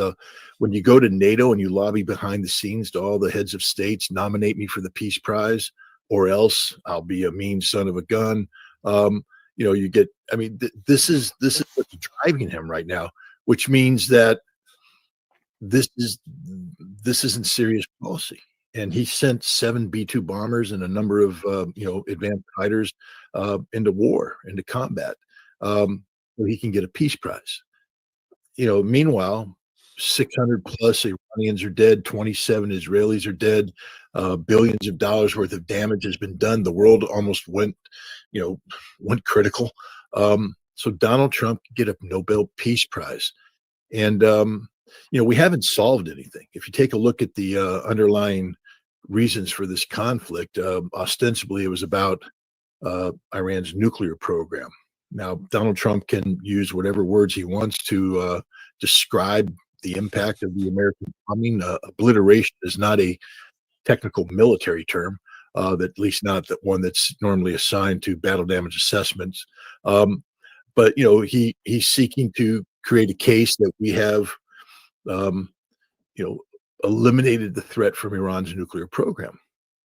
When you go to NATO and you lobby behind the scenes to all the heads of states, nominate me for the Peace Prize, or else I'll be a mean son of a gun. You get. I mean, this is what's driving him right now, which means that this isn't serious policy. And he sent 7 B-2 bombers and a number of advanced fighters into war, into combat, so he can get a peace prize. Meanwhile, 600 plus Iranians are dead, 27 Israelis are dead, billions of dollars worth of damage has been done. The world almost went critical. So Donald Trump could get a Nobel Peace Prize. And we haven't solved anything. If you take a look at the underlying reasons for this conflict, ostensibly it was about Iran's nuclear program. Now, Donald Trump can use whatever words he wants to describe the impact of the American bombing. Obliteration is not a technical military term, at least not the one that's normally assigned to battle damage assessments. But he's seeking to create a case that we have eliminated the threat from Iran's nuclear program.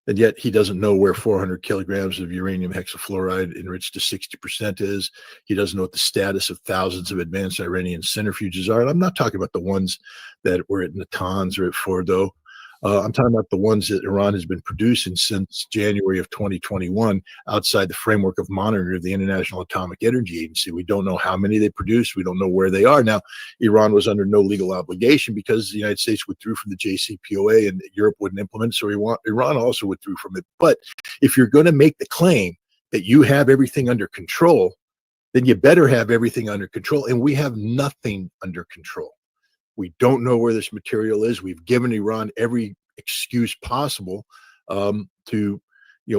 And yet he doesn't know where 400 kilograms of uranium hexafluoride enriched to 60% is. He doesn't know what the status of thousands of advanced Iranian centrifuges are. And I'm not talking about the ones that were at Natanz or at Fordo. I'm talking about the ones that Iran has been producing since January of 2021 outside the framework of monitoring of the International Atomic Energy Agency. We don't know how many they produced. We don't know where they are. Now, Iran was under no legal obligation because the United States withdrew from the JCPOA and Europe wouldn't implement it. So Iran also withdrew from it. But if you're going to make the claim that you have everything under control, then you better have everything under control. And we have nothing under control. We don't know where this material is. We've given Iran every excuse possible to,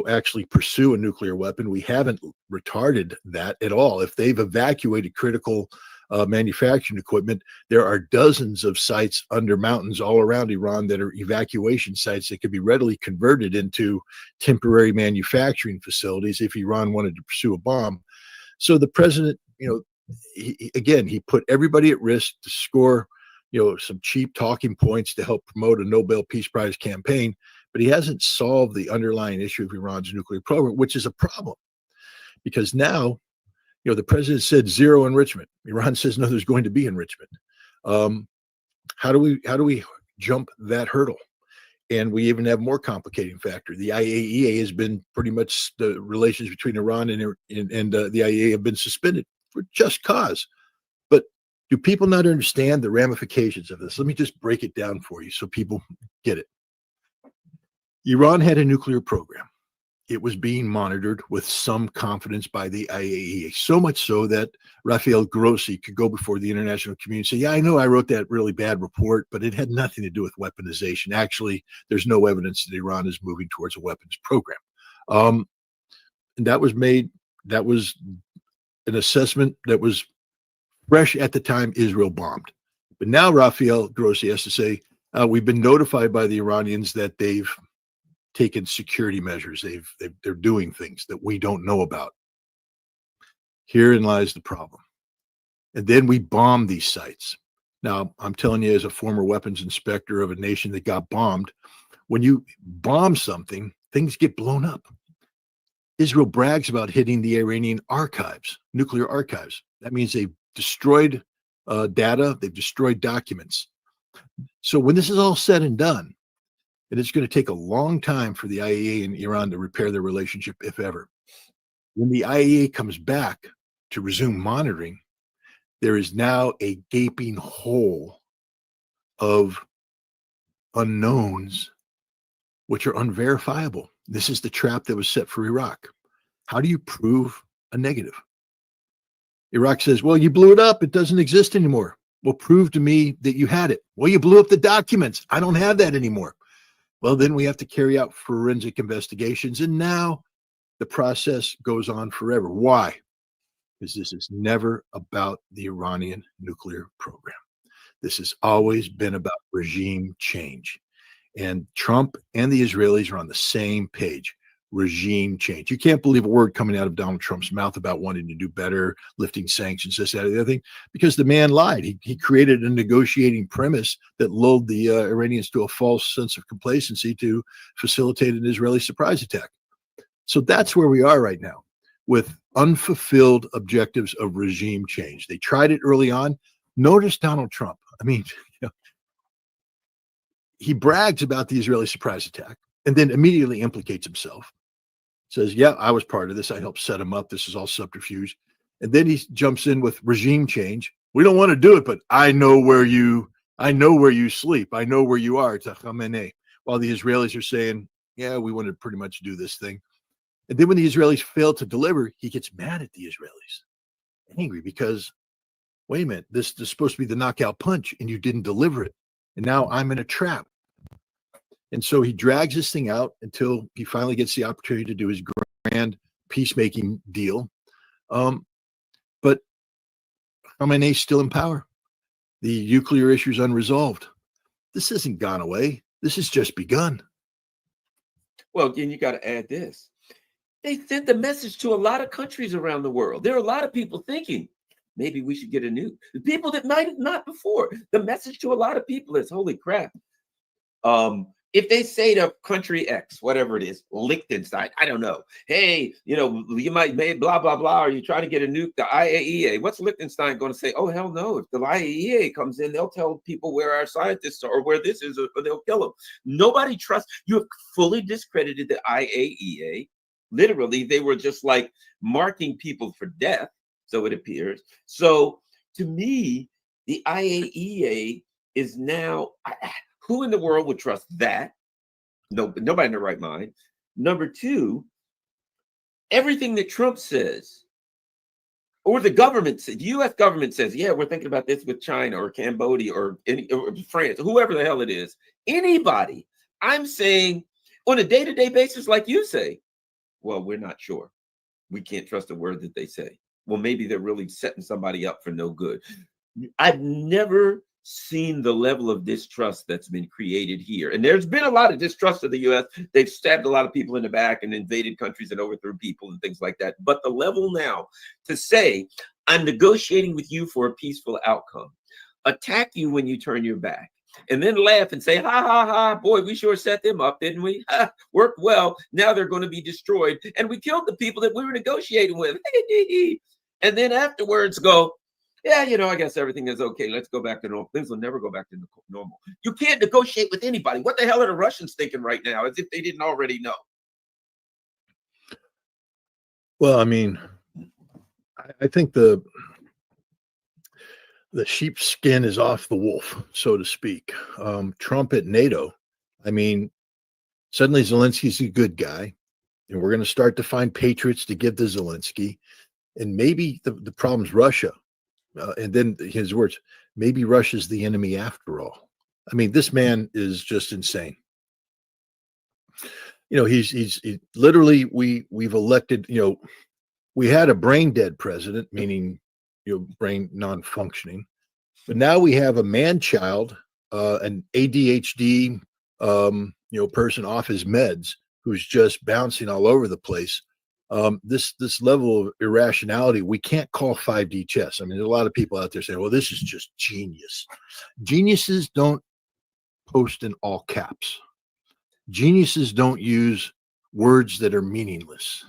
actually pursue a nuclear weapon. We haven't retarded that at all. If they've evacuated critical manufacturing equipment, there are dozens of sites under mountains all around Iran that are evacuation sites that could be readily converted into temporary manufacturing facilities if Iran wanted to pursue a bomb. So the president, he put everybody at risk to score some cheap talking points to help promote a Nobel Peace Prize campaign, but he hasn't solved the underlying issue of Iran's nuclear program, which is a problem. Because now, the president said zero enrichment. Iran says no, there's going to be enrichment. How do we jump that hurdle? And we even have more complicating factor. The IAEA has been pretty much, the relations between Iran and the IAEA have been suspended for just cause. But do people not understand the ramifications of this? Let me just break it down for you so people get it. Iran had a nuclear program. It was being monitored with some confidence by the IAEA, so much so that Rafael Grossi could go before the international community and say, yeah, I know I wrote that really bad report, but it had nothing to do with weaponization. Actually, there's no evidence that Iran is moving towards a weapons program. And that was an assessment that was fresh at the time Israel bombed. But now Rafael Grossi has to say, we've been notified by the Iranians that they've taken security measures. They're doing things that we don't know about. Herein lies the problem. And then we bomb these sites. Now, I'm telling you, as a former weapons inspector of a nation that got bombed, when you bomb something, things get blown up. Israel brags about hitting the Iranian archives, nuclear archives. That means they've destroyed data, they've destroyed documents. So when this is all said and done, and it's going to take a long time for the IAEA and Iran to repair their relationship, if ever. When the IAEA comes back to resume monitoring, there is now a gaping hole of unknowns which are unverifiable. This is the trap that was set for Iraq. How do you prove a negative? Iraq says, well, you blew it up. It doesn't exist anymore. Well, prove to me that you had it. Well, you blew up the documents. I don't have that anymore. Well, then we have to carry out forensic investigations. And now the process goes on forever. Why? Because this is never about the Iranian nuclear program. This has always been about regime change. And Trump and the Israelis are on the same page. Regime change. You can't believe a word coming out of Donald Trump's mouth about wanting to do better, lifting sanctions, this, that, or the other thing, because the man lied. He created a negotiating premise that lulled the Iranians to a false sense of complacency to facilitate an Israeli surprise attack. So that's where we are right now, with unfulfilled objectives of regime change. They tried it early on. Notice Donald Trump. I mean, he brags about the Israeli surprise attack and then immediately implicates himself. Says, yeah, I was part of this. I helped set him up. This is all subterfuge. And then he jumps in with regime change. We don't want to do it, but I know where you sleep. I know where you are. Khamenei. While the Israelis are saying, yeah, we want to pretty much do this thing. And then when the Israelis fail to deliver, he gets mad at the Israelis. Angry because, wait a minute, this is supposed to be the knockout punch and you didn't deliver it. And now I'm in a trap. And so he drags this thing out until he finally gets the opportunity to do his grand peacemaking deal. But Khamenei's still in power. The nuclear issue is unresolved. This hasn't gone away. This has just begun. Well, again, you got to add this. They sent the message to a lot of countries around the world. There are a lot of people thinking, maybe we should get a nuke. The people that might have not before. The message to a lot of people is, holy crap. If they say to country X, whatever it is, Liechtenstein, I don't know. Hey, you might blah, blah, blah. Are you trying to get a nuke? The IAEA. What's Liechtenstein going to say? Oh, hell no. If the IAEA comes in, they'll tell people where our scientists are or where this is, or they'll kill them. Nobody trusts. You have fully discredited the IAEA. Literally, they were just like marking people for death, so it appears. So to me, the IAEA is now... Who in the world would trust that? No, nobody in their right mind. Number two, everything that Trump says, or the government says, the U.S. government says, yeah, we're thinking about this with China or Cambodia or France, whoever the hell it is. Anybody, I'm saying on a day-to-day basis, like you say, well, we're not sure. We can't trust a word that they say. Well, maybe they're really setting somebody up for no good. I've never seen the level of distrust that's been created here. And there's been a lot of distrust of the U.S. They've stabbed a lot of people in the back and invaded countries and overthrew people and things like that. But the level now to say, I'm negotiating with you for a peaceful outcome, attack you when you turn your back, and then laugh and say, ha, ha, ha, boy, we sure set them up, didn't we? Ha, worked well. Now they're going to be destroyed. And we killed the people that we were negotiating with. And then afterwards go, yeah, I guess everything is okay. Let's go back to normal. Things will never go back to normal. You can't negotiate with anybody. What the hell are the Russians thinking right now, as if they didn't already know? Well, I mean, I think the sheep's skin is off the wolf, so to speak. Trump at NATO, I mean, suddenly Zelensky's a good guy, and we're going to start to find patriots to give to Zelensky. And maybe the problem's Russia. And then his words, maybe Russia's the enemy after all. I mean, this man is just insane. He's literally, we've elected, we had a brain dead president, meaning, brain non-functioning, but now we have a man-child, an ADHD, person off his meds who's just bouncing all over the place. This level of irrationality, we can't call 5D chess. I mean, there's a lot of people out there saying, well, this is just genius. Geniuses don't post in all caps. Geniuses don't use words that are meaningless.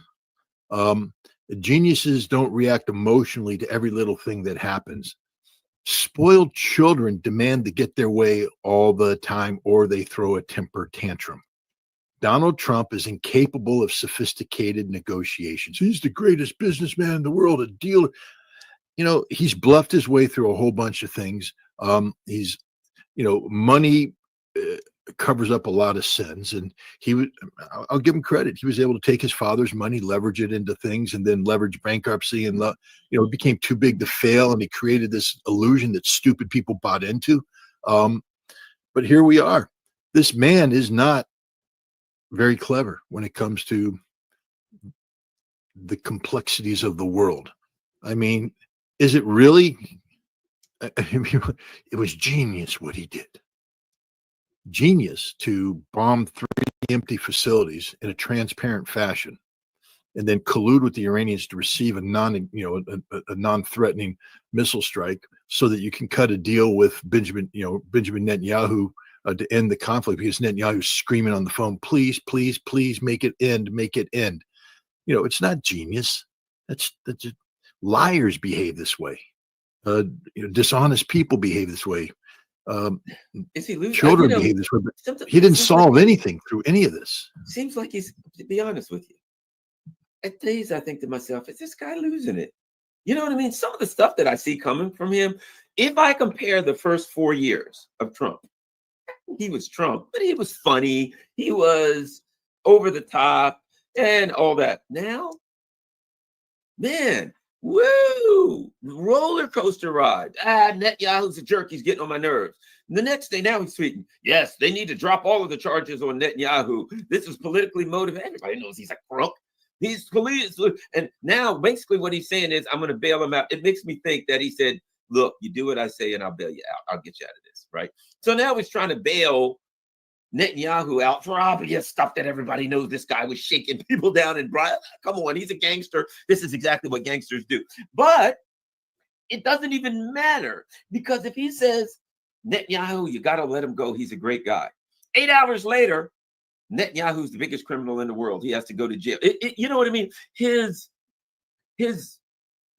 Geniuses don't react emotionally to every little thing that happens. Spoiled children demand to get their way all the time, or they throw a temper tantrum. Donald Trump is incapable of sophisticated negotiations. He's the greatest businessman in the world, a dealer. he's bluffed his way through a whole bunch of things. He's, money covers up a lot of sins, and I'll give him credit. He was able to take his father's money, leverage it into things, and then leverage bankruptcy, and it became too big to fail, and he created this illusion that stupid people bought into. But here we are. This man is not very clever when it comes to the complexities of the world. I mean, is it really? It was genius what he did. Genius to bomb 3 empty facilities in a transparent fashion, and then collude with the Iranians to receive a non-threatening missile strike, so that you can cut a deal with Benjamin Netanyahu to end the conflict, because Netanyahu's screaming on the phone, please, please, please make it end, make it end. It's not genius. That's just, liars behave this way. Dishonest people behave this way. Children behave this way, but he didn't solve anything through any of this. Seems like he's, to be honest with you, at days I think to myself, is this guy losing it? You know what I mean? Some of the stuff that I see coming from him, if I compare the first 4 years of Trump, he was Trump, but he was funny. He was over the top and all that. Now, man, woo, roller coaster ride. Netanyahu's a jerk. He's getting on my nerves. And the next day, now he's tweeting, yes, they need to drop all of the charges on Netanyahu. This is politically motivated. Everybody knows he's a crook. He's police. And now basically what he's saying is, I'm going to bail him out. It makes me think that he said, look, you do what I say and I'll bail you out. I'll get you out of this, right? So now he's trying to bail Netanyahu out for obvious stuff that everybody knows. This guy was shaking people down and come on, he's a gangster. This is exactly what gangsters do. But it doesn't even matter, because if he says, Netanyahu, you got to let him go, he's a great guy. 8 hours later, Netanyahu's the biggest criminal in the world. He has to go to jail. You know what I mean? His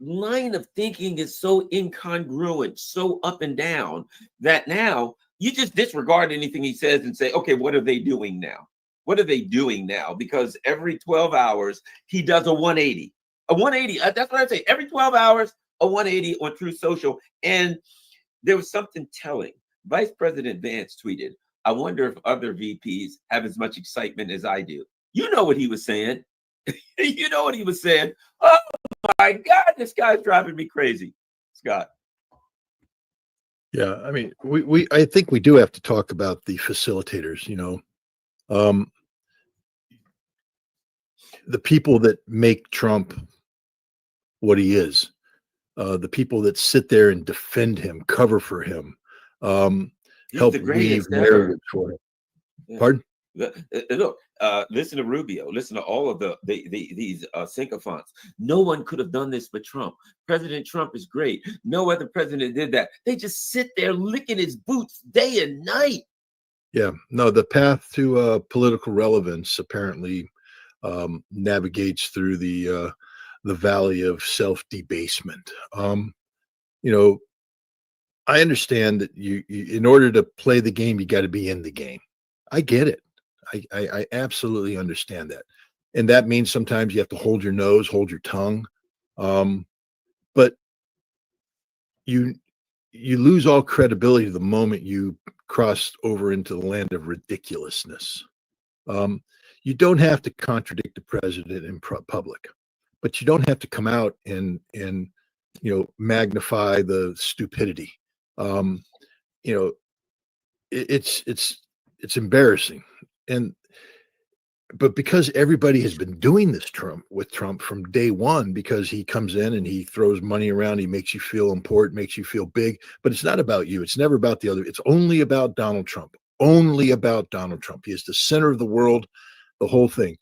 line of thinking is so incongruent, so up and down, that now you just disregard anything he says and say, okay, what are they doing now? What are they doing now? Because every 12 hours, he does a 180. A 180, that's what I say. Every 12 hours, a 180 on Truth Social. And there was something telling. Vice President Vance tweeted, I wonder if other VPs have as much excitement as I do. You know what he was saying. You know what he was saying. Oh my God, this guy's driving me crazy. Scott. Yeah, I mean, I think we do have to talk about the facilitators, the people that make Trump what he is, the people that sit there and defend him, cover for him, help weave narratives for him. Yeah. Pardon? Look, listen to Rubio. Listen to all of these sycophants. No one could have done this but Trump. President Trump is great. No other president did that. They just sit there licking his boots day and night. Yeah, no, the path to political relevance apparently navigates through the valley of self-debasement. I understand that you in order to play the game, you got to be in the game. I get it. I absolutely understand that. And that means sometimes you have to hold your nose, hold your tongue. But you lose all credibility the moment you cross over into the land of ridiculousness. You don't have to contradict the president in public, but you don't have to come out and magnify the stupidity. It's embarrassing. But because everybody has been doing this with Trump from day one, because he comes in and he throws money around, he makes you feel important, makes you feel big, but it's not about you. It's never about the other. It's only about Donald Trump, only about Donald Trump. He is the center of the world, the whole thing.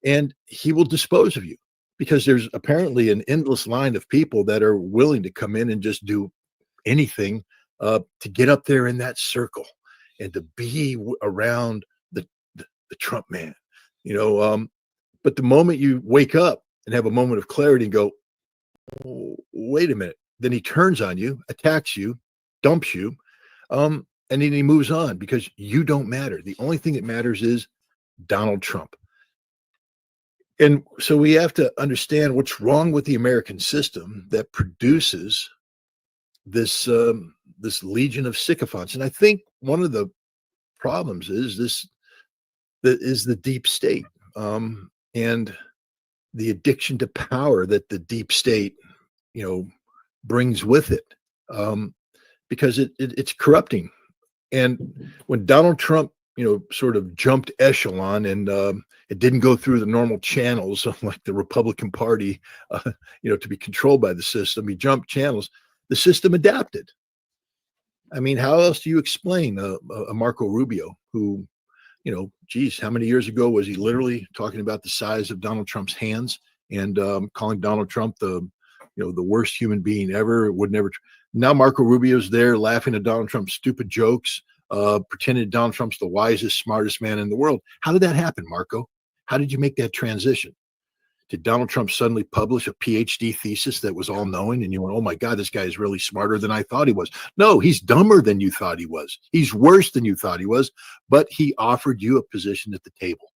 And he will dispose of you because there's apparently an endless line of people that are willing to come in and just do anything to get up there in that circle and to be around the Trump man, but the moment you wake up and have a moment of clarity and go, oh, wait a minute, then he turns on you, attacks you, dumps you, and then he moves on because you don't matter. The only thing that matters is Donald Trump. And so we have to understand what's wrong with the American system that produces this this legion of sycophants. And I think one of the problems is the deep state, and the addiction to power that the deep state, brings with it, because it's corrupting. And when Donald Trump, sort of jumped echelon, and it didn't go through the normal channels like the Republican Party, to be controlled by the system. He jumped channels. The system adapted. I mean, how else do you explain a Marco Rubio who, geez, how many years ago was he literally talking about the size of Donald Trump's hands and calling Donald Trump the worst human being ever? Would never. Now Marco Rubio's there laughing at Donald Trump's stupid jokes, pretending Donald Trump's the wisest, smartest man in the world. How did that happen, Marco? How did you make that transition? Did Donald Trump suddenly publish a PhD thesis that was all knowing and you went, oh my God, this guy is really smarter than I thought he was? No, he's dumber than you thought he was. He's worse than you thought he was, but he offered you a position at the table.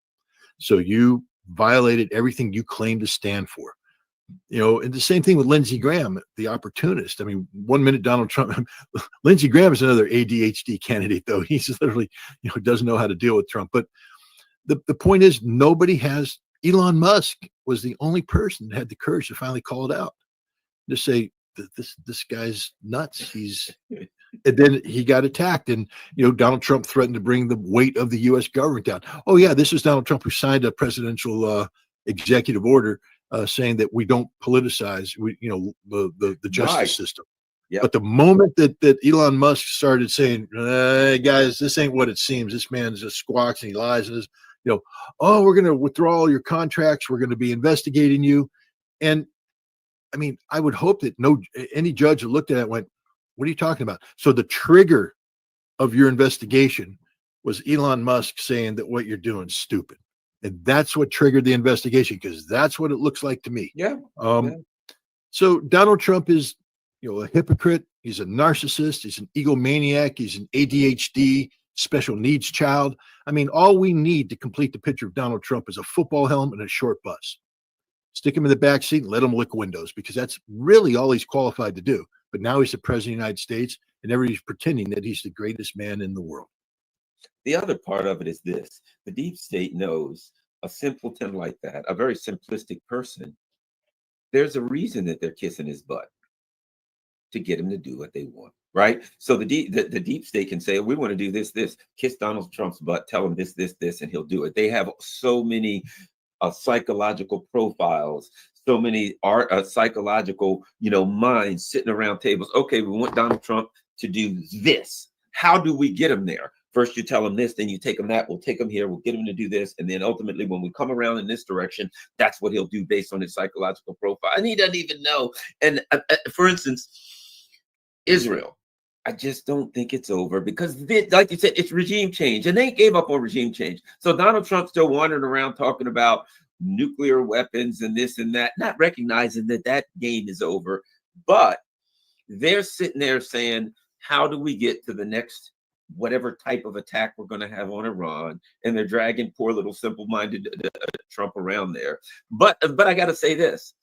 So you violated everything you claimed to stand for. And the same thing with Lindsey Graham, the opportunist. I mean, 1 minute Donald Trump, Lindsey Graham is another ADHD candidate, though. He's literally, doesn't know how to deal with Trump. But the point is, nobody has. Elon Musk was the only person that had the courage to finally call it out, to say this guy's nuts. And then he got attacked, and Donald Trump threatened to bring the weight of the U.S. government down. Oh yeah, this is Donald Trump who signed a presidential executive order saying that we don't politicize, the justice system. Yep. But the moment that Elon Musk started saying, hey, guys, this ain't what it seems. This man just squawks and he lies and oh, we're going to withdraw all your contracts. We're going to be investigating you. And I mean, I would hope that any judge that looked at it went, what are you talking about? So the trigger of your investigation was Elon Musk saying that what you're doing is stupid. And that's what triggered the investigation, because that's what it looks like to me. Yeah. So Donald Trump is, a hypocrite. He's a narcissist. He's an egomaniac. He's an ADHD special needs child. I mean, all we need to complete the picture of Donald Trump is a football helmet and a short bus. Stick him in the back seat and let him lick windows, because that's really all he's qualified to do. But now he's the president of the United States, and everybody's pretending that he's the greatest man in the world. The other part of it is this: the deep state knows a simpleton like that, a very simplistic person, there's a reason that they're kissing his butt to get him to do what they want, right? So the deep state can say, we want to do this, kiss Donald Trump's butt, tell him this, and he'll do it. They have so many psychological profiles, so many psychological, minds sitting around tables. Okay, we want Donald Trump to do this. How do we get him there? First, you tell him this, then you take him that. We'll take him here. We'll get him to do this. And then ultimately, when we come around in this direction, that's what he'll do based on his psychological profile. And he doesn't even know. And for instance, Israel, I just don't think it's over, because like you said, it's regime change, and they gave up on regime change. So Donald Trump's still wandering around talking about nuclear weapons and this and that, not recognizing that game is over. But they're sitting there saying, how do we get to the next whatever type of attack we're going to have on Iran? And they're dragging poor little simple-minded Trump around there. But I got to say this: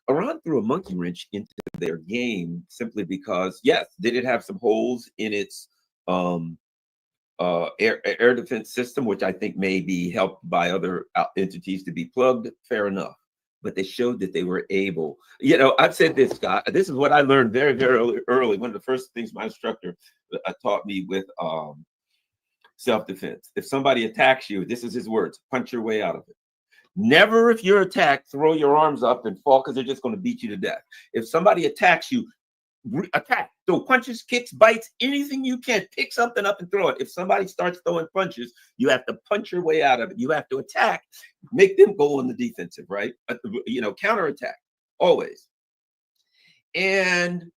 Iran threw a monkey wrench into their game simply because, yes, did it have some holes in its air defense system, which I think may be helped by other entities to be plugged? Fair enough. But they showed that they were able. I've said this, Scott. This is what I learned very, very early. One of the first things my instructor taught me with self-defense. If somebody attacks you, this is his words: punch your way out of it. Never, if you're attacked, throw your arms up and fall, because they're just going to beat you to death. If somebody attacks you, attack. Throw punches, kicks, bites, anything you can. Pick something up and throw it. If somebody starts throwing punches, you have to punch your way out of it. You have to attack, make them go on the defensive, right? Counterattack, always. And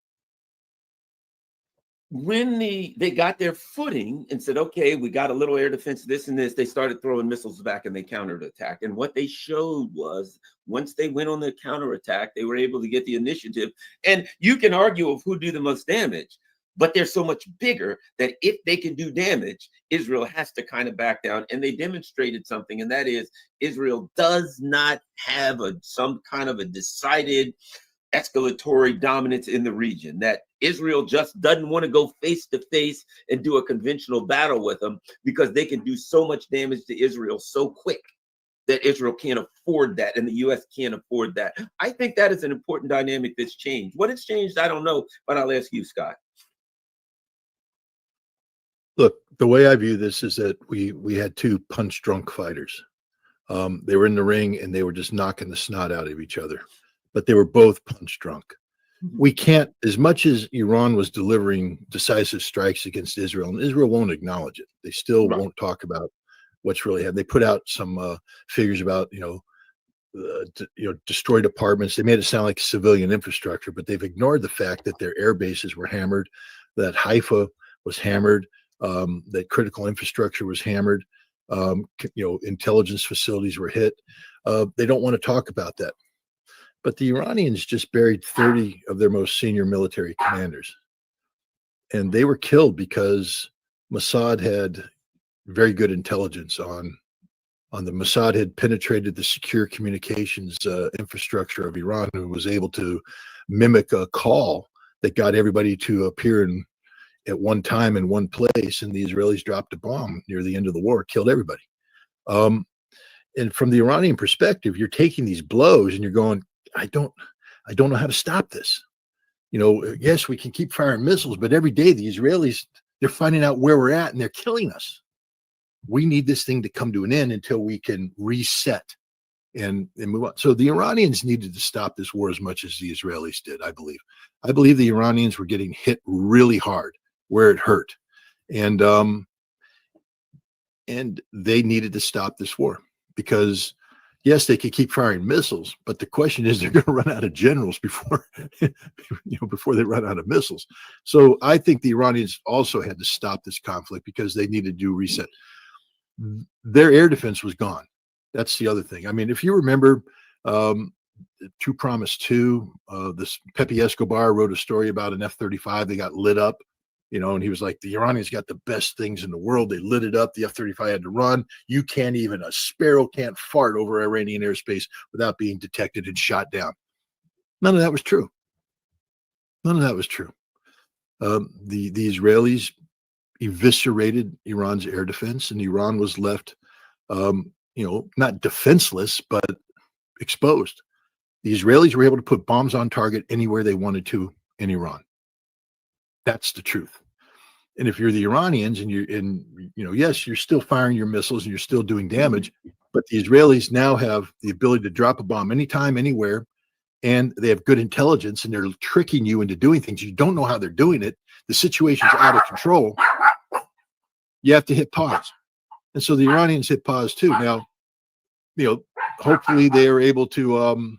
when they got their footing and said, okay, we got a little air defense, this and this, they started throwing missiles back and they counterattacked. And what they showed was, once they went on the counterattack, they were able to get the initiative. And you can argue of who do the most damage, but they're so much bigger that if they can do damage, Israel has to kind of back down. And they demonstrated something, and that is Israel does not have some kind of a decided escalatory dominance in the region, that Israel just doesn't want to go face to face and do a conventional battle with them because they can do so much damage to Israel so quick that Israel can't afford that, and the U.S. can't afford that. I think that is an important dynamic that's changed. What has changed, I don't know, but I'll ask you, Scott. Look, the way I view this is that we had two punch-drunk fighters. They were in the ring, and they were just knocking the snot out of each other, but they were both punch-drunk. We can't, as much as Iran was delivering decisive strikes against Israel, and Israel won't acknowledge it. They still won't talk about what's really happened. They put out some figures about, destroyed apartments. They made it sound like civilian infrastructure, but they've ignored the fact that their air bases were hammered, that Haifa was hammered, that critical infrastructure was hammered, intelligence facilities were hit. They don't want to talk about that. But the Iranians just buried 30 of their most senior military commanders. And they were killed because Mossad had very good intelligence on the Mossad had penetrated the secure communications infrastructure of Iran, and was able to mimic a call that got everybody to appear at one time in one place. And the Israelis dropped a bomb near the end of the war, killed everybody. And from the Iranian perspective, you're taking these blows and you're going, I don't know how to stop this. Yes, we can keep firing missiles, but every day the Israelis, they're finding out where we're at and they're killing us. We need this thing to come to an end until we can reset and move on. So the Iranians needed to stop this war as much as the Israelis did, I believe. I believe the Iranians were getting hit really hard where it hurt. And they needed to stop this war because, yes, they could keep firing missiles, but the question is, they're going to run out of generals before they run out of missiles. So I think the Iranians also had to stop this conflict because they needed to do reset. Their air defense was gone. That's the other thing. I mean, if you remember, True Promise 2, this Pepe Escobar wrote a story about an F-35. They got lit up, and he was like, the Iranians got the best things in the world. They lit it up. The F-35 had to run. A sparrow can't fart over Iranian airspace without being detected and shot down. None of that was true. None of that was true. The Israelis eviscerated Iran's air defense, and Iran was left, not defenseless, but exposed. The Israelis were able to put bombs on target anywhere they wanted to in Iran. That's the truth. And if you're the Iranians and yes, you're still firing your missiles and you're still doing damage, but the Israelis now have the ability to drop a bomb anytime, anywhere, and they have good intelligence, and they're tricking you into doing things. You don't know how they're doing it. The situation's out of control. You have to hit pause. And so the Iranians hit pause too. Now, hopefully they are able to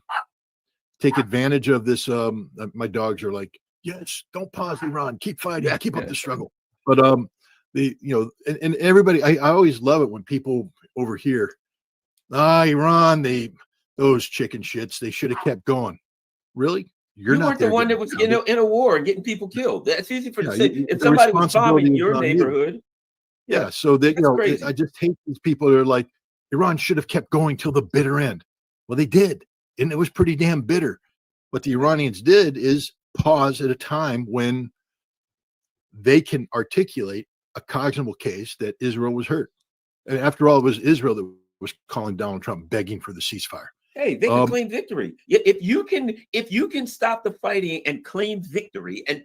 take advantage of this. My dogs are like, yes, don't pause, Iran. Keep fighting. Keep up the struggle. But and everybody, I always love it when people over here, Iran, those chicken shits, they should have kept going. Really? You weren't the one that was in a war and getting people killed. That's easy for you to say. If somebody was bombing your neighborhood. Yeah. So that, I just hate these people that are like, Iran should have kept going till the bitter end. Well, they did. And it was pretty damn bitter. What the Iranians did is pause at a time when they can articulate a cognizable case that Israel was hurt. And after all, it was Israel that was calling Donald Trump, begging for the ceasefire. Hey, they can claim victory. If you can stop the fighting and claim victory, and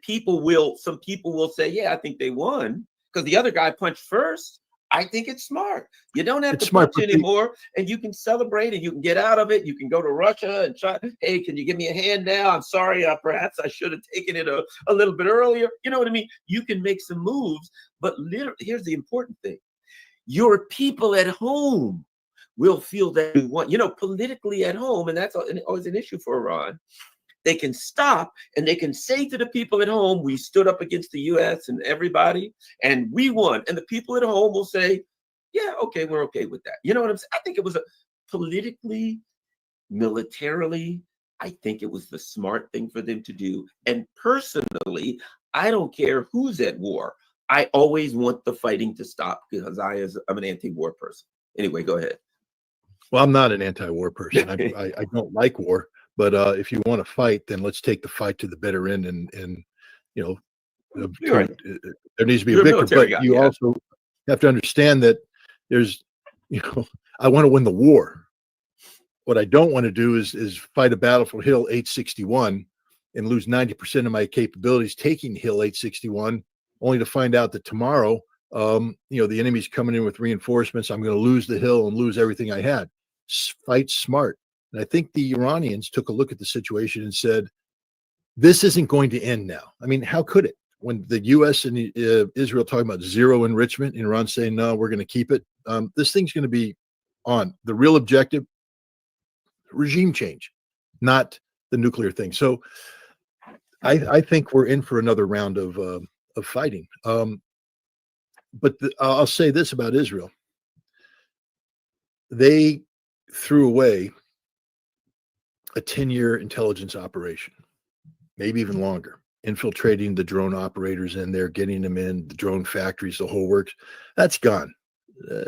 some people will say, yeah, I think they won because the other guy punched first. I think it's smart. You don't have to punch anymore, and you can celebrate and you can get out of it. You can go to Russia and try, hey, can you give me a hand now? I'm sorry, perhaps I should have taken it a little bit earlier. You know what I mean? You can make some moves, but here's the important thing. Your people at home will feel that you want, politically at home, and that's always an issue for Iran. They can stop and they can say to the people at home, we stood up against the U.S. and everybody, and we won. And the people at home will say, yeah, okay, we're okay with that. You know what I'm saying? I think it was politically, militarily, I think it was the smart thing for them to do. And personally, I don't care who's at war. I always want the fighting to stop because I'm an anti-war person. Anyway, go ahead. Well, I'm not an anti-war person. I don't like war, but if you want to fight, then let's take the fight to the bitter end, and you know, Right. there needs to be You're a victor. military But guy, you yeah. also have to understand that there's, I want to win the war. What I don't want to do is fight a battle for Hill 861 and lose 90% of my capabilities taking Hill 861, only to find out that tomorrow, the enemy's coming in with reinforcements. I'm going to lose the hill and lose everything I had. Fight smart. And I think the Iranians took a look at the situation and said, this isn't going to end now. I mean, how could it? When the U.S. and Israel talking about zero enrichment, and Iran saying, no, we're going to keep it. This thing's going to be on. The real objective, regime change, not the nuclear thing. So I think we're in for another round of fighting. But I'll say this about Israel. They threw away a 10-year intelligence operation, maybe even longer, infiltrating the drone operators in there, getting them in, the drone factories, the whole works. That's gone.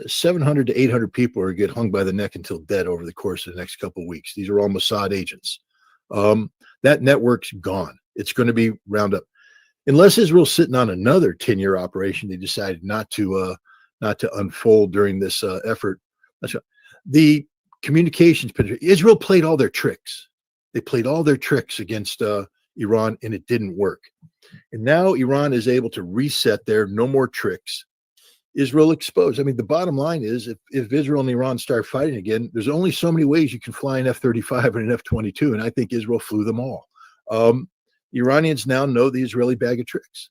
700 to 800 people are get hung by the neck until dead over the course of the next couple of weeks. These are all Mossad agents. That network's gone. It's going to be round up. Unless Israel's sitting on another 10-year operation, they decided not to unfold during this effort. The communications, Israel played all their tricks. They played all their tricks against Iran, and it didn't work. And now Iran is able to reset there, no more tricks. Israel exposed. I mean, the bottom line is if Israel and Iran start fighting again, there's only so many ways you can fly an F-35 and an F-22, and I think Israel flew them all. Iranians now know the Israeli bag of tricks,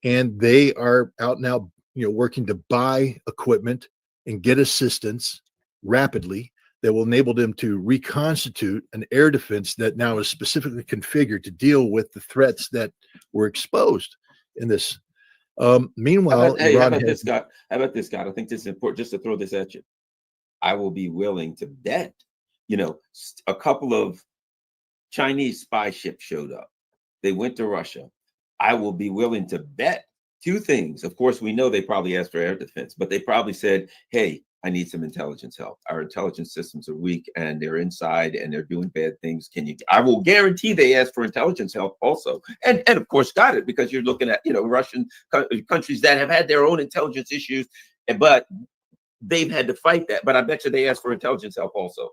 and they are out now, working to buy equipment and get assistance rapidly that will enable them to reconstitute an air defense that now is specifically configured to deal with the threats that were exposed in this. Meanwhile, how about this, Scott? I think this is important, just to throw this at you. I will be willing to bet, a couple of Chinese spy ships showed up. They went to Russia. I will be willing to bet two things. Of course, we know they probably asked for air defense, but they probably said, hey, I need some intelligence help. Our intelligence systems are weak and they're inside and they're doing bad things. I will guarantee they asked for intelligence help also. And of course got it, because you're looking at, Russian countries that have had their own intelligence issues, but they've had to fight that. But I bet you they asked for intelligence help also.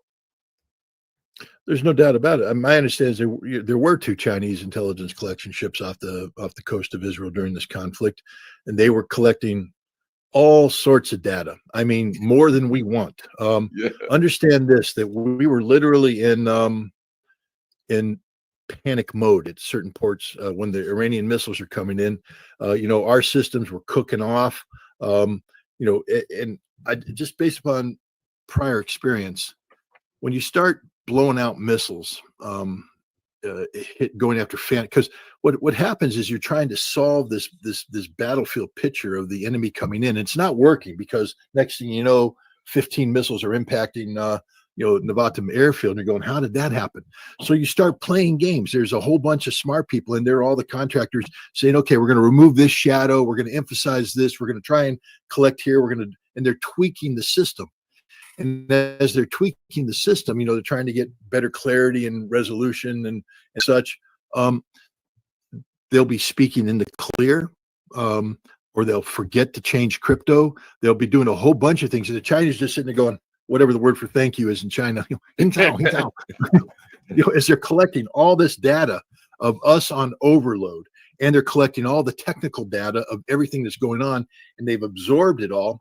There's no doubt about it. My understanding is there were two Chinese intelligence collection ships off the coast of Israel during this conflict, and they were collecting all sorts of data. I mean, more than we want. Understand this, that we were literally in panic mode at certain ports when the Iranian missiles are coming in. Our systems were cooking off. And just based upon prior experience, when you start blowing out missiles, going after because what happens is you're trying to solve this battlefield picture of the enemy coming in. It's not working, because next thing you know, 15 missiles are impacting Nevatim airfield, and you're going, how did that happen? So you start playing games. There's a whole bunch of smart people in there, all the contractors saying, okay, we're going to remove this shadow, we're going to emphasize this, we're going to try and collect here, and they're tweaking the system. And as they're tweaking the system, they're trying to get better clarity and resolution and such. They'll be speaking in the clear, or they'll forget to change crypto. They'll be doing a whole bunch of things. And the Chinese just sitting there going, whatever the word for thank you is in China, Intel. As they're collecting all this data of us on overload, and they're collecting all the technical data of everything that's going on, and they've absorbed it all.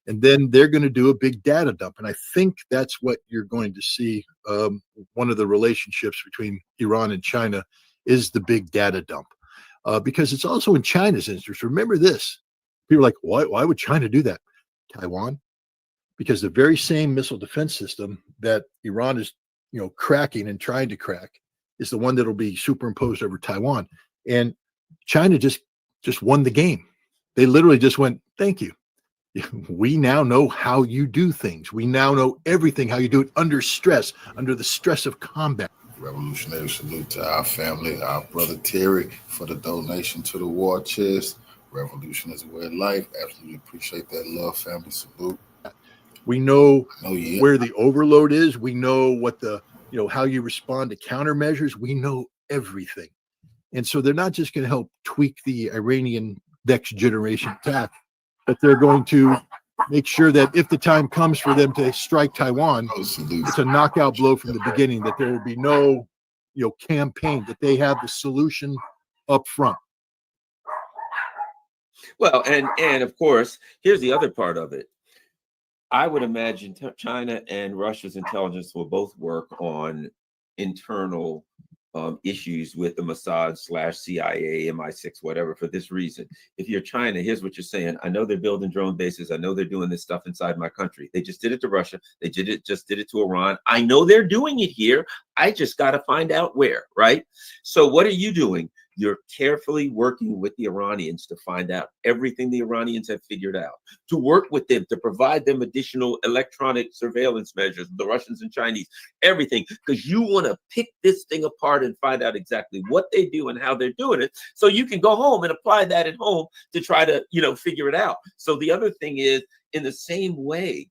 And then they're going to do a big data dump. And I think that's what you're going to see. One of the relationships between Iran and China is the big data dump, because it's also in China's interest. Remember this. People are like, why would China do that? Taiwan? Because the very same missile defense system that Iran is, cracking and trying to crack is the one that will be superimposed over Taiwan. And China just won the game. They literally just went, thank you. We now know how you do things. We now know everything, how you do it under stress, under the stress of combat. Revolutionary salute to our family, our brother Terry for the donation to the war chest. Revolution is a way of life. Absolutely appreciate that love, family. Salute. We know yeah. where the overload is. We know what how you respond to countermeasures. We know everything. And so they're not just going to help tweak the Iranian next generation attack, but they're going to make sure that if the time comes for them to strike Taiwan, it's a knockout blow from the beginning, that there will be no, campaign, that they have the solution up front. Well, and of course, here's the other part of it. I would imagine China and Russia's intelligence will both work on internal issues with the Mossad / CIA, MI6, whatever, for this reason. If you're China, here's what you're saying. I know they're building drone bases. I know they're doing this stuff inside my country. They just did it to Russia. They just did it to Iran. I know they're doing it here. I just got to find out where, right? So what are you doing? You're carefully working with the Iranians to find out everything the Iranians have figured out, to work with them, to provide them additional electronic surveillance measures, the Russians and Chinese, everything, because you want to pick this thing apart and find out exactly what they do and how they're doing it, so you can go home and apply that at home to try to, figure it out. So the other thing is, in the same way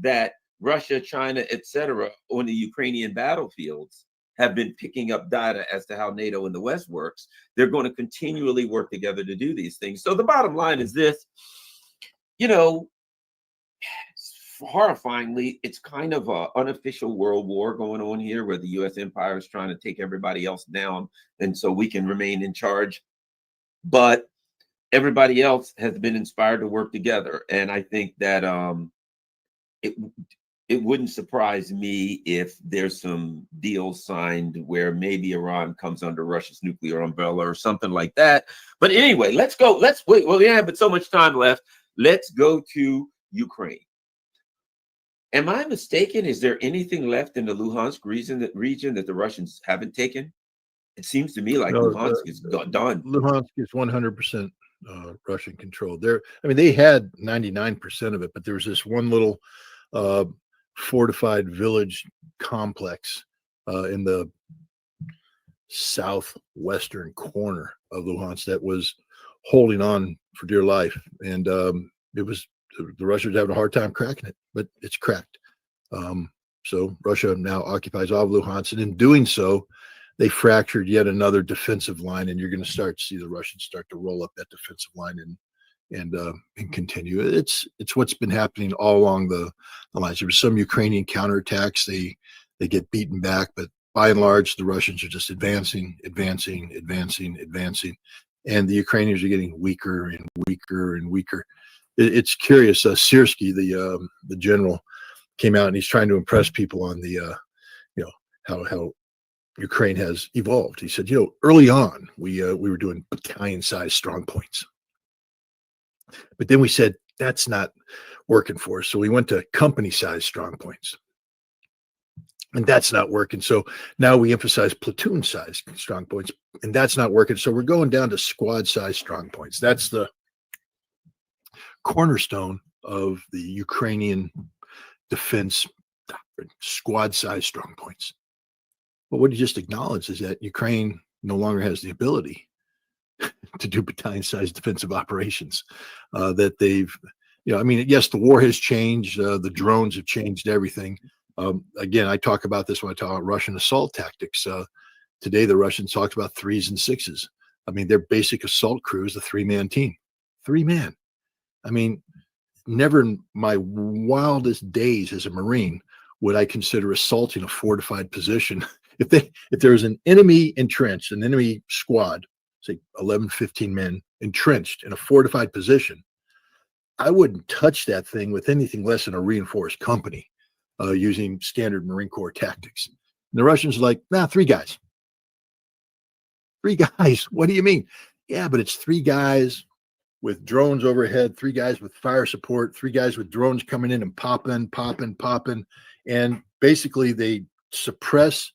that Russia, China, etc., on the Ukrainian battlefields have been picking up data as to how NATO and the West works, they're going to continually work together to do these things. So the bottom line is this, horrifyingly, it's kind of an unofficial world war going on here, where the U.S. empire is trying to take everybody else down, and so we can remain in charge. But everybody else has been inspired to work together. And I think that it wouldn't surprise me if there's some deals signed where maybe Iran comes under Russia's nuclear umbrella or something like that. But anyway, let's go. Let's wait. Well, we have but so much time left. Let's go to Ukraine. Am I mistaken? Is there anything left in the Luhansk region that the Russians haven't taken? It seems to me like Luhansk is done. Luhansk is 100% Russian controlled. They had 99% of it, but there was this one little fortified village complex in the southwestern corner of Luhansk that was holding on for dear life, and the Russians having a hard time cracking it, but it's cracked. So Russia now occupies all of Luhansk, and in doing so, they fractured yet another defensive line, and you're going to start to see the Russians start to roll up that defensive line and continue. It's what's been happening all along the lines. There was some Ukrainian counterattacks. They get beaten back, but by and large, the Russians are just advancing, and the Ukrainians are getting weaker and weaker and weaker. It's curious. Syrskyi, the general, came out and he's trying to impress people on the how Ukraine has evolved. He said, early on we were doing battalion-sized strong points. But then we said, that's not working for us. So we went to company-sized strong points. And that's not working. So now we emphasize platoon-sized strong points, and that's not working. So we're going down to squad-sized strong points. That's the cornerstone of the Ukrainian defense doctrine, squad-sized strong points. But what he just acknowledged is that Ukraine no longer has the ability to do battalion-sized defensive operations. That they've, yes, the war has changed. The drones have changed everything. Again, I talk about this when I talk about Russian assault tactics. Today, the Russians talked about 3s and 6s. Their basic assault crew is a 3-man team. 3-man. Never in my wildest days as a Marine would I consider assaulting a fortified position. If there was an enemy entrenched, an enemy squad, say 11, 15 men entrenched in a fortified position, I wouldn't touch that thing with anything less than a reinforced company using standard Marine Corps tactics. And the Russians are like, 3 guys. 3 guys. What do you mean? Yeah, but it's 3 guys with drones overhead, 3 guys with fire support, 3 guys with drones coming in and popping. And basically they suppress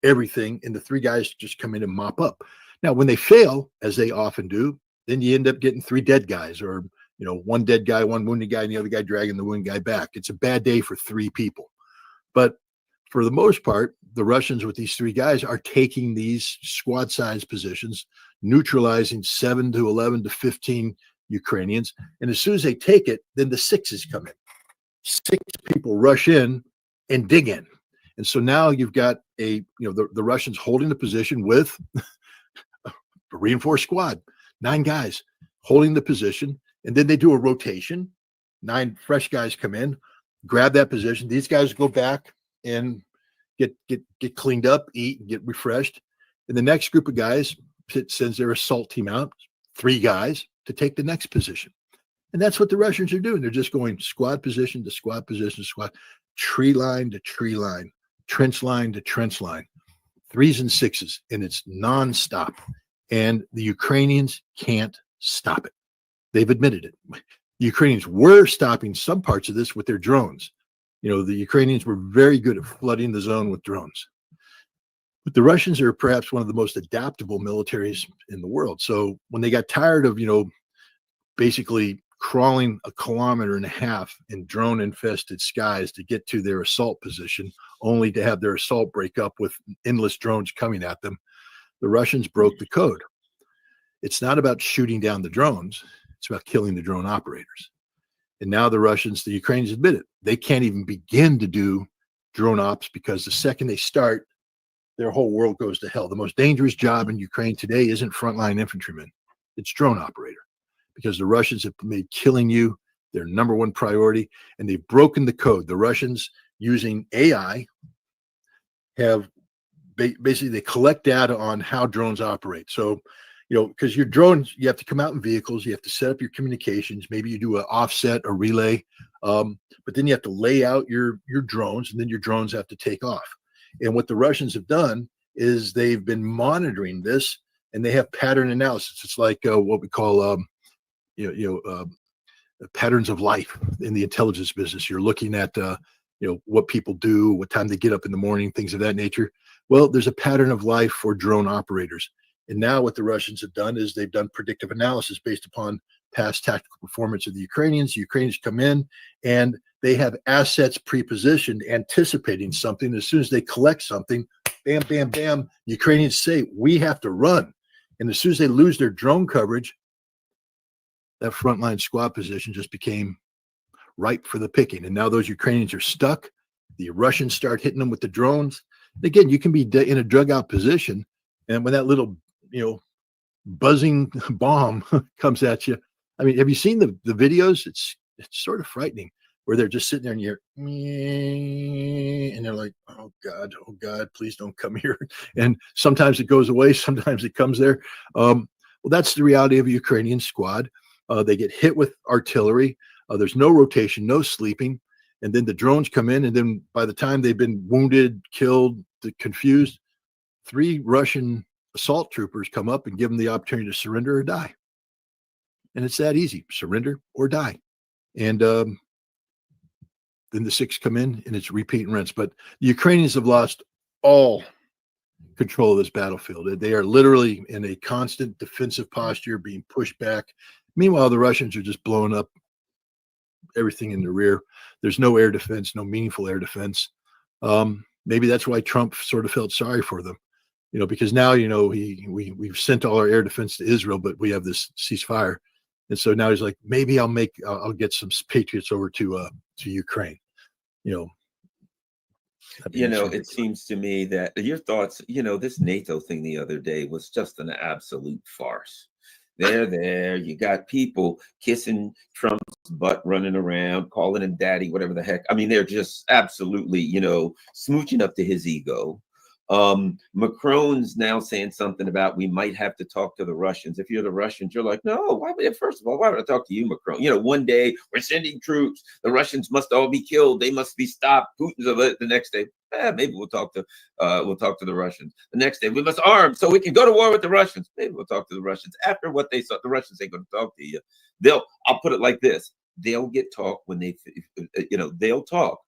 everything, and the 3 guys just come in and mop up. Now, when they fail, as they often do, then you end up getting 3 dead guys, or 1 dead guy, 1 wounded guy, and the other guy dragging the wounded guy back. It's a bad day for 3 people. But for the most part, the Russians with these 3 guys are taking these squad-sized positions, neutralizing 7 to 11 to 15 Ukrainians. And as soon as they take it, then the 6s come in. 6 people rush in and dig in. And so now you've got the Russians holding the position with a reinforced squad, 9 guys holding the position. And then they do a rotation. 9 fresh guys come in, grab that position. These guys go back and get cleaned up, eat, and get refreshed. And the next group of guys sends their assault team out, 3 guys, to take the next position. And that's what the Russians are doing. They're just going squad position to squad position to squad, tree line to tree line, trench line to trench line, 3s and 6s, and it's nonstop. And the Ukrainians can't stop it. They've admitted it. The Ukrainians were stopping some parts of this with their drones. The Ukrainians were very good at flooding the zone with drones. But the Russians are perhaps one of the most adaptable militaries in the world. So when they got tired of, basically crawling 1.5 kilometers in drone-infested skies to get to their assault position, only to have their assault break up with endless drones coming at them, the Russians broke the code. It's not about shooting down the drones. It's about killing the drone operators. And now the Ukrainians admit it. They can't even begin to do drone ops because the second they start, their whole world goes to hell. The most dangerous job in Ukraine today isn't frontline infantrymen. It's drone operator, because the Russians have made killing you their number 1 priority, and they've broken the code. The Russians, using AI, have basically, they collect data on how drones operate. So, because your drones, you have to come out in vehicles, you have to set up your communications, maybe you do an offset, a relay, but then you have to lay out your drones, and then your drones have to take off. And what the Russians have done is they've been monitoring this, and they have pattern analysis. It's like what we call patterns of life in the intelligence business. You're looking at what people do, what time they get up in the morning, things of that nature. Well, there's a pattern of life for drone operators. And now what the Russians have done is they've done predictive analysis based upon past tactical performance of the Ukrainians. The Ukrainians come in and they have assets pre-positioned, anticipating something. As soon as they collect something, bam, bam, bam, the Ukrainians say, we have to run. And as soon as they lose their drone coverage, that frontline squad position just became ripe for the picking. And now those Ukrainians are stuck. The Russians start hitting them with the drones. And again, you can be in a drug out position, and when that little, buzzing bomb comes at you, I mean, have you seen the videos? It's sort of frightening, where they're just sitting there and you're, and they're like, oh God, please don't come here. And sometimes it goes away, sometimes it comes there. Well, that's the reality of a Ukrainian squad. They get hit with artillery. There's no rotation, no sleeping. And then the drones come in. And then by the time they've been wounded, killed, confused, 3 Russian assault troopers come up and give them the opportunity to surrender or die. And it's that easy: surrender or die. And then the 6 come in, and it's repeat and rinse. But the Ukrainians have lost all control of this battlefield. They are literally in a constant defensive posture, being pushed back. Meanwhile, the Russians are just blowing up everything in the rear. There's no air defense, no meaningful air defense. Maybe that's why Trump sort of felt sorry for them, because now, we've sent all our air defense to Israel, but we have this ceasefire. And so now he's like, maybe I'll get some Patriots over to Ukraine. It seems to me that your thoughts, this NATO thing the other day was just an absolute farce. There, you got people kissing Trump's butt, running around, calling him daddy, whatever the heck. I mean, they're just absolutely, smooching up to his ego. Macron's now saying something about we might have to talk to the Russians. If you're the Russians, you're like, no, first of all, why would I talk to you, Macron? One day we're sending troops. The Russians must all be killed. They must be stopped. Putin's alert. The next day, maybe we'll talk to the Russians. The next day, we must arm so we can go to war with the Russians. Maybe we'll talk to the Russians. After what they saw, the Russians ain't going to talk to you. I'll put it like this: they'll get talk when they'll talk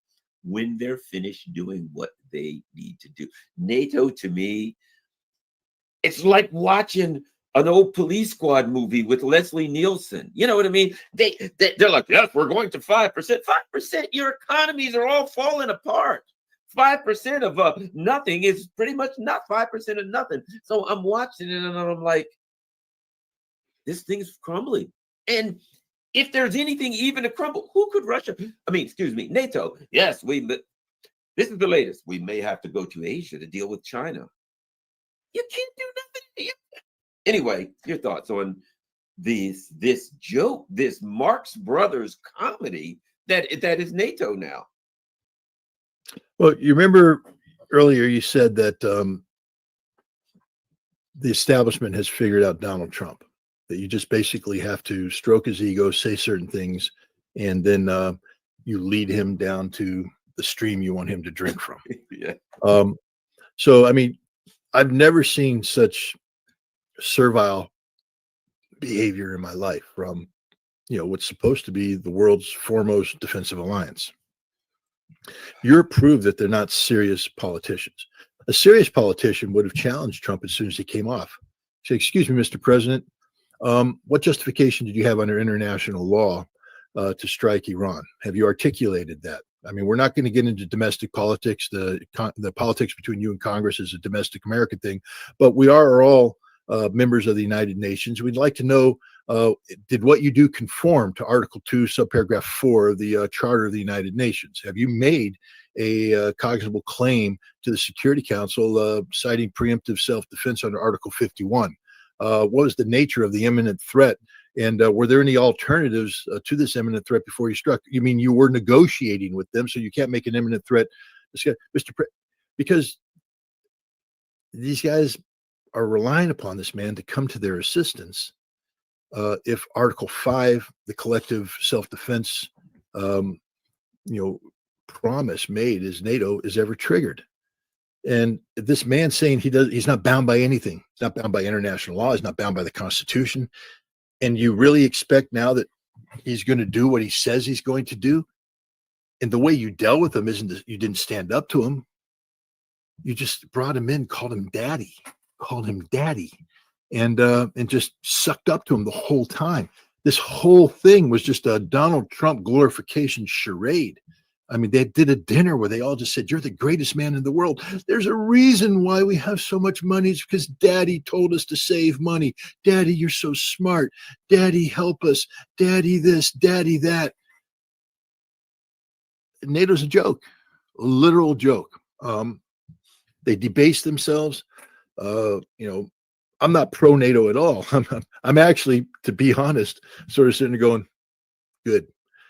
when they're finished doing what they need to do. NATO, to me, it's like watching an old Police Squad movie with Leslie Nielsen. You know what I mean? They're like, yes, we're going to 5%. 5%, your economies are all falling apart. 5% of nothing is pretty much not 5% of nothing. So I'm watching it and I'm like, this thing's crumbling. And if there's anything even to crumble, who could Russia? I mean, excuse me, NATO. Yes, this is the latest. We may have to go to Asia to deal with China. You can't do nothing. Anyway, your thoughts on this joke, this Marx Brothers comedy that is NATO now? Well, you remember earlier you said that the establishment has figured out Donald Trump, that you just basically have to stroke his ego, say certain things, and then you lead him down to the stream you want him to drink from. Yeah. So, I mean, I've never seen such servile behavior in my life from, what's supposed to be the world's foremost defensive alliance. Europe proved that they're not serious politicians. A serious politician would have challenged Trump as soon as he came off. Say, excuse me, Mr. President, what justification did you have under international law to strike Iran? Have you articulated that? I mean, we're not going to get into domestic politics. The politics between you and Congress is a domestic American thing, but we are all members of the United Nations. We'd like to know, did what you do conform to Article 2, subparagraph 4 of the Charter of the United Nations? Have you made a cognizable claim to the Security Council citing preemptive self-defense under Article 51? What was the nature of the imminent threat? And were there any alternatives to this imminent threat before you struck? You mean you were negotiating with them, so you can't make an imminent threat, because these guys are relying upon this man to come to their assistance if Article 5, the collective self-defense, promise made as NATO is ever triggered. And this man saying he's not bound by anything. He's not bound by international law. He's not bound by the Constitution. And you really expect now that he's going to do what he says he's going to do? And the way you dealt with him isn't that you didn't stand up to him. You just brought him in, called him daddy, and just sucked up to him the whole time. This whole thing was just a Donald Trump glorification charade. I mean, they did a dinner where they all just said, you're the greatest man in the world. There's a reason why we have so much money. It's because Daddy told us to save money. Daddy, you're so smart. Daddy, help us. Daddy this, Daddy that. NATO's a joke, a literal joke. They debase themselves. I'm not pro NATO at all. I'm actually, to be honest, sort of sitting there going, good.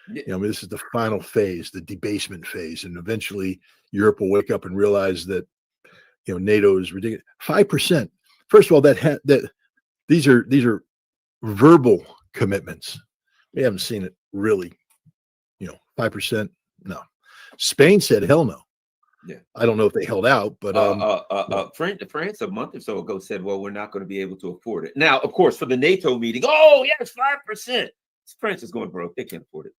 I mean, this is the final phase, the debasement phase, and eventually Europe will wake up and realize that NATO is ridiculous. 5%. First of all, that these are verbal commitments. We haven't seen it really. 5%. No. Spain said hell no. Yeah. I don't know if they held out, but France a month or so ago said, well, we're not going to be able to afford it. Now, of course, for the NATO meeting, oh yes, 5%. France is going broke. They can't afford it.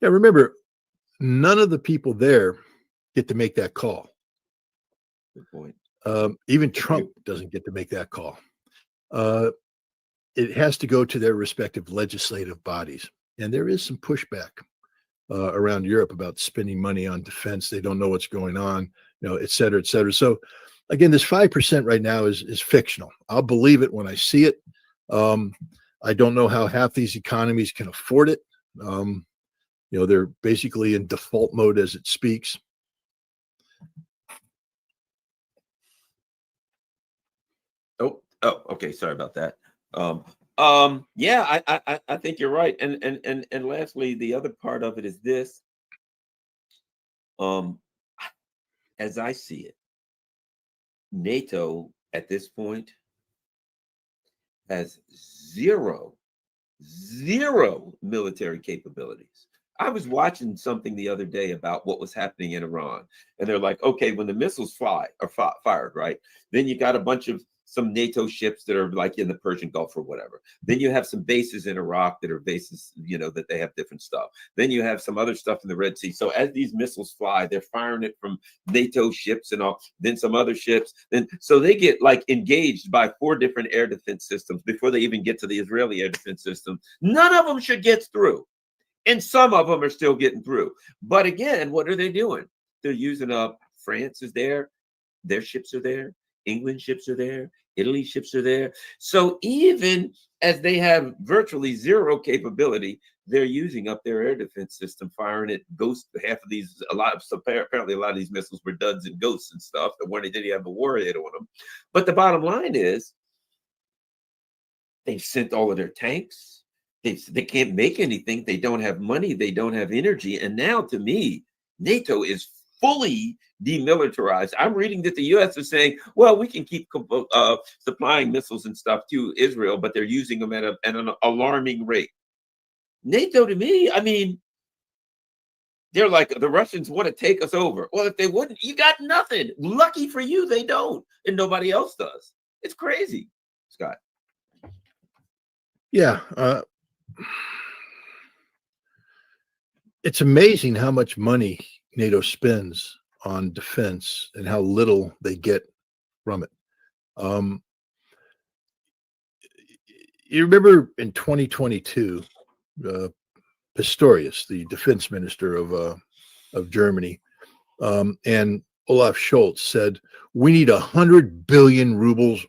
Yeah, remember, none of the people there get to make that call. Good point. Even Trump doesn't get to make that call. It has to go to their respective legislative bodies. And there is some pushback around Europe about spending money on defense. They don't know what's going on, et cetera, et cetera. So again, this 5% right now is fictional. I'll believe it when I see it. I don't know how half these economies can afford it. They're basically in default mode as it speaks. Oh, okay. Sorry about that. Yeah, I think you're right. And lastly, the other part of it is this. As I see it, NATO at this point has zero military capabilities. I was watching something the other day about what was happening in Iran, and they're like, okay, when the missiles fly or fired, right? Then you got a bunch of some NATO ships that are like in the Persian Gulf or whatever. Then you have some bases in Iraq that are bases, that they have different stuff. Then you have some other stuff in the Red Sea. So as these missiles fly, they're firing it from NATO ships and all, then some other ships. So they get like engaged by 4 different air defense systems before they even get to the Israeli air defense system. None of them should get through. And some of them are still getting through. But again, what are they doing? They're using up France is there. Their ships are there. England ships are there. Italy ships are there. So even as they have virtually zero capability, they're using up their air defense system, firing at ghosts. Apparently a lot of these missiles were duds and ghosts and stuff, the one they didn't have a warhead on them. But the bottom line is they've sent all of their tanks. They can't make anything. They don't have money. They don't have energy. And now, to me, NATO is fully demilitarized. I'm reading that the U.S. is saying, well, we can keep supplying missiles and stuff to Israel, but they're using them at an alarming rate. NATO, to me, I mean, they're like, the Russians want to take us over. Well, if they wouldn't, you got nothing. Lucky for you, they don't. And nobody else does. It's crazy, Scott. Yeah. It's amazing how much money NATO spends on defense and how little they get from it. You remember in 2022, Pistorius, the defense minister of Germany, and Olaf Scholz said, we need 100 billion euros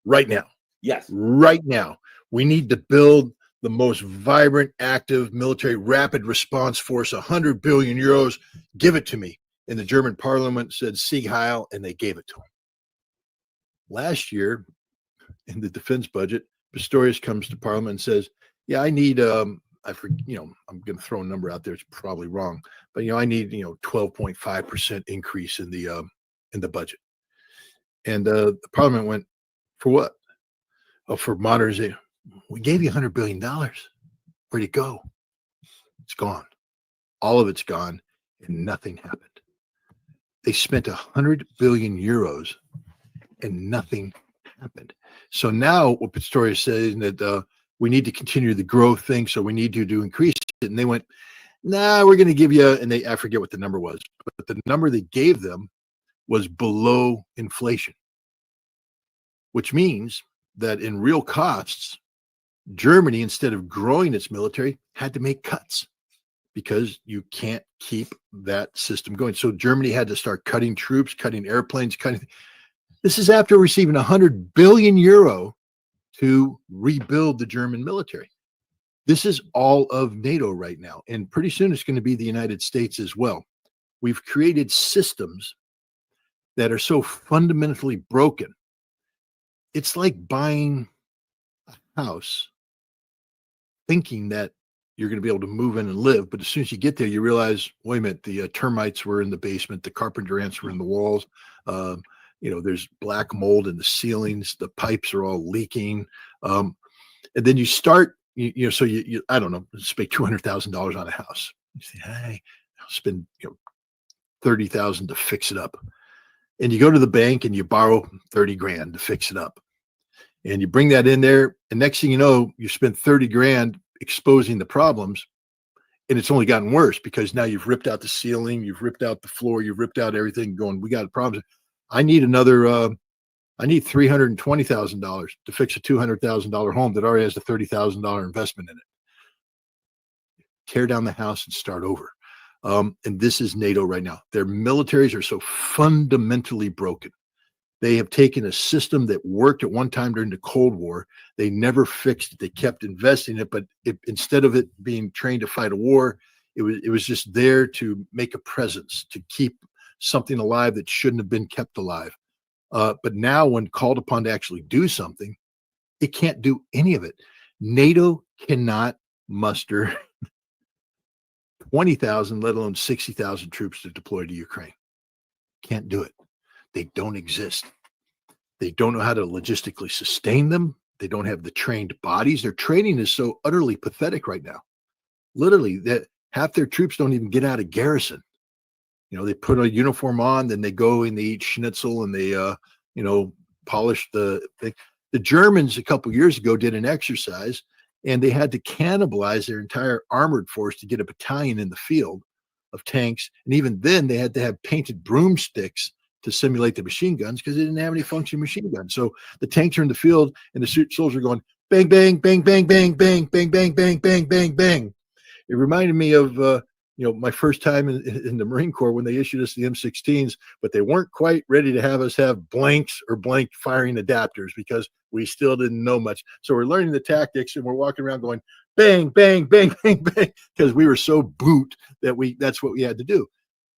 right now. Yes. Right now. We need to build the most vibrant, active military rapid response force, 100 billion euros. Give it to me. And the German parliament said, Sieg Heil, and they gave it to him. Last year, in the defense budget, Pistorius comes to parliament and says, yeah, I need, I'm going to throw a number out there. It's probably wrong, but, I need, 12.5% increase in the budget. And the parliament went, for what? Oh, for modernization. We gave you $100 billion. Where'd it go? It's gone. All of it's gone, and nothing happened. They spent 100 billion euros, and nothing happened. So now what Pistorius says that we need to continue the growth thing, so we need to increase it. And they went, nah, we're going to give you, and I forget what the number was, but the number they gave them was below inflation, which means that in real costs, Germany, instead of growing its military, had to make cuts because you can't keep that system going. So Germany had to start cutting troops, cutting airplanes, cutting. This is after receiving 100 billion euro to rebuild the German military. This is all of NATO right now. And pretty soon it's going to be the United States as well. We've created systems that are so fundamentally broken. It's like buying a house thinking that you're going to be able to move in and live. But as soon as you get there, you realize, wait a minute, the termites were in the basement, the carpenter ants were in the walls. There's black mold in the ceilings. The pipes are all leaking. And then you start, so you I don't know, spend $200,000 on a house. You say, hey, I'll spend $30,000 to fix it up. And you go to the bank and you borrow 30 grand to fix it up. And you bring that in there, and next thing you know, you spent 30 grand exposing the problems, and it's only gotten worse because now you've ripped out the ceiling, you've ripped out the floor, you've ripped out everything, going, we got problems. I need $320,000 to fix a $200,000 home that already has a $30,000 investment in it. Tear down the house and start over. And this is NATO right now. Their militaries are so fundamentally broken. They have taken a system that worked at one time during the Cold War. They never fixed it. They kept investing in it, but instead of it being trained to fight a war, it was just there to make a presence, to keep something alive that shouldn't have been kept alive. But now when called upon to actually do something, it can't do any of it. NATO cannot muster 20,000, let alone 60,000 troops to deploy to Ukraine. Can't do it. They don't exist. They don't know how to logistically sustain them. They don't have the trained bodies. Their training is so utterly pathetic right now. Literally, that half their troops don't even get out of garrison. They put a uniform on, then they go and they eat schnitzel and they, polish the thing. The Germans a couple years ago did an exercise, and they had to cannibalize their entire armored force to get a battalion in the field of tanks. And even then, they had to have painted broomsticks to simulate the machine guns because they didn't have any functioning machine guns. So the tanks are in the field, and the soldiers are going bang, bang, bang, bang, bang, bang, bang, bang, bang, bang, bang, bang. It reminded me of my first time in the Marine Corps when they issued us the M16s, but they weren't quite ready to have us have blanks or blank firing adapters because we still didn't know much. So we're learning the tactics and we're walking around going bang, bang, bang, bang, bang, because we were so boot that that's what we had to do.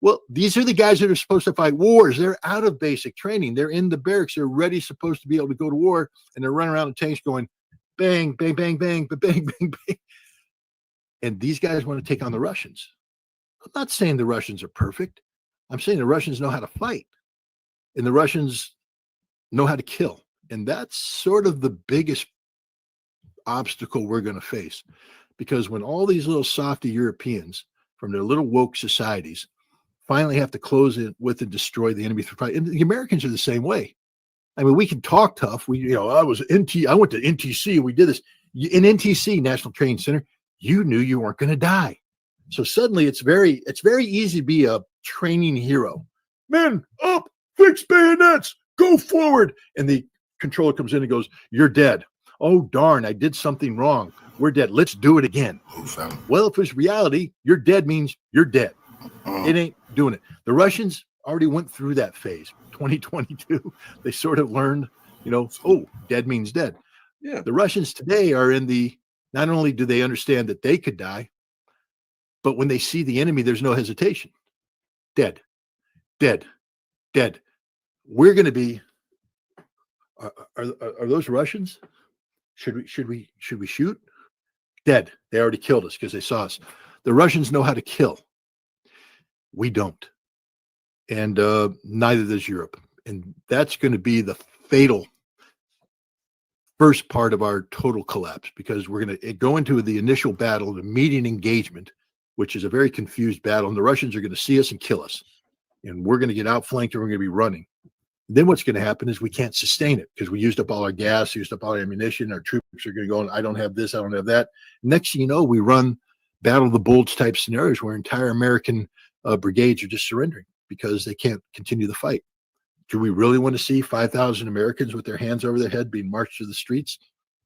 Well, these are the guys that are supposed to fight wars. They're out of basic training. They're in the barracks. They're ready, supposed to be able to go to war, and they're running around the tanks going bang, bang, bang, bang, bang, bang, bang. And these guys want to take on the Russians. I'm not saying the Russians are perfect. I'm saying the Russians know how to fight, and the Russians know how to kill. And that's sort of the biggest obstacle we're going to face, because when all these little softy Europeans from their little woke societies finally have to close it with and destroy the enemy through fight, and the Americans are the same way. I mean, we can talk tough. I went to NTC. We did this in NTC, National Training Center. You knew you weren't going to die. So suddenly it's very easy to be a training hero. Men up, fix bayonets, go forward. And the controller comes in and goes, "You're dead." "Oh, darn, I did something wrong. We're dead. Let's do it again." Well, if it's reality, you're dead means you're dead. It ain't doing it. The Russians already went through that phase. 2022, they sort of learned, oh, dead means dead. Yeah. The Russians today are not only do they understand that they could die, but when they see the enemy, there's no hesitation. Dead, dead, dead. We're going to be. Are those Russians? Should we shoot? Dead. They already killed us because they saw us. The Russians know how to kill. We don't, and neither does Europe. And that's going to be the fatal first part of our total collapse, because we're going to go into the initial battle, the meeting engagement, which is a very confused battle, and the Russians are going to see us and kill us, and we're going to get outflanked, and we're going to be running. Then what's going to happen is we can't sustain it because we used up all our gas, used up all our ammunition. Our troops are going to go, I don't have this, I don't have that. Next thing you know, we run Battle of the Bulge type scenarios where entire American brigades are just surrendering because they can't continue the fight. Do we really want to see 5,000 Americans with their hands over their head being marched to the streets?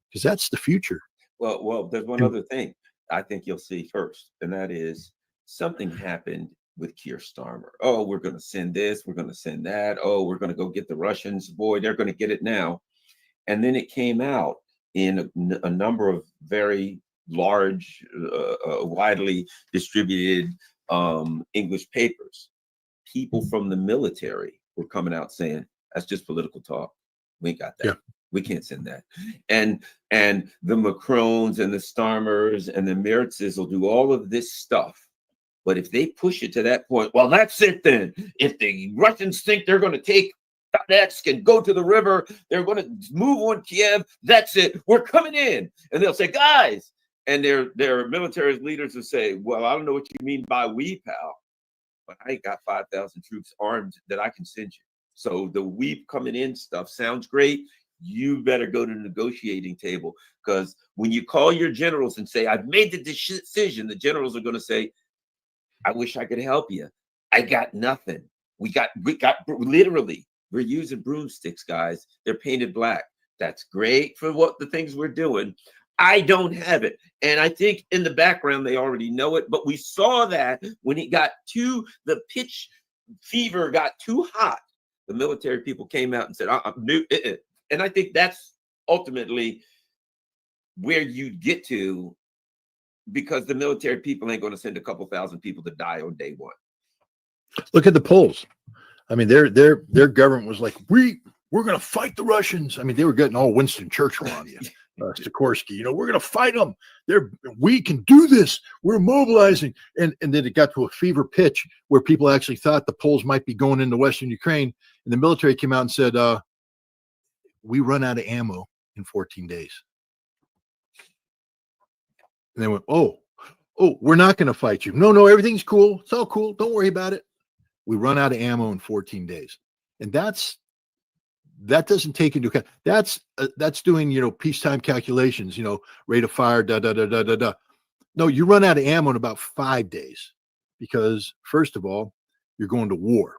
Because that's the future. Well, there's one other thing I think you'll see first, and that is something happened with Keir Starmer. Oh, we're going to send this, we're going to send that. Oh, we're going to go get the Russians. Boy, they're going to get it now. And then it came out in a number of very large, widely distributed English papers. People from the military were coming out saying, that's just political talk. We ain't got that. Yeah. We can't send that. And the Macrons and the Starmers and the Meritzes will do all of this stuff. But if they push it to that point, well, that's it then. If the Russians think they're going to take Donetsk and go to the river, they're going to move on Kiev, that's it. We're coming in. And they'll say, guys, and their military leaders will say, well, I don't know what you mean by we, pal, but I ain't got 5,000 troops armed that I can send you. So the we coming in stuff sounds great. You better go to the negotiating table, because when you call your generals and say, I've made the decision, the generals are going to say, I wish I could help you. I got nothing. We got literally, we're using broomsticks, guys. They're painted black. That's great for what the things we're doing. I don't have it. And I think in the background, they already know it. But we saw that when the pitch fever got too hot, the military people came out and said, and I think that's ultimately where you get to, because the military people ain't going to send a couple thousand people to die on day one. Look at the polls. I mean, their government was like, we're going to fight the Russians. I mean, they were getting all Winston Churchill on you, Sikorsky. We're going to fight them. We can do this. We're mobilizing. And then it got to a fever pitch where people actually thought the Poles might be going into Western Ukraine. And the military came out and said, we run out of ammo in 14 days. And they went, oh, we're not going to fight you. No, everything's cool. It's all cool. Don't worry about it. We run out of ammo in 14 days. And that doesn't take into account. That's doing, peacetime calculations, rate of fire, No, you run out of ammo in about 5 days, because first of all, you're going to war.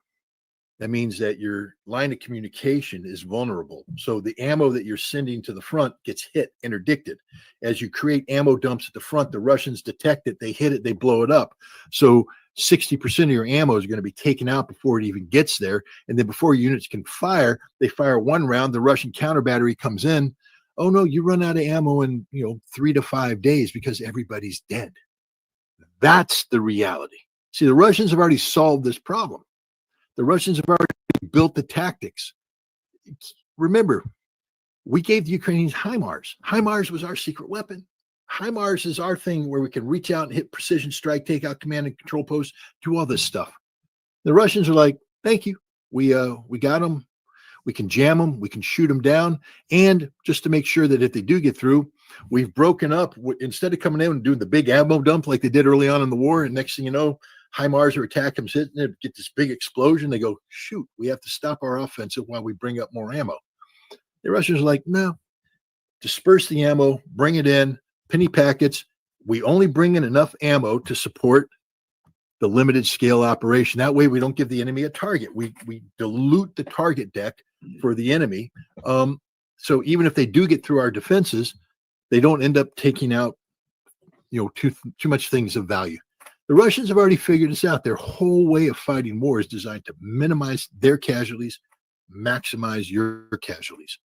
that means that your line of communication is vulnerable. So the ammo that you're sending to the front gets hit, interdicted. As you create ammo dumps at the front, the Russians detect it, they hit it, they blow it up. So 60% of your ammo is going to be taken out before it even gets there. And then before units can fire, they fire one round, the Russian counter battery comes in. Oh no, you run out of ammo in 3 to 5 days because everybody's dead. That's the reality. See, the Russians have already solved this problem. The Russians have already built the tactics. Remember, we gave the Ukrainians HIMARS. HIMARS was our secret weapon. HIMARS is our thing where we can reach out and hit precision strike, take out command and control posts, do all this stuff. The Russians are like, thank you. We got them. We can jam them. We can shoot them down. And just to make sure that if they do get through, we've broken up. Instead of coming in and doing the big ammo dump like they did early on in the war, and next thing you know, HIMARS or attack comes in, get this big explosion. They go, shoot, we have to stop our offensive while we bring up more ammo. The Russians are like, no, disperse the ammo, bring it in, penny packets. We only bring in enough ammo to support the limited scale operation. That way we don't give the enemy a target. We dilute the target deck for the enemy. So even if they do get through our defenses, they don't end up taking out, too much things of value. The Russians have already figured this out. Their whole way of fighting war is designed to minimize their casualties, maximize your casualties.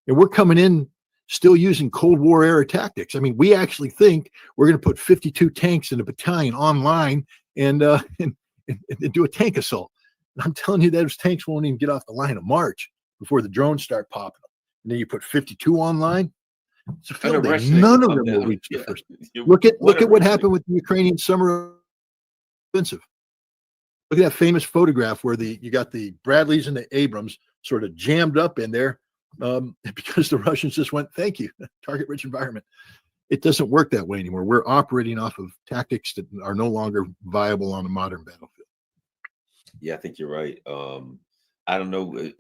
And we're coming in still using Cold War era tactics. I mean, we actually think we're going to put 52 tanks in a battalion online and do a tank assault. And I'm telling you, those tanks won't even get off the line of march before the drones start popping them. And then you put 52 online. It's a field day. None of them will reach the first. Look at what happened with the Ukrainian summer offensive. Look at that famous photograph where you got the Bradleys and the Abrams sort of jammed up in there because the Russians just went, thank you, target-rich environment. It doesn't work that way anymore. We're operating off of tactics that are no longer viable on a modern battlefield. Yeah, I think you're right. I don't know.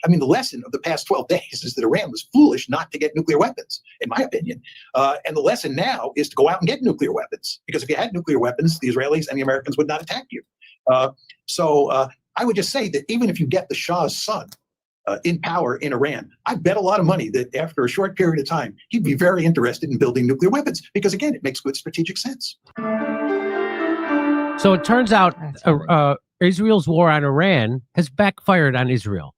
I mean, the lesson of the past 12 days is that Iran was foolish not to get nuclear weapons, in my opinion. And the lesson now is to go out and get nuclear weapons, because if you had nuclear weapons, the Israelis and the Americans would not attack you. So I would just say that even if you get the Shah's son in power in Iran, I bet a lot of money that after a short period of time, he'd be very interested in building nuclear weapons, because again, it makes good strategic sense. So it turns out Israel's war on Iran has backfired on Israel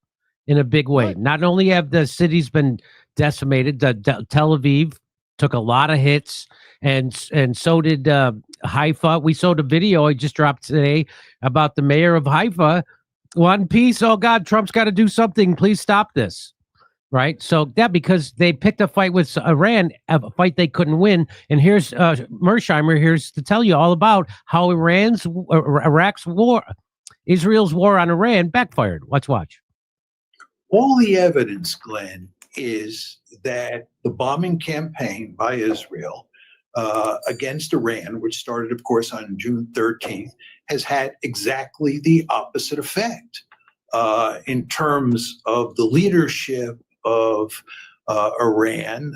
in a big way. Not only have the cities been decimated, Tel Aviv took a lot of hits, and so did Haifa. We saw the video I just dropped today about the mayor of Haifa. One piece, oh God, Trump's got to do something. Please stop this. Right? So because they picked a fight with Iran, a fight they couldn't win. And here's Mersheimer here's to tell you all about how Israel's war on Iran backfired. Let's watch. All the evidence, Glenn, is that the bombing campaign by Israel against Iran, which started, of course, on June 13th, has had exactly the opposite effect in terms of the leadership of Iran.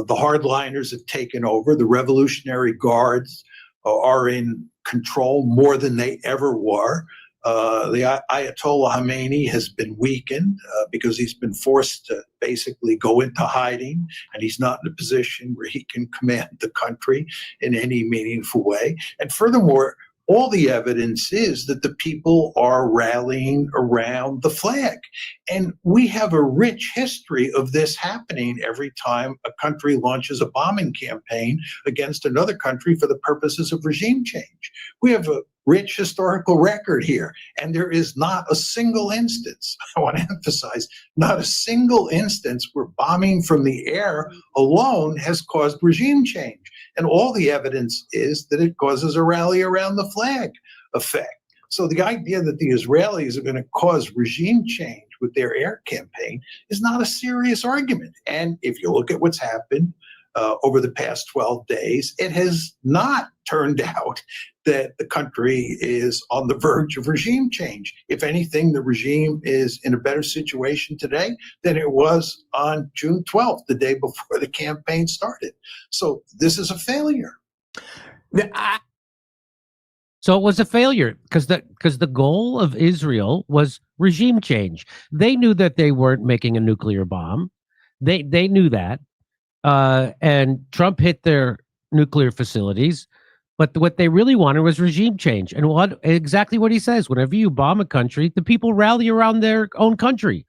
The hardliners have taken over. The Revolutionary Guards are in control more than they ever were. The Ayatollah Khamenei has been weakened because he's been forced to basically go into hiding, and he's not in a position where he can command the country in any meaningful way. And furthermore, all the evidence is that the people are rallying around the flag. And we have a rich history of this happening every time a country launches a bombing campaign against another country for the purposes of regime change. We have a rich historical record here, and there is not a single instance, I want to emphasize, not a single instance where bombing from the air alone has caused regime change. And all the evidence is that it causes a rally around the flag. effect. So the idea that the Israelis are going to cause regime change with their air campaign is not a serious argument. And if you look at what's happened over the past 12 days, it has not turned out that the country is on the verge of regime change. If anything, the regime is in a better situation today than it was on June 12th, the day before the campaign started. So this is a failure. So it was a failure because the goal of Israel was regime change. They knew that they weren't making a nuclear bomb. They knew that. And Trump hit their nuclear facilities. But what they really wanted was regime change. And exactly what he says, whenever you bomb a country, the people rally around their own country.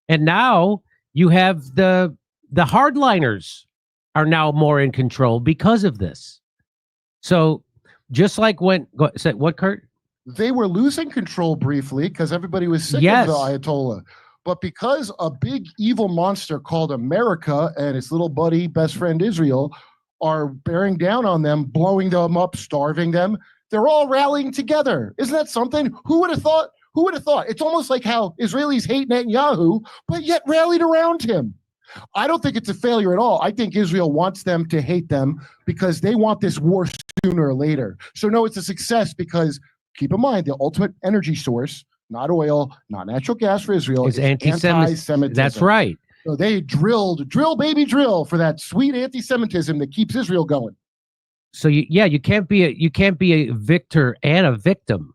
And now you have the hardliners are now more in control because of this. So just like what, Kurt? They were losing control briefly because everybody was sick Yes. of the Ayatollah. But because a big evil monster called America and its little buddy, best friend Israel, are bearing down on them, blowing them up, starving them, they're all rallying together. Isn't that something? Who would have thought? Who would have thought? It's almost like how Israelis hate Netanyahu, but yet rallied around him. I don't think it's a failure at all. I think Israel wants them to hate them because they want this war sooner or later. So no, it's a success because keep in mind the ultimate energy source, not oil, not natural gas for Israel, is anti-Semitism. That's right. So they drill baby drill for that sweet anti-Semitism that keeps Israel going. So you can't be a victor and a victim,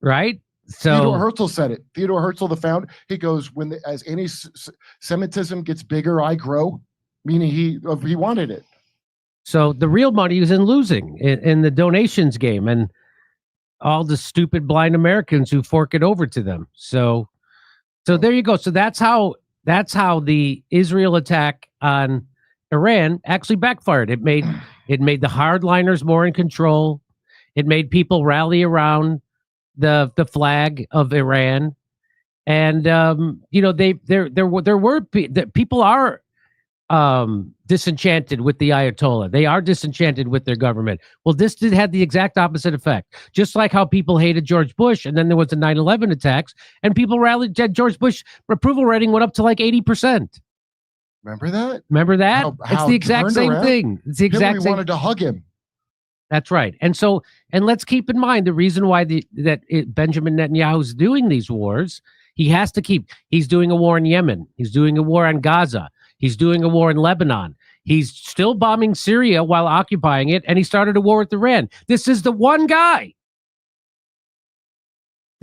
right? So Theodore Herzl said it. Theodore Herzl, the founder, he goes, as anti-Semitism gets bigger, I grow, meaning he wanted it. So the real money is in losing in the donations game and all the stupid blind Americans who fork it over to them. So there you go. So that's how the Israel attack on Iran actually backfired. It made the hardliners more in control. It made people rally around the flag of Iran, and people are disenchanted with the Ayatollah. They are disenchanted with their government. Well, this had the exact opposite effect. Just like how people hated George Bush, and then there was the 9/11 attacks, and people rallied. George Bush approval rating went up to like 80%. Remember that? It's the exact same thing. It's the exact same. Wanted to hug him. That's right. And let's keep in mind the reason why Benjamin Netanyahu is doing these wars. He's doing a war in Yemen. He's doing a war on Gaza. He's doing a war in Lebanon. He's still bombing Syria while occupying it. And he started a war with Iran. This is the one guy.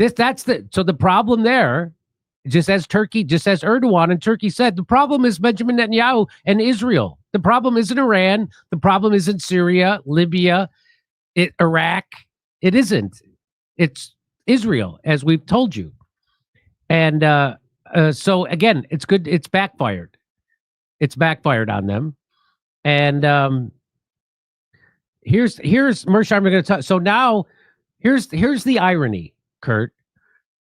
So the problem there, just as Erdogan and Turkey said, the problem is Benjamin Netanyahu and Israel. The problem isn't Iran. The problem isn't Syria, Libya, Iraq. It isn't. It's Israel, as we've told you. And so, again, it's good. It's backfired. It's backfired on them. And here's Mershaw, I'm going to talk. So now here's the irony, Kurt,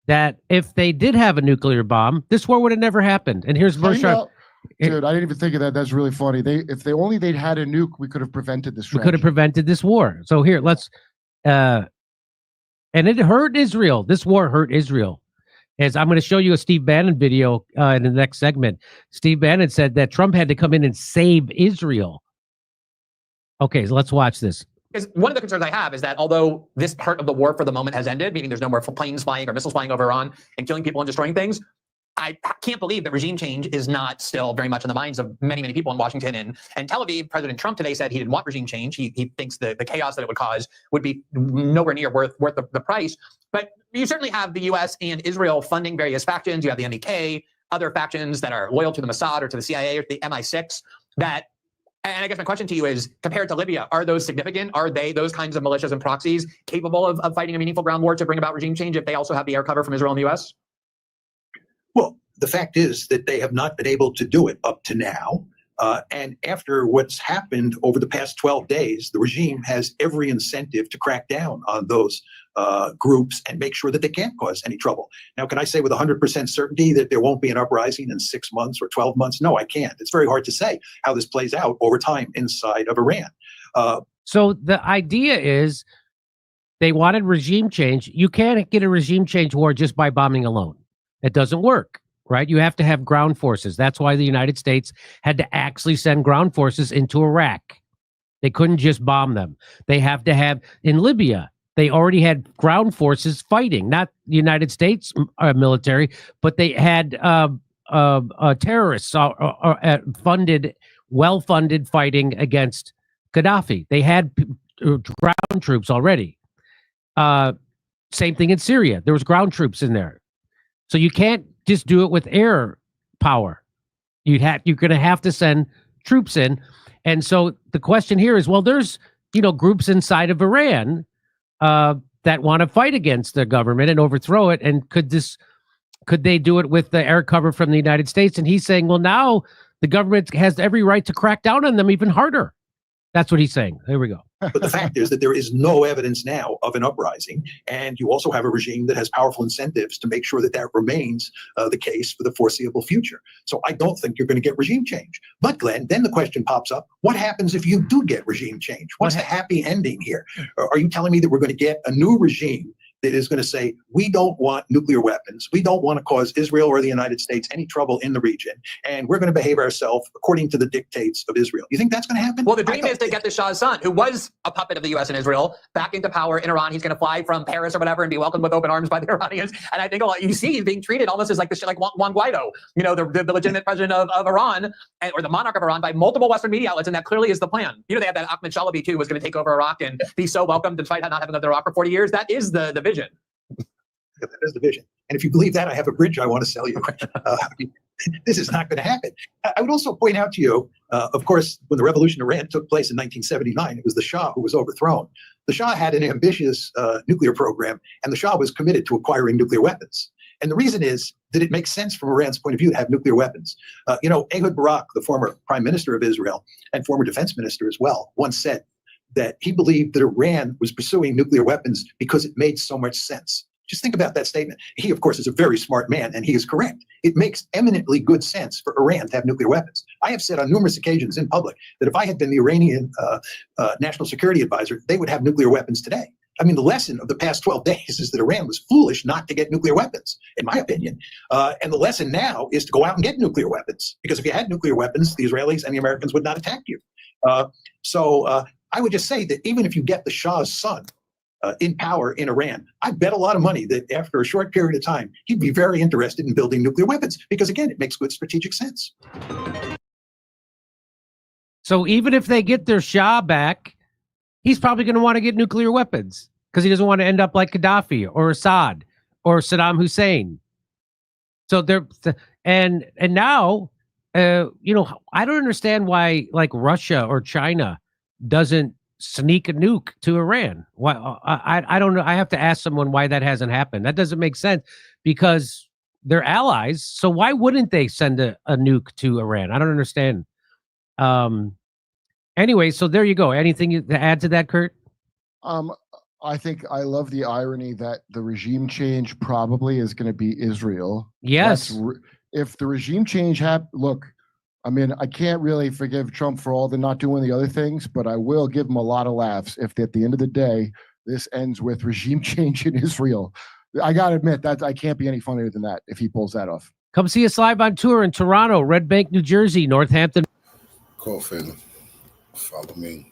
that if they did have a nuclear bomb, this war would have never happened. And here's Mershaw. Dude, I didn't even think of that. That's really funny. If they'd had a nuke, we could have prevented this. We could have prevented this war. So here, let's and it hurt Israel. This war hurt Israel. As I'm going to show you a Steve Bannon video in the next segment. Steve Bannon said that Trump had to come in and save Israel. Okay, so let's watch this. Because one of the concerns I have is that although this part of the war for the moment has ended, meaning there's no more planes flying or missiles flying over Iran and killing people and destroying things, I can't believe that regime change is not still very much in the minds of many, many people in Washington and Tel Aviv. President Trump today said he didn't want regime change. He thinks the chaos that it would cause would be nowhere near worth the price. But you certainly have the U.S. and Israel funding various factions. You have the MEK, other factions that are loyal to the Mossad or to the CIA or the MI6 that. And I guess my question to you is, compared to Libya, are those significant? Are they, those kinds of militias and proxies, capable of fighting a meaningful ground war to bring about regime change if they also have the air cover from Israel and the U.S.? Well, the fact is that they have not been able to do it up to now. And after what's happened over the past 12 days, the regime has every incentive to crack down on those groups and make sure that they can't cause any trouble. Now, can I say with 100% certainty that there won't be an uprising in 6 months or 12 months? No, I can't. It's very hard to say how this plays out over time inside of Iran. So the idea is They wanted regime change. You can't get a regime change war just by bombing alone. It doesn't work, right? You have to have ground forces. That's why the United States had to actually send ground forces into Iraq. They couldn't just bomb them. They have to have, in Libya, they already had ground forces fighting, not the United States military, but they had terrorists funded, well-funded fighting against Gaddafi. They had ground troops already. Same thing in Syria. There was ground troops in there. So you can't just do it with air power. You're going to have to send troops in. And so the question here is, well, there's, groups inside of Iran that want to fight against the government and overthrow it. And could they do it with the air cover from the United States? And he's saying, well, now the government has every right to crack down on them even harder. That's what he's saying. Here we go. But the fact is that there is no evidence now of an uprising. And you also have a regime that has powerful incentives to make sure that that remains the case for the foreseeable future. So I don't think you're going to get regime change. But Glenn, then the question pops up, what happens if you do get regime change? What's the happy ending here? Are you telling me that we're going to get a new regime that is going to say, we don't want nuclear weapons. We don't want to cause Israel or the United States any trouble in the region. And we're going to behave ourselves according to the dictates of Israel. You think that's going to happen? Well, the dream is to get the Shah's son, who was a puppet of the U.S. and Israel, back into power in Iran. He's going to fly from Paris or whatever and be welcomed with open arms by the Iranians. And I think you see he's being treated almost as like Juan Guaido, the legitimate president of Iran, or the monarch of Iran, by multiple Western media outlets. And that clearly is the plan. They have that Ahmed Shalabi, too, was going to take over Iraq and be so welcomed despite not having lived in Iraq for 40 years. That is the vision. That is the vision. And if you believe that, I have a bridge I want to sell you. This is not going to happen. I would also point out to you, of course, when the revolution in Iran took place in 1979, it was the Shah who was overthrown. The Shah had an ambitious nuclear program, and the Shah was committed to acquiring nuclear weapons. And the reason is that it makes sense from Iran's point of view to have nuclear weapons. Ehud Barak, the former prime minister of Israel and former defense minister as well, once said that he believed that Iran was pursuing nuclear weapons because it made so much sense. Just think about that statement. He, of course, is a very smart man, and he is correct. It makes eminently good sense for Iran to have nuclear weapons. I have said on numerous occasions in public that if I had been the Iranian national security advisor, they would have nuclear weapons today. I mean, the lesson of the past 12 days is that Iran was foolish not to get nuclear weapons, in my opinion. And the lesson now is to go out and get nuclear weapons, because if you had nuclear weapons, the Israelis and the Americans would not attack you. So I would just say that even if you get the Shah's son in power in Iran, I bet a lot of money that after a short period of time, he'd be very interested in building nuclear weapons, because again, it makes good strategic sense. So even if they get their Shah back, he's probably going to want to get nuclear weapons because he doesn't want to end up like Gaddafi or Assad or Saddam Hussein. So and now, I don't understand why like Russia or China doesn't sneak a nuke to Iran. Why? I don't know. I have to ask someone why that hasn't happened. That doesn't make sense because they're allies. So why wouldn't they send a nuke to Iran? I don't understand. Anyway, so there you go. Anything to add to that, Kurt? I think I love the irony that the regime change probably is going to be Israel. Yes. If the regime change look, I mean, I can't really forgive Trump for all the not doing the other things, but I will give him a lot of laughs if at the end of the day, this ends with regime change in Israel. I got to admit that I can't be any funnier than that if he pulls that off. Come see us live on tour in Toronto, Red Bank, New Jersey, Northampton. Cool, family. Follow me.